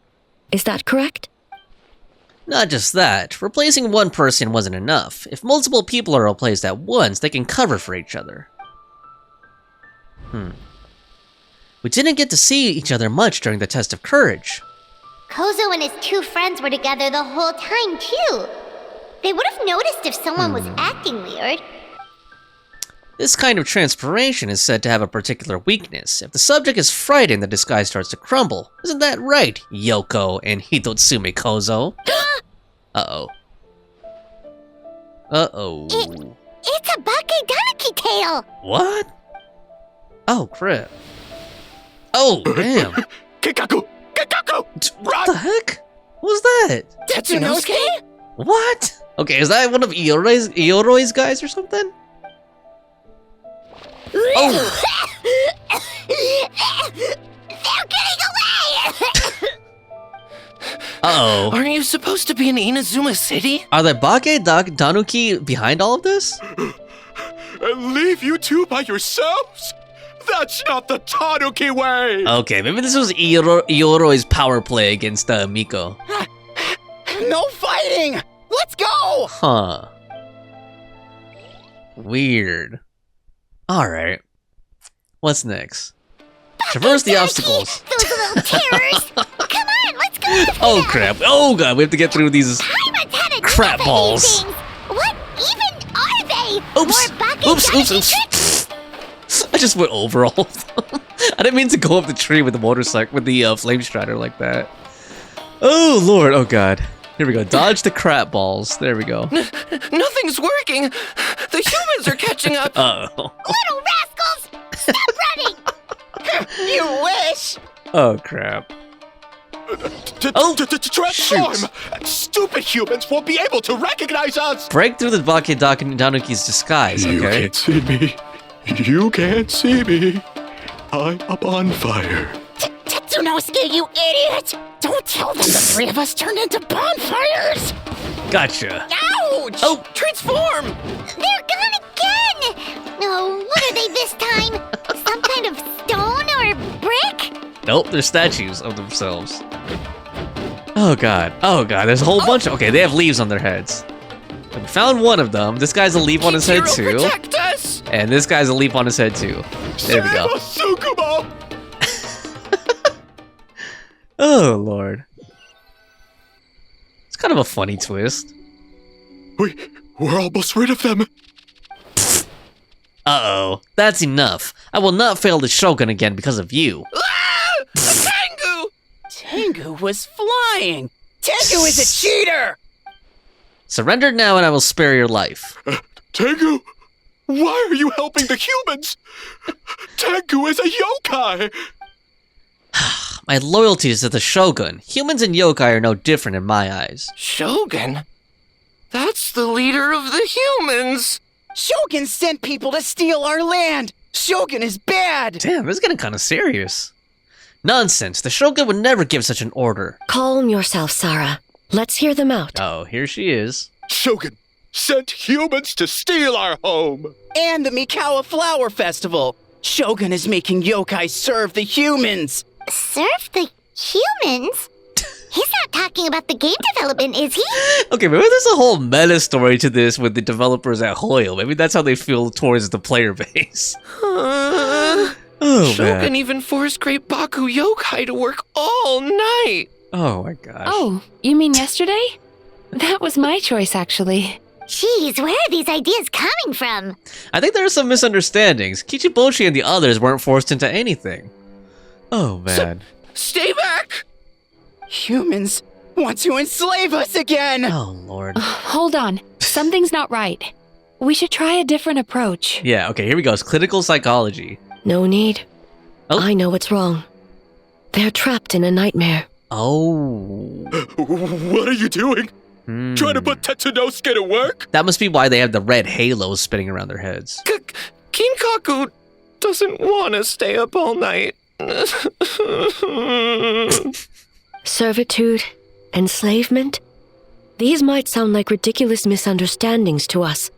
Is that correct? Not just that. Replacing one person wasn't enough. If multiple people are replaced at once, they can cover for each other. We didn't get to see each other much during the test of courage. Kozo and his two friends were together the whole time, too. They would have noticed if someone was acting weird. This kind of transpiration is said to have a particular weakness. If the subject is frightened, the disguise starts to crumble. Isn't that right, Yoko and Hitotsume Kozo? Uh-oh. It's a Bake-Danuki tail! What? Oh, crap. Oh, damn. Kikaku! What the heck? What was that? Tetsunosuke? What? Okay, is that one of Ioroi's guys or something? Oh! They're getting away! Uh-oh. Aren't you supposed to be in Inazuma City? Are the Bake-Danuki behind all of this? Leave you two by yourselves? That's not the Tanuki way! Okay, maybe this was Ioroi's power play against Miko. No fighting! Let's go! Huh. Weird. Alright. What's next? Traverse the obstacles. Those little terrors! Come on, let's go! Oh crap. Oh god, we have to get through these crap balls. What even are they? Oops. More Oops. I just went over all of them. I didn't mean to go up the tree with the motorcycle, with the flame strider like that. Oh lord, oh god. Here we go. Dodge the crap balls. There we go. Nothing's working. The humans are catching up. Uh-oh. Little rascals! Stop running! You wish! Oh crap. Transform! Stupid humans won't be able to recognize us! Break through the Bake-Danuki's disguise, okay? You can't see me. You can't see me. I'm up on fire. Tetsunosuke, you idiot! Don't tell them the three of us turned into bonfires! Gotcha. Ouch! Oh! Transform! They're gone again! Oh, what are they this time? Some kind of stone or brick? Nope, they're statues of themselves. Oh god. Oh god, there's a whole bunch of... Okay, they have leaves on their heads. We found one of them. This guy's a leaf on his head too. Protect us! And this guy's a leaf on his head too. There we go. Oh lord. It's kind of a funny twist. We're almost rid of them. Uh-oh. That's enough. I will not fail the Shogun again because of you. Ah! Tengu! Tengu was flying! Tengu is a cheater! Surrender now and I will spare your life. Tengu! Why are you helping the humans? Tengu is a yokai! My loyalty is to the Shogun. Humans and yokai are no different in my eyes. Shogun? That's the leader of the humans! Shogun sent people to steal our land! Shogun is bad! Damn, this is getting kind of serious. Nonsense. The Shogun would never give such an order. Calm yourself, Sara. Let's hear them out. Oh, here she is. Shogun sent humans to steal our home! And the Mikawa Flower Festival! Shogun is making yokai serve the humans! Serve the humans? He's not talking about the game development, is he? Okay, maybe there's a whole meta story to this with the developers at Hoyle. Maybe that's how they feel towards the player base. Oh, Shogun man. even forced Great Baku yokai to work all night! Oh my gosh. Oh, you mean yesterday? That was my choice, actually. Jeez, where are these ideas coming from? I think there are some misunderstandings. Kichiboshi and the others weren't forced into anything. Oh man. Stay back! Humans want to enslave us again! Oh lord. Hold on. Something's not right. We should try a different approach. Yeah, okay, here we go. It's clinical psychology. No need. Oh. I know what's wrong. They're trapped in a nightmare. Oh. What are you doing? Trying to put Tetsunosuke to work? That must be why they have the red halos spinning around their heads. Kinkaku doesn't want to stay up all night. Servitude, enslavement. These might sound like ridiculous misunderstandings to us,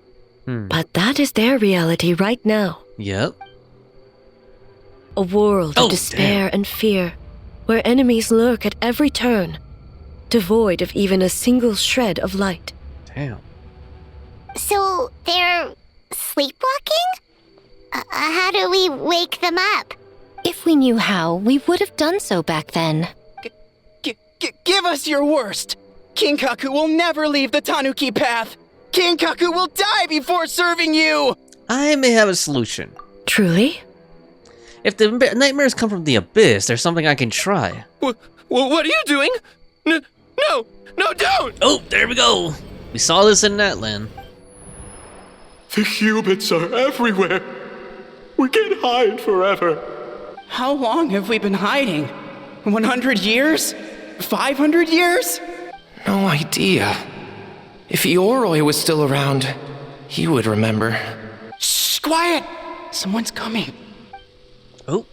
but that is their reality right now. Yep. A world of despair and fear, where enemies lurk at every turn, devoid of even a single shred of light. Damn. So, they're sleepwalking? How do we wake them up? If we knew how, we would have done so back then. Give us your worst! Kinkaku will never leave the Tanuki path! Kinkaku will die before serving you! I may have a solution. Truly? If the nightmares come from the abyss, there's something I can try. What are you doing? No, don't! Oh, there we go. We saw this in Natland. The humans are everywhere. We can hide forever. How long have we been hiding? 100 years? 500 years? No idea. If Ioroi was still around, he would remember. Shh, quiet! Someone's coming. Oh.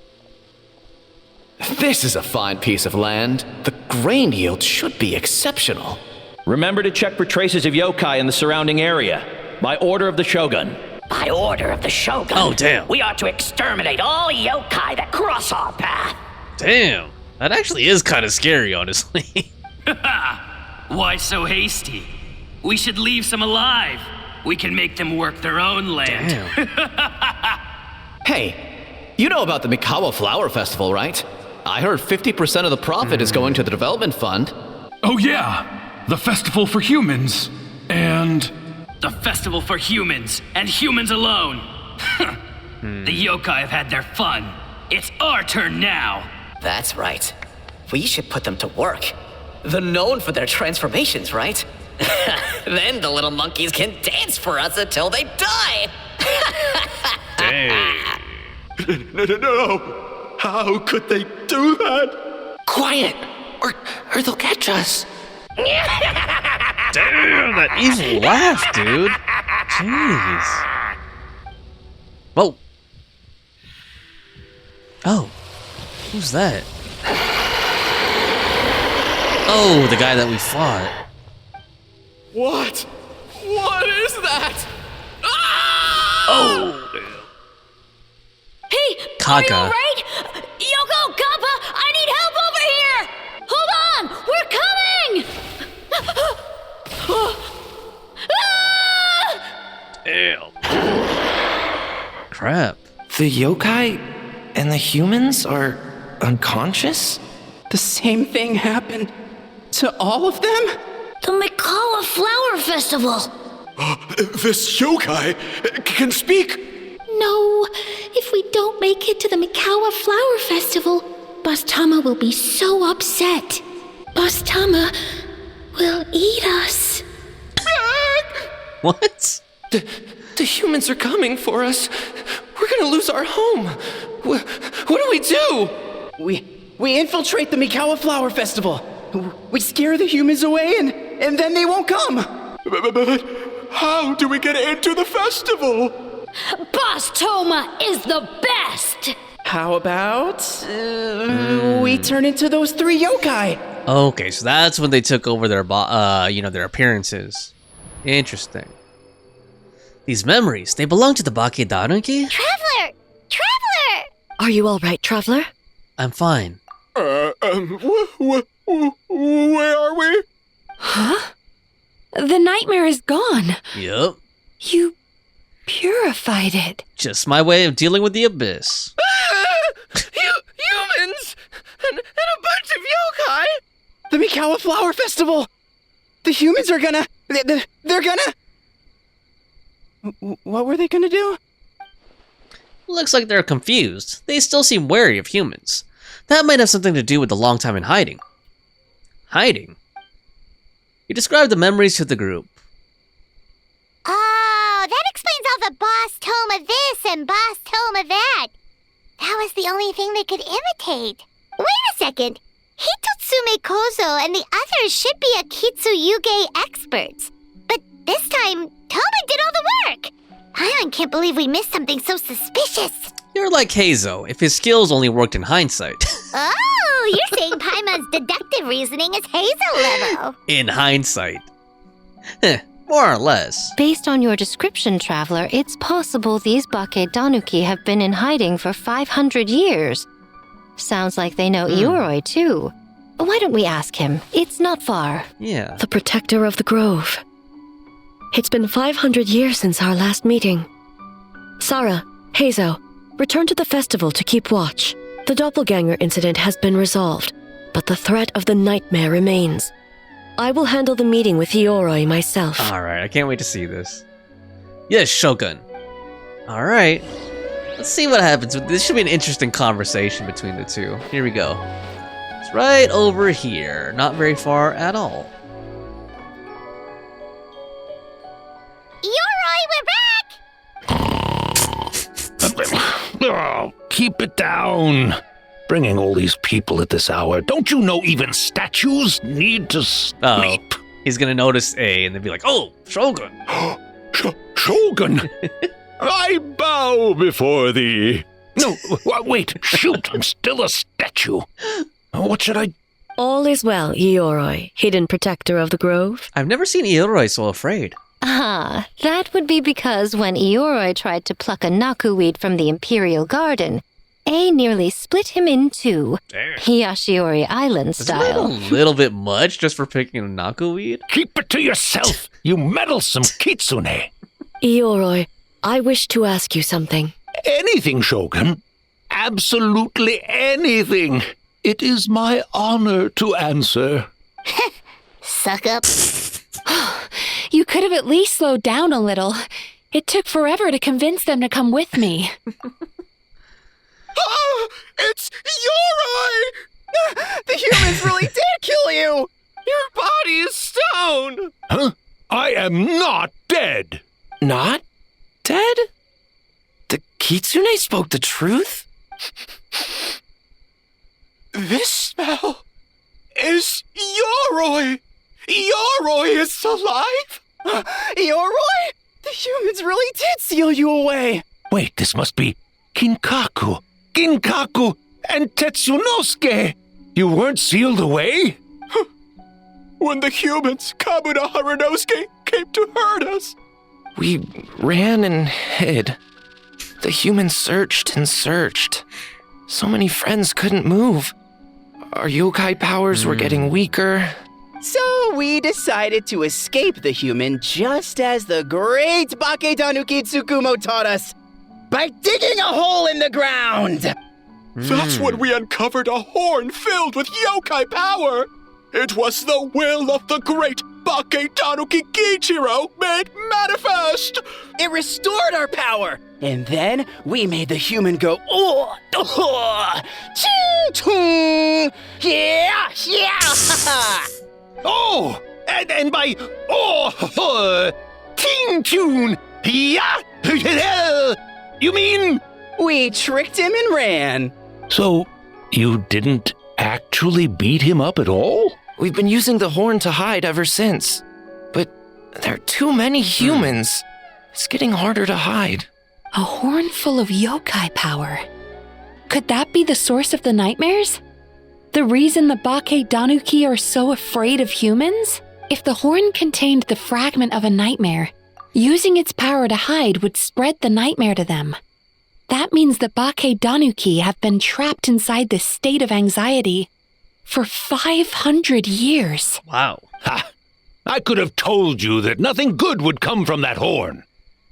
This is a fine piece of land. The grain yield should be exceptional. Remember to check for traces of yokai in the surrounding area. By order of the Shogun. By order of the Shogun, Oh, damn. we are to exterminate all yokai that cross our path. Damn. That actually is kind of scary, honestly. Why so hasty? We should leave some alive. We can make them work their own land. Hey, you know about the Mikawa Flower Festival, right? I heard 50% of the profit is going to the development fund. Oh yeah, the festival for humans. And... the festival for humans, and humans alone. The yokai have had their fun. It's our turn now. That's right. We should put them to work. They're known for their transformations, right? Then the little monkeys can dance for us until they die. No! How could they do that? Quiet, or they'll catch us. Damn, that evil laugh, dude. Jeez. Whoa. Oh. Who's that? Oh, the guy that we fought. What? What is that? Oh. Hey, Kaga. are you alright? Yoko, Kappa, I need help over here! Hold on, we're coming! Damn. Crap. The yokai and the humans are unconscious? The same thing happened to all of them? The Mikawa Flower Festival! This yokai can speak! No, if we don't make it to the Mikawa Flower Festival, Boss Thoma will be so upset. Boss Thoma will eat us. What? The humans are coming for us. We're gonna lose our home. What do we do? We infiltrate the Mikawa Flower Festival. We scare the humans away and then they won't come. But how do we get into the festival? Boss Thoma is the best! How about we turn into those 3 yokai? Okay, so that's when they took over their their appearances. Interesting. These memories, they belong to the Bake-Danuki? Traveler! Traveler! Are you all right, Traveler? I'm fine. Where are we? Huh? The nightmare is gone. Yup. You purified it. Just my way of dealing with the abyss. Humans! And a bunch of yokai! The Mikawa Flower Festival! The humans are gonna... They're gonna... What were they gonna do? Looks like they're confused. They still seem wary of humans. That might have something to do with the long time in hiding. Hiding? You described the memories to the group. Oh, that explains all the Boss Thoma this and Boss Thoma that. That was the only thing they could imitate. Wait a second. Hitotsume Kozo and the others should be Akitsuyuge experts. But this time, Thoma did all the work. Paimon can't believe we missed something so suspicious. You're like Heizou, if his skills only worked in hindsight. Oh, you're saying Paimon's deductive reasoning is Heizou level. In hindsight. More or less. Based on your description, Traveler, it's possible these Bake-Danuki have been in hiding for 500 years. Sounds like they know Ioroi, too. Why don't we ask him? It's not far. Yeah. The protector of the grove. It's been 500 years since our last meeting. Sara, Heizou, return to the festival to keep watch. The Doppleganger Incident has been resolved, but the threat of the nightmare remains. I will handle the meeting with Ioroi myself. Alright, I can't wait to see this. Yes, Shogun. Alright. Let's see what happens. This should be an interesting conversation between the two. Here we go. It's right over here. Not very far at all. Ioroi, we're back! Oh, keep it down. Bringing all these people at this hour. Don't you know even statues need to sleep? Oh, he's gonna notice A and then be like, oh, Shogun. Shogun! I bow before thee. No, wait, shoot, I'm still a statue. What should I... All is well, Ioroi, hidden protector of the grove. I've never seen Ioroi so afraid. Ah, that would be because when Ioroi tried to pluck a naku weed from the Imperial Garden, A nearly split him in two, Yashiori Island style. Isn't that a little bit much just for picking a naku weed? Keep it to yourself, you meddlesome kitsune. Ioroi, I wish to ask you something. Anything, Shogun. Absolutely anything. It is my honor to answer. Suck up. You could have at least slowed down a little. It took forever to convince them to come with me. Oh, it's Ioroi! The humans really did kill you! Your body is stone! Huh? I am not dead! Not dead? The kitsune spoke the truth? This smell is Ioroi! Ioroi is alive? Ioroi? The humans really did seal you away! Wait, this must be Kinkaku, and Tetsunosuke! You weren't sealed away? When the humans, Kabuna Harunosuke, came to hurt us. We ran and hid. The humans searched and searched. So many friends couldn't move. Our yokai powers were getting weaker. So we decided to escape the human just as the great Bake-Danuki Tsukumo taught us, by digging a hole in the ground! That's when we uncovered a horn filled with yokai power! It was the will of the great Bake-Danuki Kiichiro made manifest! It restored our power! And then we made the human go, chee-chung! Yeah! Oh! And by King Tune! Yeah! You mean? We tricked him and ran. So, you didn't actually beat him up at all? We've been using the horn to hide ever since. But there are too many humans. It's getting harder to hide. A horn full of yokai power. Could that be the source of the nightmares? The reason the Bake-Danuki are so afraid of humans? If the horn contained the fragment of a nightmare, using its power to hide would spread the nightmare to them. That means the Bake-Danuki have been trapped inside this state of anxiety for 500 years. Wow. Ha! I could have told you that nothing good would come from that horn.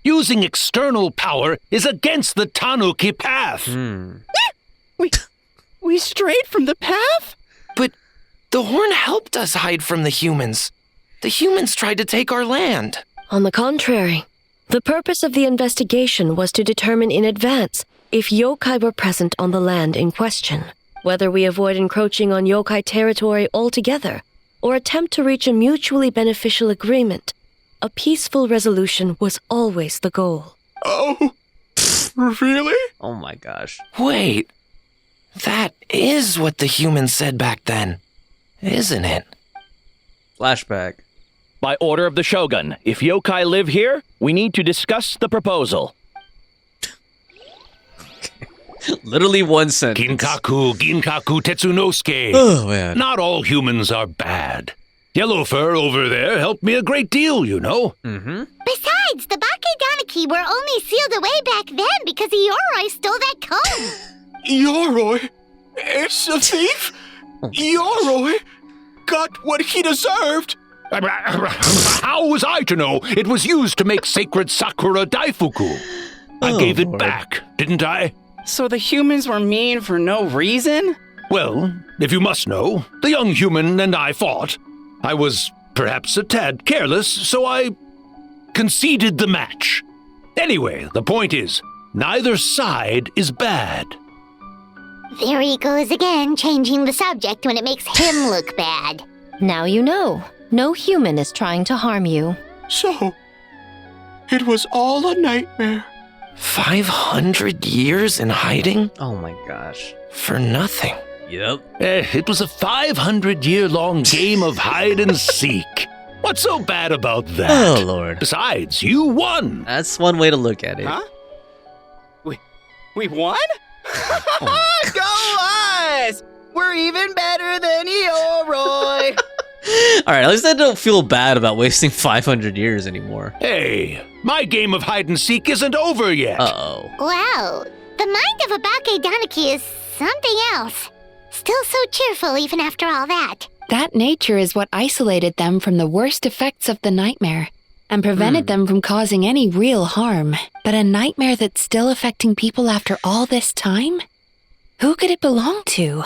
Using external power is against the Tanuki path. We strayed from the path? But the horn helped us hide from the humans. The humans tried to take our land. On the contrary, the purpose of the investigation was to determine in advance if yokai were present on the land in question, whether we avoid encroaching on yokai territory altogether, or attempt to reach a mutually beneficial agreement. A peaceful resolution was always the goal. Oh, really? Oh my gosh. Wait, that is what the humans said back then, isn't it? Flashback. By order of the Shogun, if yokai live here, we need to discuss the proposal. Literally one sentence. Ginkaku Tetsunosuke. Oh, man. Not all humans are bad. Yellow Fur over there helped me a great deal, you know. Besides, the Bake-Danuki were only sealed away back then because Ioroi stole that comb. Ioroi? It's a thief? Ioroi got what he deserved. How was I to know it was used to make sacred Sakura Daifuku? I gave it back, didn't I? So the humans were mean for no reason? Well, if you must know, the young human and I fought. I was perhaps a tad careless, so I conceded the match. Anyway, the point is, neither side is bad. There he goes again, changing the subject when it makes him look bad. Now you know. No human is trying to harm you. So, it was all a nightmare. 500 years in hiding? Oh my gosh. For nothing. Yep. It was a 500-year-long game of hide and seek. What's so bad about that? Oh, Lord. Besides, you won. That's one way to look at it. Huh? We won? Go us! We're even better than Ioroi! Alright, at least I don't feel bad about wasting 500 years anymore. Hey, my game of hide and seek isn't over yet. Uh-oh. Wow, the mind of a Bake-Danuki is something else. Still so cheerful even after all that. That nature is what isolated them from the worst effects of the nightmare and prevented them from causing any real harm. But a nightmare that's still affecting people after all this time? Who could it belong to?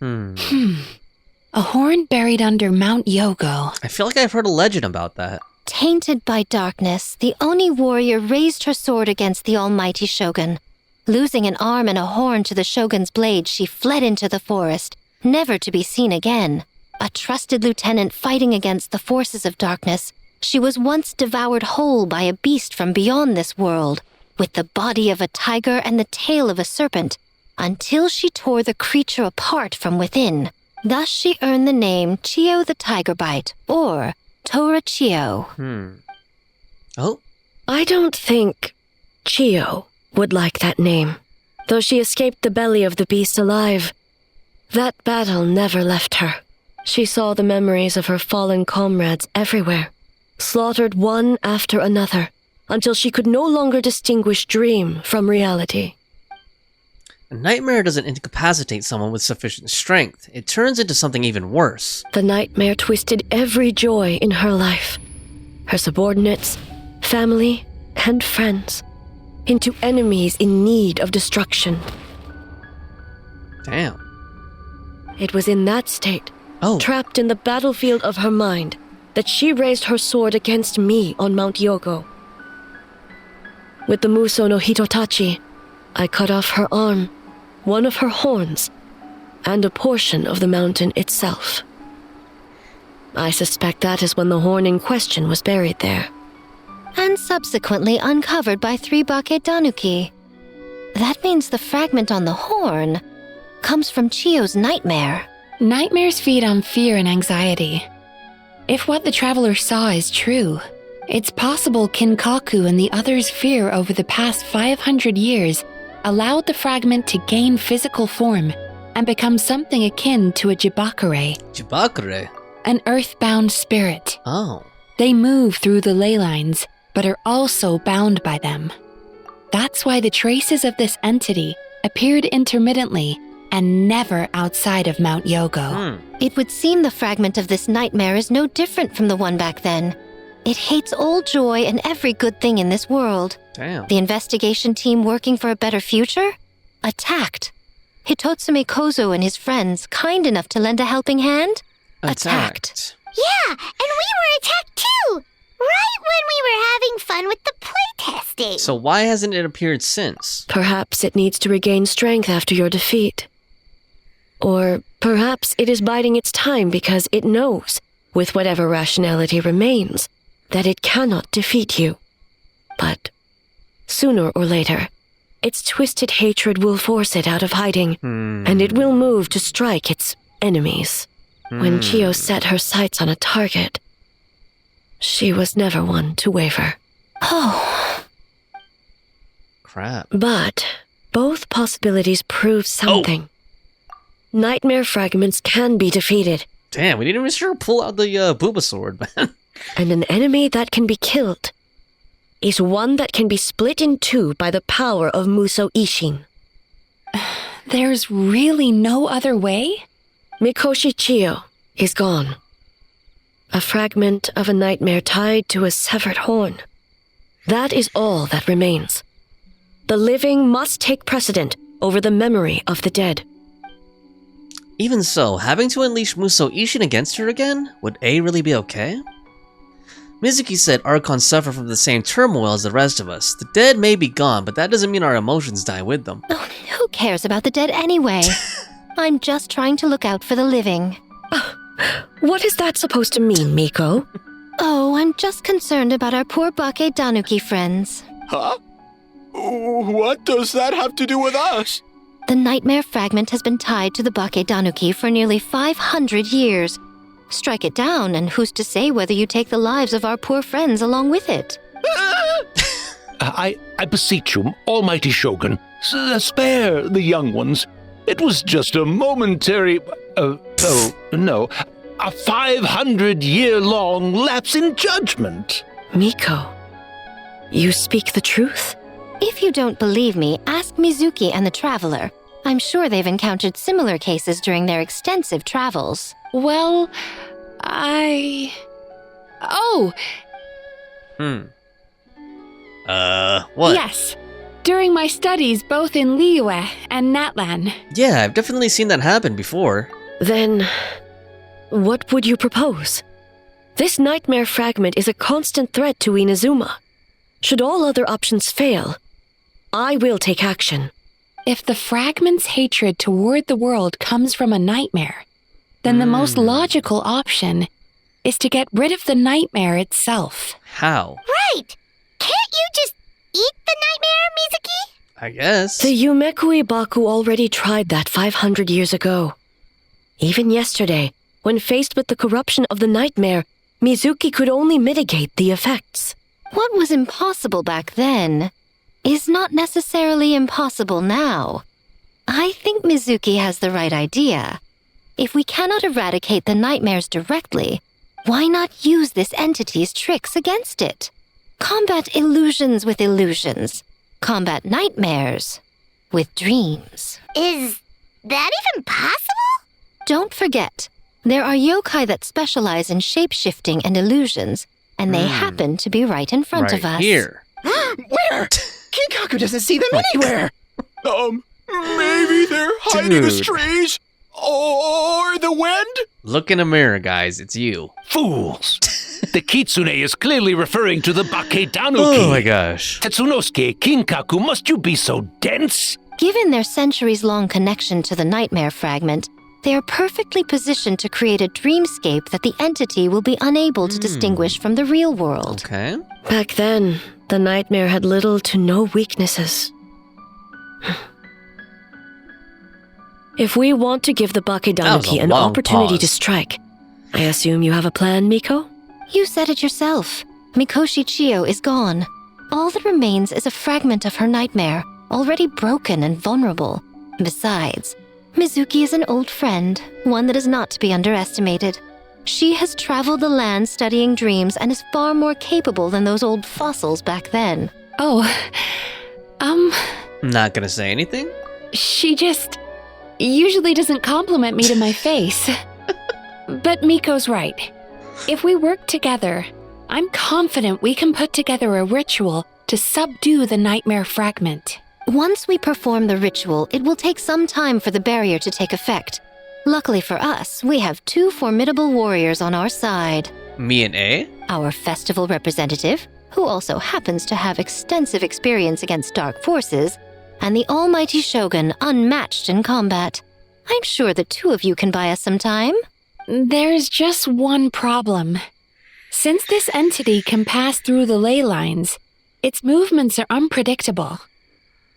A horn buried under Mount Yogo. I feel like I've heard a legend about that. Tainted by darkness, the Oni warrior raised her sword against the almighty Shogun. Losing an arm and a horn to the Shogun's blade, she fled into the forest, never to be seen again. A trusted lieutenant fighting against the forces of darkness, she was once devoured whole by a beast from beyond this world, with the body of a tiger and the tail of a serpent, until she tore the creature apart from within. Thus she earned the name Chiyo the Tiger Bite, or Torachiyo. Oh? I don't think Chiyo would like that name, though she escaped the belly of the beast alive. That battle never left her. She saw the memories of her fallen comrades everywhere, slaughtered one after another, until she could no longer distinguish dream from reality. A nightmare doesn't incapacitate someone with sufficient strength. It turns into something even worse. The nightmare twisted every joy in her life, her subordinates, family, and friends, into enemies in need of destruction. Damn. It was in that state, trapped in the battlefield of her mind, that she raised her sword against me on Mount Yogo. With the Muso no Hitotachi, I cut off her arm, one of her horns, and a portion of the mountain itself. I suspect that is when the horn in question was buried there. And subsequently uncovered by 3 Bake-Danuki. That means the fragment on the horn comes from Chiyo's nightmare. Nightmares feed on fear and anxiety. If what the traveler saw is true, it's possible Kinkaku and the others' fear over the past 500 years allowed the fragment to gain physical form and become something akin to a jibakure. Jibakure? An earthbound spirit. Oh. They move through the ley lines, but are also bound by them. That's why the traces of this entity appeared intermittently and never outside of Mount Yogo. It would seem the fragment of this nightmare is no different from the one back then. It hates all joy and every good thing in this world. Damn. The investigation team working for a better future? Attacked. Hitotsume Kozo and his friends, kind enough to lend a helping hand? Attacked. Yeah, and we were attacked too! Right when we were having fun with the playtesting. So why hasn't it appeared since? Perhaps it needs to regain strength after your defeat. Or perhaps it is biding its time because it knows, with whatever rationality remains, that it cannot defeat you. But sooner or later, its twisted hatred will force it out of hiding, and it will move to strike its enemies. When Chiyo set her sights on a target, she was never one to waver. Oh. Crap. But both possibilities prove something. Nightmare fragments can be defeated. Damn, we didn't even sure pull out the Booba sword, man. And an enemy that can be killed is one that can be split in two by the power of Muso Ishin. There's really no other way? Mikoshi Chiyo is gone. A fragment of a nightmare tied to a severed horn. That is all that remains. The living must take precedent over the memory of the dead. Even so, having to unleash Muso Ishin against her again? Would A really be okay? Mizuki said Archons suffer from the same turmoil as the rest of us. The dead may be gone, but that doesn't mean our emotions die with them. Oh, who cares about the dead anyway? I'm just trying to look out for the living. What is that supposed to mean, Miko? Oh, I'm just concerned about our poor Bake-Danuki friends. Huh? What does that have to do with us? The nightmare fragment has been tied to the Bake-Danuki for nearly 500 years. Strike it down, and who's to say whether you take the lives of our poor friends along with it? I beseech you, almighty Shogun, spare the young ones. It was just a momentary... no. a 500-year-long lapse in judgment. Miko, you speak the truth? If you don't believe me, ask Mizuki and the Traveler. I'm sure they've encountered similar cases during their extensive travels. Well, Oh! What? Yes. During my studies both in Liyue and Natlan. Yeah, I've definitely seen that happen before. Then, what would you propose? This nightmare fragment is a constant threat to Inazuma. Should all other options fail, I will take action. If the fragment's hatred toward the world comes from a nightmare, then the most logical option is to get rid of the nightmare itself. How? Right! Can't you just eat the nightmare, Mizuki? I guess. The Yumekui Baku already tried that 500 years ago. Even yesterday, when faced with the corruption of the nightmare, Mizuki could only mitigate the effects. What was impossible back then is not necessarily impossible now. I think Mizuki has the right idea. If we cannot eradicate the nightmares directly, why not use this entity's tricks against it? Combat illusions with illusions. Combat nightmares with dreams. Is that even possible? Don't forget, there are yokai that specialize in shape-shifting and illusions, and they happen to be right in front of us. Here. Where? Kinkaku doesn't see them anywhere. Maybe they're hiding the trees or the wind? Look in a mirror, guys. It's you. Fools! The Kitsune is clearly referring to the Bake-Danuki. Oh my gosh. Tetsunosuke, Kinkaku, must you be so dense? Given their centuries-long connection to the nightmare fragment, they are perfectly positioned to create a dreamscape that the entity will be unable to distinguish from the real world. Okay. Back then, the nightmare had little to no weaknesses. If we want to give the Bake-Danuki an opportunity to strike, I assume you have a plan, Miko? You said it yourself. Mikoshi Chiyo is gone. All that remains is a fragment of her nightmare, already broken and vulnerable. Besides, Mizuki is an old friend, one that is not to be underestimated. She has traveled the land studying dreams and is far more capable than those old fossils back then. Not gonna say anything? She just usually doesn't compliment me to my face. But Miko's right. If we work together, I'm confident we can put together a ritual to subdue the nightmare fragment. Once we perform the ritual, it will take some time for the barrier to take effect. Luckily for us, we have two formidable warriors on our side. Me and A? Our festival representative, who also happens to have extensive experience against dark forces, and the almighty Shogun, unmatched in combat. I'm sure the two of you can buy us some time. There's just one problem. Since this entity can pass through the ley lines, its movements are unpredictable.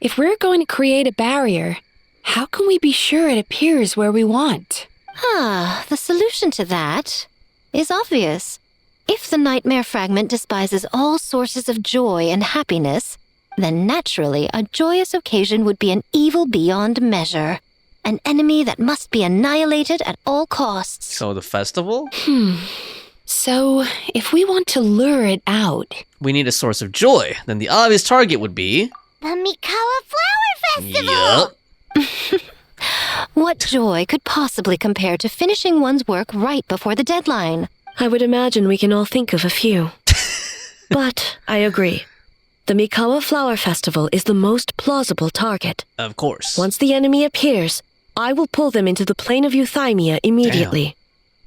If we're going to create a barrier, how can we be sure it appears where we want? The solution to that is obvious. If the nightmare fragment despises all sources of joy and happiness, then naturally a joyous occasion would be an evil beyond measure. An enemy that must be annihilated at all costs. So the festival? So, if we want to lure it out... We need a source of joy. Then the obvious target would be... The Mikawa Flower Festival! Yup. What joy could possibly compare to finishing one's work right before the deadline? I would imagine we can all think of a few. But I agree. The Mikawa Flower Festival is the most plausible target. Of course. Once the enemy appears, I will pull them into the plane of Euthymia immediately.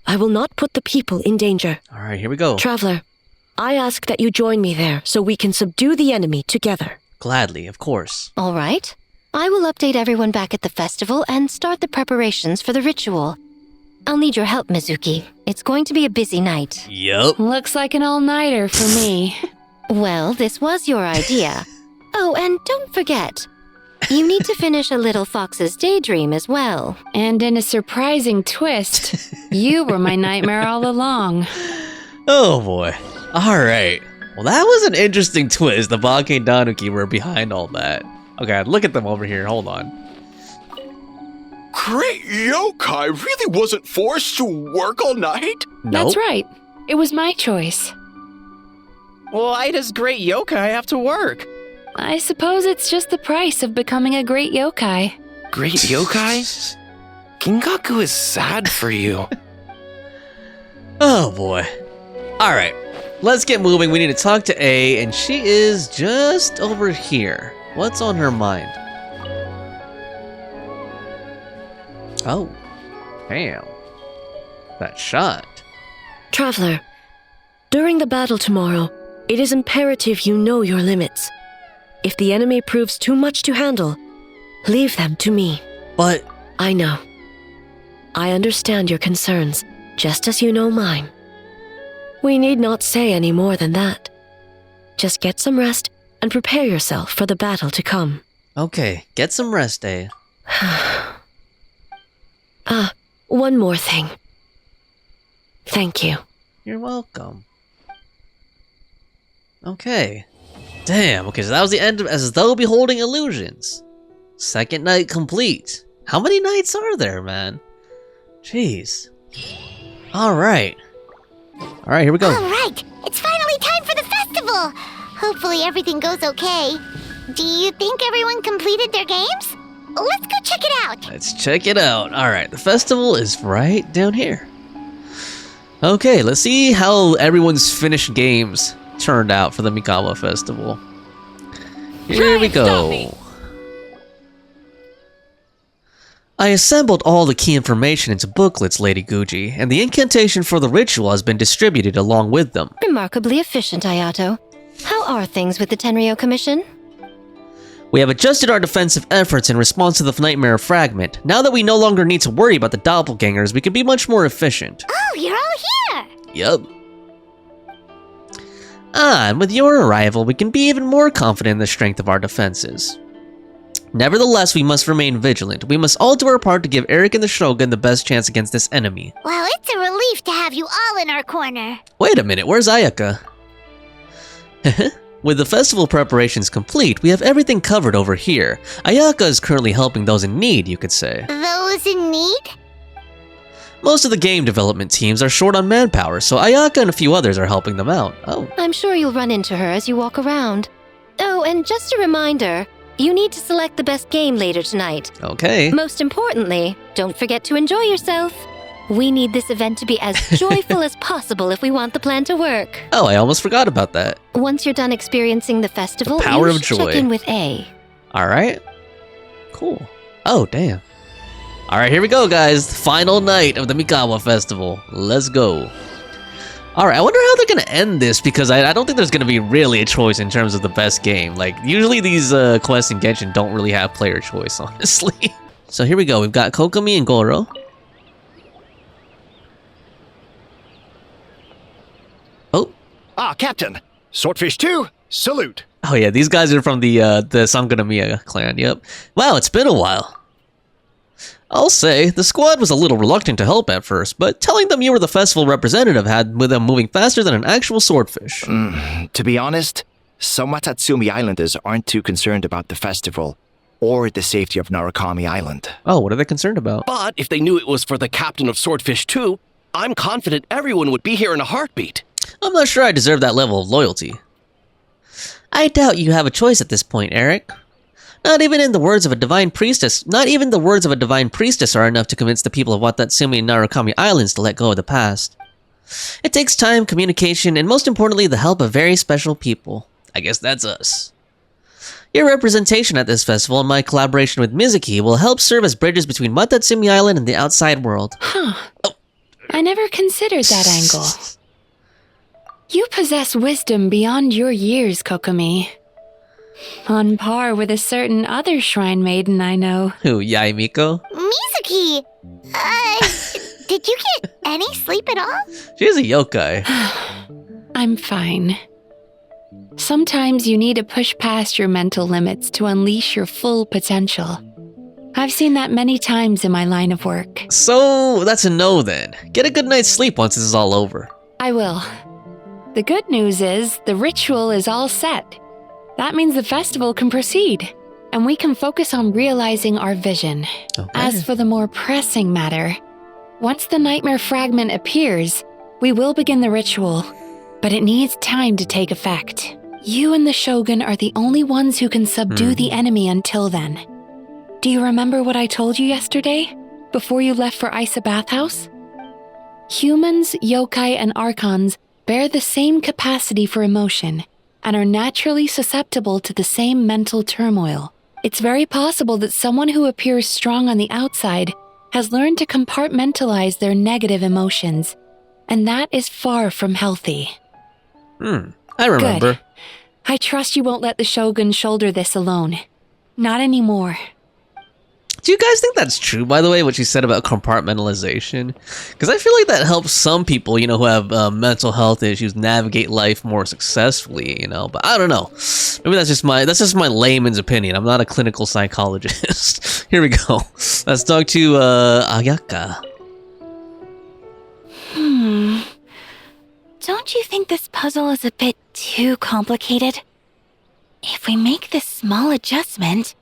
I will not put the people in danger. All right, here we go. Traveler, I ask that you join me there so we can subdue the enemy together. Gladly, of course. All right. I will update everyone back at the festival and start the preparations for the ritual. I'll need your help, Mizuki. It's going to be a busy night. Yup. Looks like an all-nighter for me. Well, this was your idea. Oh, and don't forget, you need to finish a little fox's daydream as well. And in a surprising twist, you were my nightmare all along. Oh boy. Alright. Well, that was an interesting twist. The Bake-Danuki were behind all that. Okay, look at them over here. Hold on. great yokai really wasn't forced to work all night? That's right. It was my choice. Why does great yokai have to work? I suppose it's just the price of becoming a great yokai. Great yokai? Kingaku is sad for you. Oh boy. Alright, let's get moving. We need to talk to A, and she is just over here. What's on her mind? Oh, damn. That shot. Traveler, during the battle tomorrow, it is imperative you know your limits. If the enemy proves too much to handle, leave them to me. But... I know. I understand your concerns, just as you know mine. We need not say any more than that. Just get some rest and prepare yourself for the battle to come. Okay, get some rest, A. One more thing. Thank you. You're welcome. Okay. Damn, okay, so that was the end of As Though Beholding Illusions. Second night complete. How many nights are there, man? Jeez. Alright. Alright, here we go. Alright, it's finally time for the festival! Hopefully everything goes okay. Do you think everyone completed their games? Let's go check it out! Let's check it out. Alright, the festival is right down here. Okay, let's see how everyone's finished games turned out for the Mikawa Festival. Here we go. I assembled all the key information into booklets, Lady Guuji, and the incantation for the ritual has been distributed along with them. Remarkably efficient, Ayato. How are things with the Tenryo Commission? We have adjusted our defensive efforts in response to the Nightmare Fragment. Now that we no longer need to worry about the doppelgangers, we can be much more efficient. Oh, you're all here! Yup. And with your arrival, we can be even more confident in the strength of our defenses. Nevertheless, we must remain vigilant. We must all do our part to give Eric and the Shogun the best chance against this enemy. Well, it's a relief to have you all in our corner. Wait a minute, where's Ayaka? With the festival preparations complete, we have everything covered over here. Ayaka is currently helping those in need, you could say. Those in need? Most of the game development teams are short on manpower, so Ayaka and a few others are helping them out. Oh. I'm sure you'll run into her as you walk around. Oh, and just a reminder, you need to select the best game later tonight. Okay. Most importantly, don't forget to enjoy yourself. We need this event to be as joyful as possible if we want the plan to work. Oh, I almost forgot about that. Once you're done experiencing the festival, the power you of should joy. check in with A. Alright. Cool. Oh, damn. Alright, here we go, guys. Final night of the Mikawa Festival. Let's go. Alright, I wonder how they're gonna end this, because I don't think there's gonna be really a choice in terms of the best game. Like, usually these quests in Genshin don't really have player choice, honestly. So here we go. We've got Kokomi and Gorou. Oh. Ah, Captain. Swordfish 2, salute. Oh yeah, these guys are from the Sangonomiya clan, yep. Wow, it's been a while. I'll say, the squad was a little reluctant to help at first, but telling them you were the festival representative had with them moving faster than an actual swordfish. To be honest, some Watatsumi Islanders aren't too concerned about the festival or the safety of Narukami Island. Oh, what are they concerned about? But if they knew it was for the captain of Swordfish 2, I'm confident everyone would be here in a heartbeat. I'm not sure I deserve that level of loyalty. I doubt you have a choice at this point, Eric. Not even the words of a divine priestess are enough to convince the people of Watatsumi and Narukami Islands to let go of the past. It takes time, communication, and most importantly, the help of very special people. I guess that's us. Your representation at this festival and my collaboration with Mizuki will help serve as bridges between Watatsumi Island and the outside world. Huh. Oh. I never considered that angle. You possess wisdom beyond your years, Kokomi. On par with a certain other shrine maiden I know. Who, Yae Miko? Mizuki! Did you get any sleep at all? She's a yokai. I'm fine. Sometimes you need to push past your mental limits to unleash your full potential. I've seen that many times in my line of work. So, that's a no then. Get a good night's sleep once this is all over. I will. The good news is, the ritual is all set. That means the festival can proceed. and we can focus on realizing our vision. Okay. As for the more pressing matter, once the nightmare fragment appears, we will begin the ritual, but it needs time to take effect. You and the Shogun are the only ones who can subdue the enemy until then. Do you remember what I told you yesterday, before you left for Aisa Bathhouse? Humans, yokai, and archons bear the same capacity for emotion, and are naturally susceptible to the same mental turmoil. It's very possible that someone who appears strong on the outside has learned to compartmentalize their negative emotions, and that is far from healthy. I remember. Good. I trust you won't let the Shogun shoulder this alone. Not anymore. Do you guys think that's true, by the way, what you said about compartmentalization? Because I feel like that helps some people, you know, who have mental health issues navigate life more successfully, you know. But I don't know. Maybe that's just my layman's opinion. I'm not a clinical psychologist. Here we go. Let's talk to Ayaka. Don't you think this puzzle is a bit too complicated? If we make this small adjustment,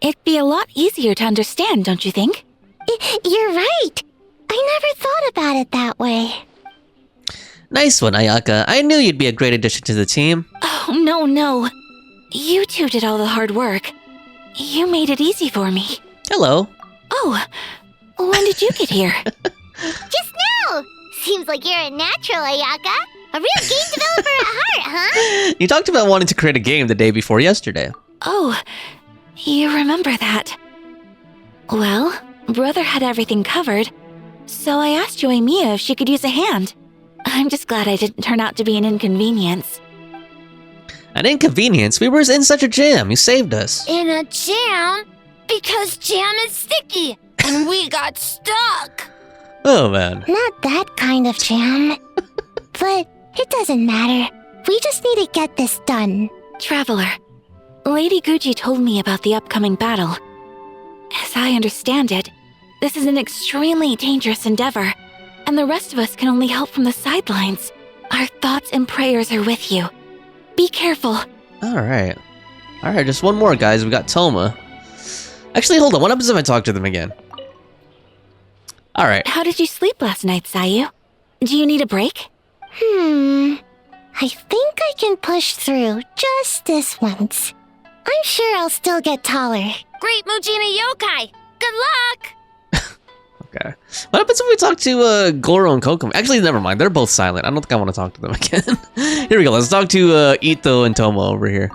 it'd be a lot easier to understand, don't you think? You're right. I never thought about it that way. Nice one, Ayaka. I knew you'd be a great addition to the team. Oh, no. You two did all the hard work. You made it easy for me. Hello. Oh, when did you get here? Just now! Seems like you're a natural, Ayaka. A real game developer at heart, huh? You talked about wanting to create a game the day before yesterday. Oh, you remember that. Well, Brother had everything covered, so I asked Yoimiya if she could use a hand. I'm just glad I didn't turn out to be an inconvenience. An inconvenience? We were in such a jam. You saved us. In a jam? Because jam is sticky, and we got stuck. Oh, man. Not that kind of jam. But it doesn't matter. We just need to get this done. Traveler, Lady Guuji told me about the upcoming battle. As I understand it, this is an extremely dangerous endeavor, and the rest of us can only help from the sidelines. Our thoughts and prayers are with you. Be careful. Alright, just one more, guys. We got Thoma. Actually, hold on. What happens if I talk to them again? Alright. How did you sleep last night, Sayu? Do you need a break? I think I can push through just this once. I'm sure I'll still get taller. Great Mujina Yokai! Good luck! Okay. What happens if we talk to Gorou and Kokomi? Actually, never mind. They're both silent. I don't think I want to talk to them again. Here we go. Let's talk to Itto and Thoma over here.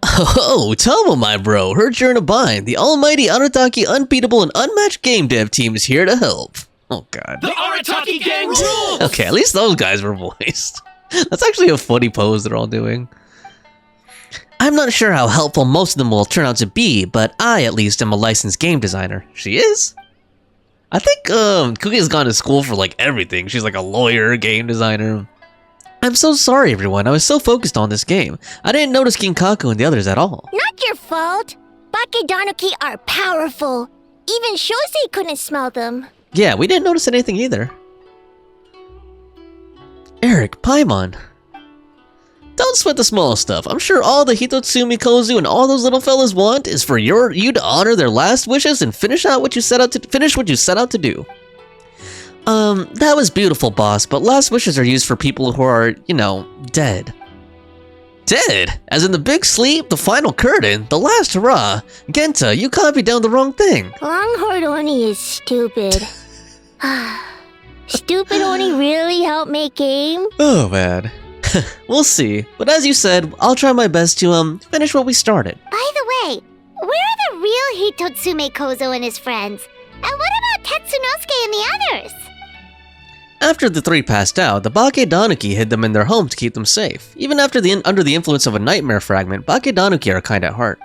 Oh, Thoma, my bro. Heard you're in a bind. The almighty Arataki unbeatable and unmatched game dev team is here to help. Oh, God. The Arataki gang rules! Okay, at least those guys were voiced. That's actually a funny pose they're all doing. I'm not sure how helpful most of them will turn out to be, but I, at least, am a licensed game designer. She is? I think, Kuki has gone to school for, like, everything. She's like a lawyer, game designer. I'm so sorry, everyone. I was so focused on this game. I didn't notice Ginkaku and the others at all. Not your fault. Bake-Danuki are powerful. Even Shosei couldn't smell them. Yeah, we didn't notice anything either. Eric, Paimon. Don't sweat the small stuff. I'm sure all the Hitotsumi Kozu and all those little fellas want is for you to honor their last wishes and finish what you set out to do. That was beautiful, boss, but last wishes are used for people who are, you know, dead. Dead? As in the big sleep, the final curtain, the last hurrah. Genta, you copied down the wrong thing. Longhorn Oni is stupid. Stupid Oni really helped make game? Oh, man. We'll see. But as you said, I'll try my best to, finish what we started. By the way, where are the real Hitotsume Kozo and his friends? And what about Tetsunosuke and the others? After the three passed out, the Bake-Danuki hid them in their home to keep them safe. Even after under the influence of a nightmare fragment, Bake-Danuki are kind at heart.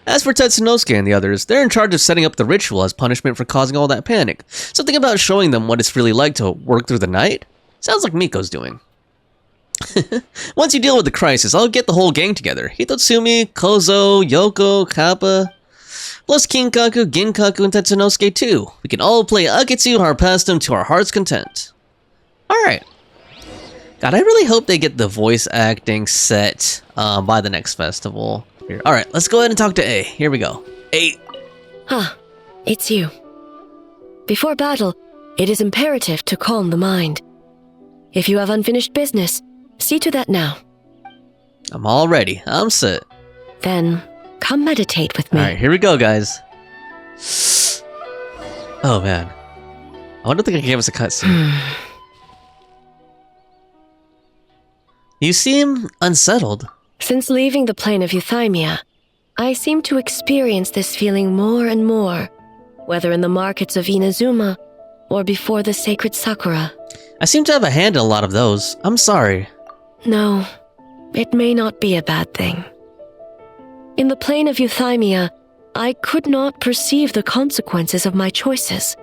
As for Tetsunosuke and the others, they're in charge of setting up the ritual as punishment for causing all that panic. Something about showing them what it's really like to work through the night? Sounds like Miko's doing. Once you deal with the crisis, I'll get the whole gang together. Hitotsumi, Kozo, Yoko, Kappa, plus Kinkaku, Ginkaku, and Tetsunosuke too. We can all play Aketsu Harpastum to our heart's content. Alright. God, I really hope they get the voice acting set by the next festival. Alright, let's go ahead and talk to A. Here we go. A. It's you. Before battle, it is imperative to calm the mind. If you have unfinished business, see to that now. I'm all ready. I'm set. Then, come meditate with me. Alright, here we go, guys. Oh, man. I wonder if they can give us a cutscene. You seem unsettled. Since leaving the plane of Euthymia, I seem to experience this feeling more and more, whether in the markets of Inazuma or before the sacred Sakura. I seem to have a hand in a lot of those. I'm sorry. No, it may not be a bad thing. In the plane of Euthymia, I could not perceive the consequences of my choices,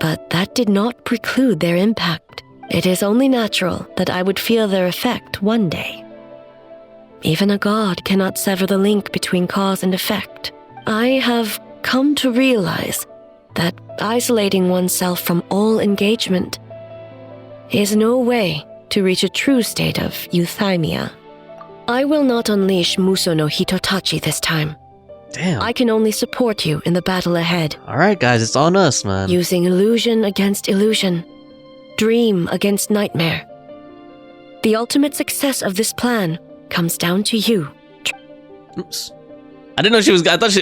but that did not preclude their impact. It is only natural that I would feel their effect one day. Even a god cannot sever the link between cause and effect. I have come to realize that isolating oneself from all engagement is no way to reach a true state of euthymia. I will not unleash Muso no Hitotachi this time. Damn. I can only support you in the battle ahead. Alright guys, it's on us, man. Using illusion against illusion. Dream against nightmare. The ultimate success of this plan comes down to you. Oops. I didn't know she was... I thought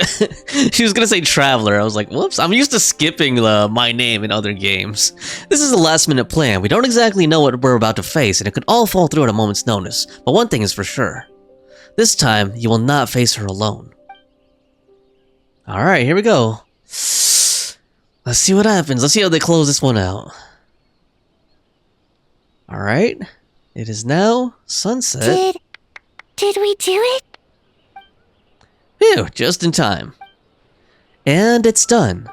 she was gonna say Traveler. I was like, whoops. I'm used to skipping my name in other games. This is a last-minute plan. We don't exactly know what we're about to face, and it could all fall through at a moment's notice. But one thing is for sure. This time, you will not face her alone. Alright, here we go. Let's see what happens. Let's see how they close this one out. Alright. It is now sunset. Did we do it? Phew, just in time. And it's done.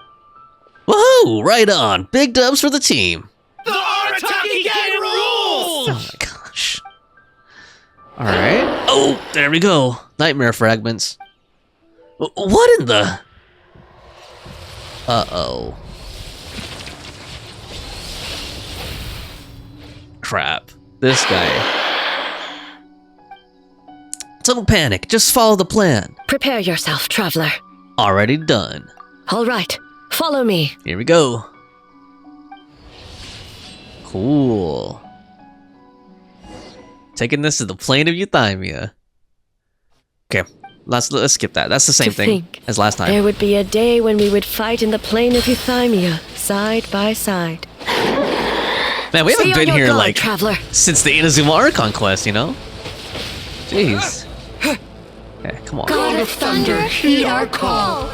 Woohoo! Right on! Big dubs for the team! The Arataki gang rules! Oh my gosh. Alright. Oh, there we go. Nightmare fragments. What in the... Uh-oh. Crap. This guy. Don't panic, just follow the plan. Prepare yourself, traveler. Already done. All right, follow me. Here we go. Cool. Taking this to the plane of Euthymia. Okay, let's skip that. That's the same thing as last time. There would be a day when we would fight in the plane of Euthymia, side by side. Man, we haven't been here guard, like traveler. Since the Inazuma Archon quest, you know? Jeez. Okay, come on. God of Thunder, heed our call.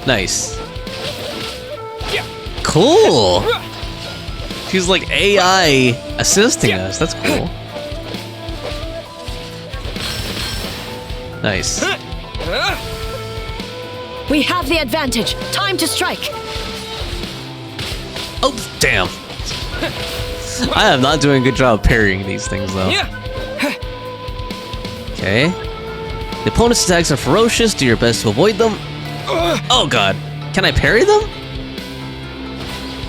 Nice. Cool. She's like AI assisting us. That's cool. Nice. We have the advantage. Time to strike. Oh, damn. I am not doing a good job parrying these things, though. Okay. The opponent's attacks are ferocious. Do your best to avoid them. Oh god. Can I parry them?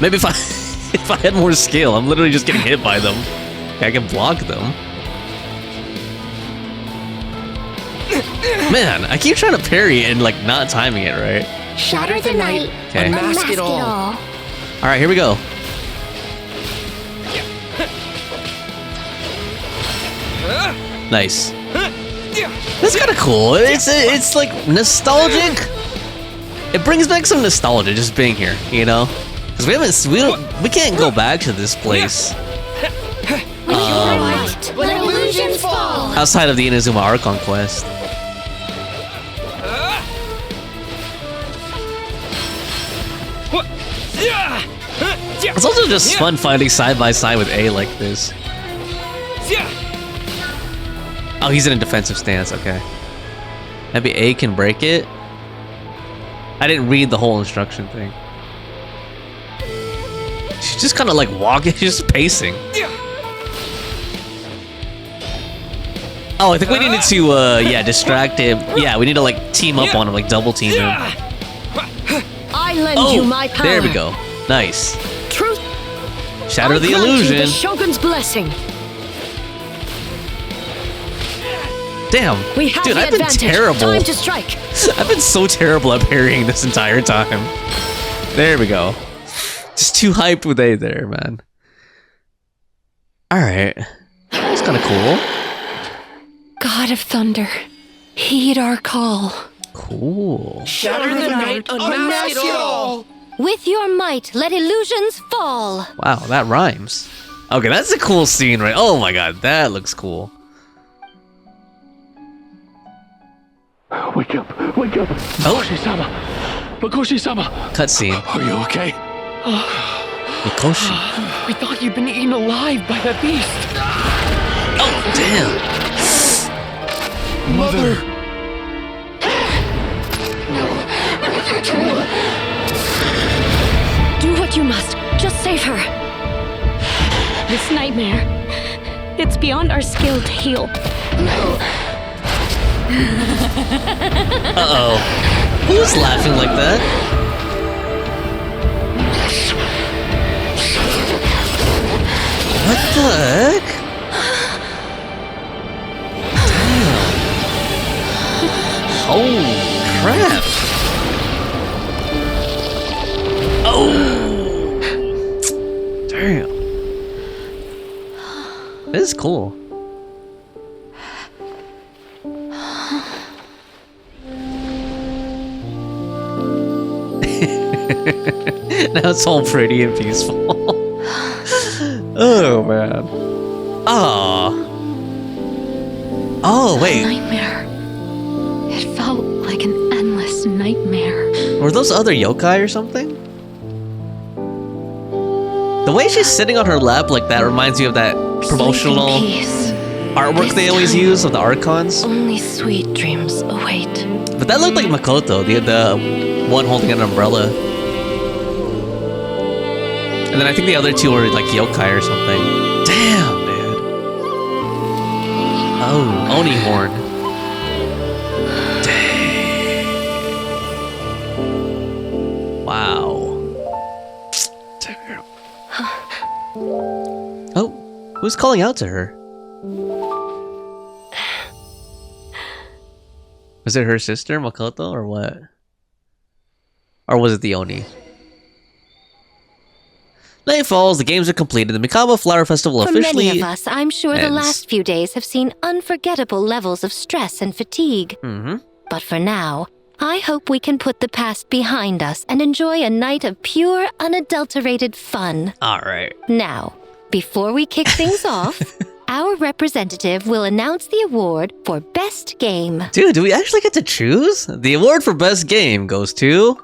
Maybe if I had more skill. I'm literally just getting hit by them. I can block them. Man, I keep trying to parry and like not timing it right. Shatter the night. Okay. Unmask it all. Alright, here we go. Nice. That's kind of cool. It's like nostalgic. It brings back some nostalgia just being here, you know? Because we can't go back to this place. When illusions fall. Outside of the Inazuma Archon quest. It's also just fun fighting side by side with A like this. Oh, he's in a defensive stance, okay. Maybe A can break it? I didn't read the whole instruction thing. She's just kind of like walking, she's just pacing. Oh, I think we needed to, yeah, distract him. Yeah, we need to like team up on him, like double team him. I lend you my power. There we go. Nice. Truth. Shatter the grant you illusion. The Shogun's blessing. Damn. We have dude, the I've been advantage. terrible. Time to strike. I've been so terrible at parrying this entire time. There we go. Just too hyped with A there, man. Alright. That's kind of cool. God of Thunder, heed our call. Cool. Shatter the night, unmask it all. With your might, let illusions fall. Wow, that rhymes. Okay, that's a cool scene, right? Oh my god, that looks cool. Wake up! Wake up! Mikoshi-sama! Mikoshi-sama! Cutscene. Are you okay? Mikoshi. We thought you'd been eaten alive by that beast. Oh, damn. Mother! Do what you must. Just save her. This nightmare, it's beyond our skill to heal. Uh-oh. Who's laughing like that? What the heck? Damn. Oh, crap. Oh. Damn. This is cool. Now it's all pretty and peaceful. Oh man. Ah. Oh wait. Nightmare. It felt like an endless nightmare. Were those other yokai or something? The way she's sitting on her lap like that reminds me of that promotional artwork they always use of the Archons. Only sweet dreams await. But that looked like Makoto, the one holding an umbrella. And then I think the other two were like yokai or something. Damn, dude. Oh, Oni horn. Dang. Wow. Damn. Oh, who's calling out to her? Was it her sister, Makoto, or what? Or was it the Oni? Night falls, the games are completed, the Mikawa Flower Festival For officially many of us, I'm sure the ends. last few days have seen unforgettable levels of stress and fatigue. But for now, I hope we can put the past behind us and enjoy a night of pure, unadulterated fun. Alright. Now, before we kick things off, our representative will announce the award for Best Game. Dude, do we actually get to choose? The award for Best Game goes to...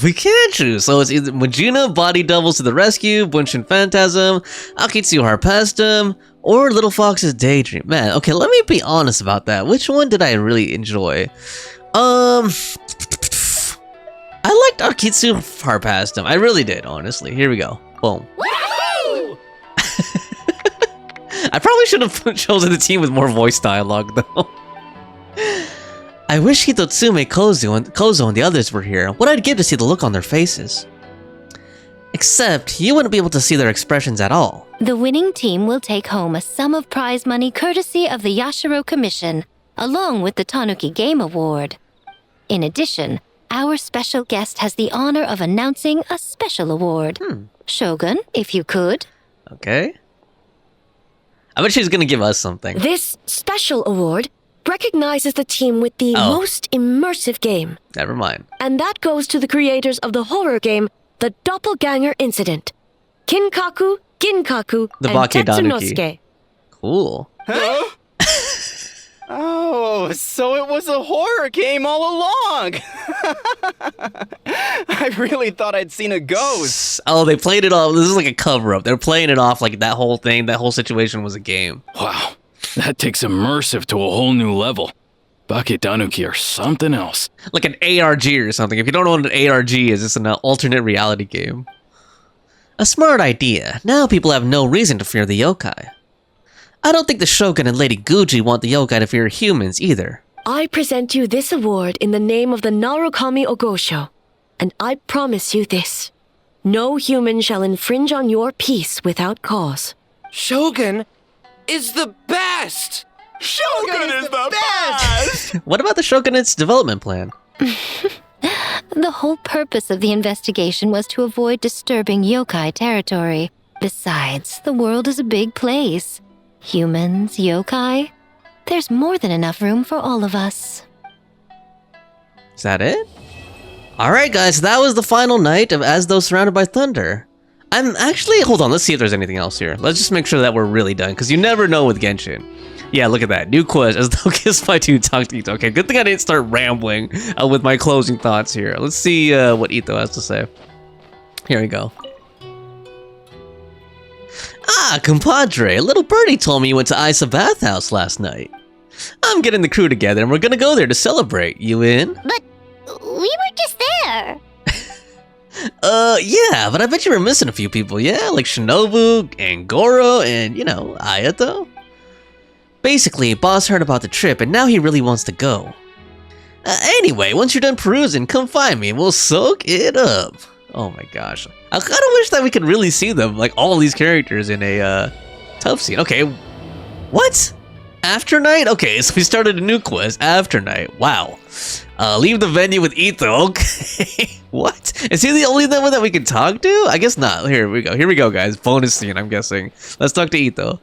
We can't choose, so it's either Majuna Body Doubles to the Rescue, Bunshin Phantasm, Akitsu Harpastum, or Little Fox's Daydream. Man, okay, let me be honest about that. Which one did I really enjoy? I liked Akitsu Harpastum. I really did, honestly. Here we go. Boom. I probably should have chosen the team with more voice dialogue, though. I wish Hitotsume, Kozo, and the others were here. What I'd give to see the look on their faces. Except, you wouldn't be able to see their expressions at all. The winning team will take home a sum of prize money courtesy of the Yashiro Commission, along with the Tanuki Game Award. In addition, our special guest has the honor of announcing a special award. Shogun, if you could. Okay. I bet she's gonna give us something. This special award recognizes the team with the most immersive game. Never mind. And that goes to the creators of the horror game, The Doppleganger Incident. Kinkaku, Ginkaku, The and Bake-Danuki. Tetsunosuke. Cool. Huh? Oh, so it was a horror game all along! I really thought I'd seen a ghost. Oh, they played it off. This is like a cover-up. They're playing it off like that whole thing, that whole situation was a game. Wow, that takes immersive to a whole new level. Bake-Danuki are something else. Like an ARG or something. If you don't know what an ARG is, it's an alternate reality game. A smart idea. Now people have no reason to fear the yokai. I don't think the Shogun and Lady Guuji want the yokai to fear humans either. I present you this award in the name of the Narukami Ogosho, and I promise you this. No human shall infringe on your peace without cause. Shogun is the best! Shogun is the best! What about the Shogunate's development plan? The whole purpose of the investigation was to avoid disturbing yokai territory. Besides, the world is a big place. Humans, yokai, there's more than enough room for all of us. Is that it? Alright guys, that was the final night of As Though Surrounded by Thunder. I'm actually, hold on, let's see if there's anything else here. Let's just make sure that we're really done, because you never know with Genshin. Yeah, look at that. New quest, As Though Kissed by Two Talk to Itto. Okay, good thing I didn't start rambling with my closing thoughts here. Let's see what Itto has to say. Here we go. Ah, compadre, a little birdie told me you went to Aisa Bathhouse last night. I'm getting the crew together and we're gonna go there to celebrate. You in? But we were just there. Yeah, but I bet you were missing a few people, yeah? Like Shinobu and Gorou and, you know, Ayato. Basically, boss heard about the trip and now he really wants to go. Anyway, once you're done perusing, come find me and we'll soak it up. Oh my gosh. I kind of wish that we could really see them, like all these characters in a tub scene. Okay, what? After night? Okay, so we started a new quest, After Night. Wow. Leave the venue with Itto. Okay. What? Is he the only one that we can talk to? I guess not. Here we go. Here we go, guys. Bonus scene, I'm guessing. Let's talk to Itto.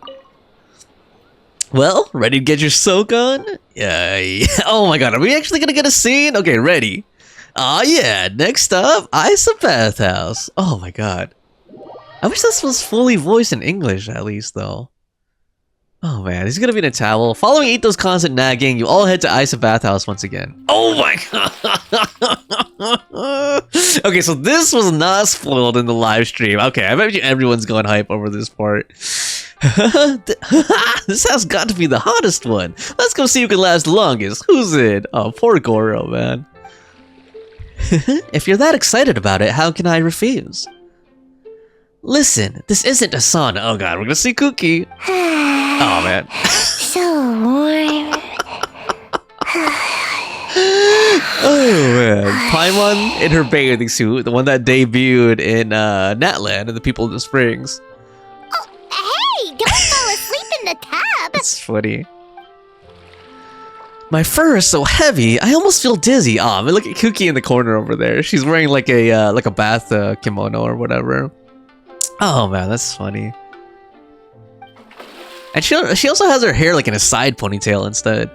Well, ready to get your soak on? Yeah. Oh my god, are we actually gonna get a scene? Okay, ready. Aw yeah, next up, Aisa Bathhouse. Oh my god. I wish this was fully voiced in English at least though. Oh man, he's gonna be in a towel. Following Itto's constant nagging, you all head to Aisa Bathhouse once again. Oh my god! Okay, so this was not spoiled in the live stream. Okay, I bet you everyone's going hype over this part. This has got to be the hottest one. Let's go see who can last longest. Who's in? Oh, poor Gorou, man. If you're that excited about it, how can I refuse? Listen, this isn't a sauna. Oh god, we're gonna see Kuki. Oh man. So warm. Oh man. Paimon in her bathing suit, the one that debuted in Natland and the People of the Springs. Oh, hey, don't fall asleep in the tub. That's funny. My fur is so heavy, I almost feel dizzy. Aw, man, look at Kuki in the corner over there. She's wearing like a bath kimono or whatever. Oh man, that's funny. And she also has her hair like in a side ponytail instead.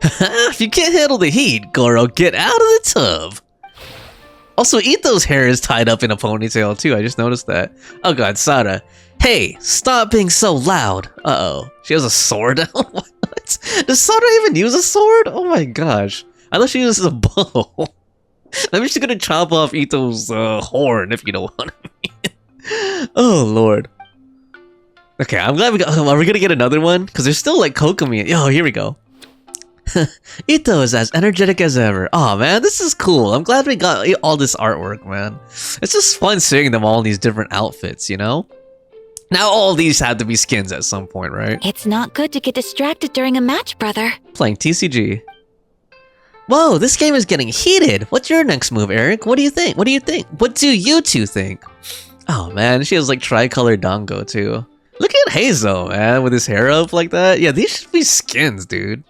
If you can't handle the heat, Gorou, get out of the tub. Also, Itto's hair is tied up in a ponytail too. I just noticed that. Oh god, Sara. Hey, stop being so loud. Uh-oh. She has a sword? What? Does Sara even use a sword? Oh my gosh. I thought she uses a bow. Maybe she's gonna chop off Itto's horn, if you know what I mean. Oh lord. Okay, I'm glad we got. Are we gonna get another one? Because there's still like Kokomi. Oh, here we go. Itto is as energetic as ever. Oh man, this is cool. I'm glad we got all this artwork, man. It's just fun seeing them all in these different outfits, you know? Now all these have to be skins at some point, right? It's not good to get distracted during a match, brother. Playing TCG. Whoa, this game is getting heated. What's your next move, Eric? What do you think? What do you think? What do you two think? Oh man, she has like tricolor dango too. Look at Heizou, man, with his hair up like that. Yeah, these should be skins, dude.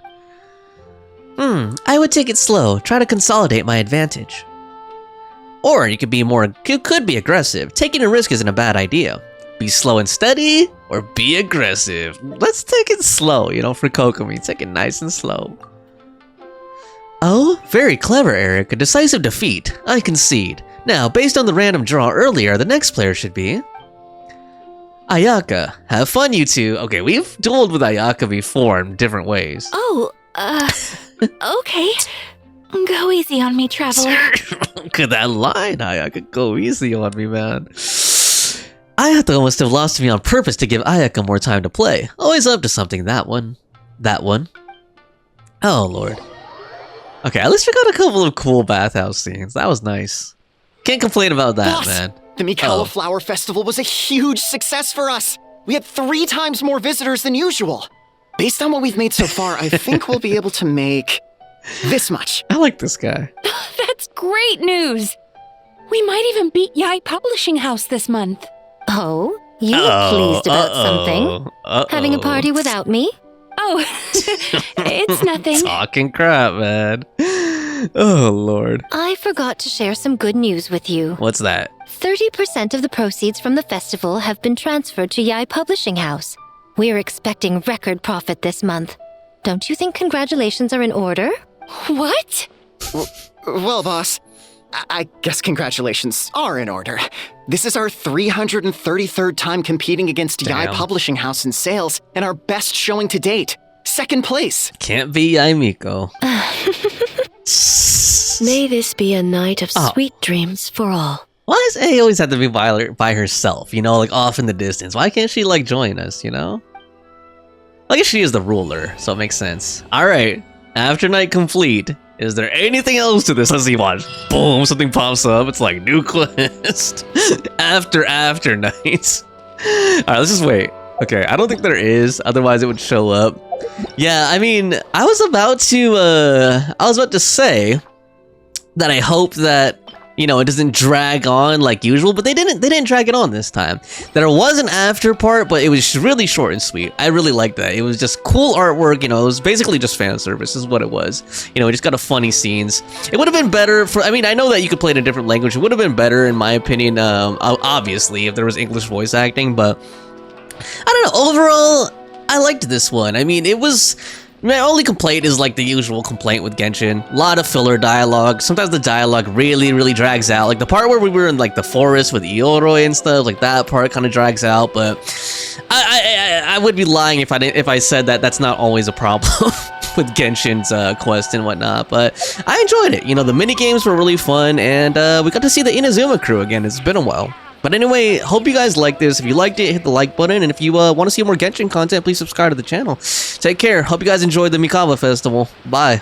I would take it slow. Try to consolidate my advantage. Or you could be aggressive. Taking a risk isn't a bad idea. Be slow and steady, or be aggressive. Let's take it slow, you know, for Kokomi. Take it nice and slow. Oh, very clever, Eric. A decisive defeat. I concede. Now, based on the random draw earlier, the next player should be Ayaka. Have fun, you two. Okay, we've dueled with Ayaka before in different ways. Oh, okay. Go easy on me, traveler. Look at that line, Ayaka. Go easy on me, man. Ayato must have lost me on purpose to give Ayaka more time to play. Always up to something, that one. That one. Oh, lord. Okay, at least we got a couple of cool bathhouse scenes. That was nice. Can't complain about that, Boss, man. The Mikawa Flower Festival was a huge success for us. We had 3 times more visitors than usual. Based on what we've made so far, I think we'll be able to make this much. I like this guy. That's great news. We might even beat Yae Publishing House this month. Oh, you look pleased about something. Having a party without me? Oh, it's nothing. Talking crap, man. Oh, Lord. I forgot to share some good news with you. What's that? 30% of the proceeds from the festival have been transferred to Yae Publishing House. We're expecting record profit this month. Don't you think congratulations are in order? What? Well, boss, I guess congratulations are in order. This is our 333rd time competing against Yae Publishing House in sales, and our best showing to date. Second place. Can't be Yae Miko. May this be a night of sweet dreams for all. Why does A always have to be by herself, you know, like off in the distance? Why can't she, like, join us, you know? I guess she is the ruler, so it makes sense. Alright, after night complete, is there anything else to this? Let's see, watch. Boom, something pops up. It's like, new quest. after night. Alright, let's just wait. Okay, I don't think there is, otherwise it would show up. Yeah, I mean, I was about to say that I hope that, you know, it doesn't drag on like usual, but they didn't drag it on this time. There was an after part, but it was really short and sweet. I really liked that. It was just cool artwork, you know, it was basically just fan service is what it was. You know, it just got a funny scenes. It would have been better for, I mean, I know that you could play in a different language. It would have been better, in my opinion, obviously, if there was English voice acting, but I don't know, overall, I liked this one. I mean, it was... My only complaint is like the usual complaint with Genshin. A lot of filler dialogue. Sometimes the dialogue really drags out. Like the part where we were in like the forest with Ioroi and stuff, like that part kind of drags out. But I would be lying if I said that that's not always a problem with Genshin's quest and whatnot. But I enjoyed it. You know, the mini games were really fun, and we got to see the Inazuma crew again. It's been a while. But anyway, hope you guys liked this. If you liked it, hit the like button. And if you want to see more Genshin content, please subscribe to the channel. Take care. Hope you guys enjoyed the Mikawa Festival. Bye.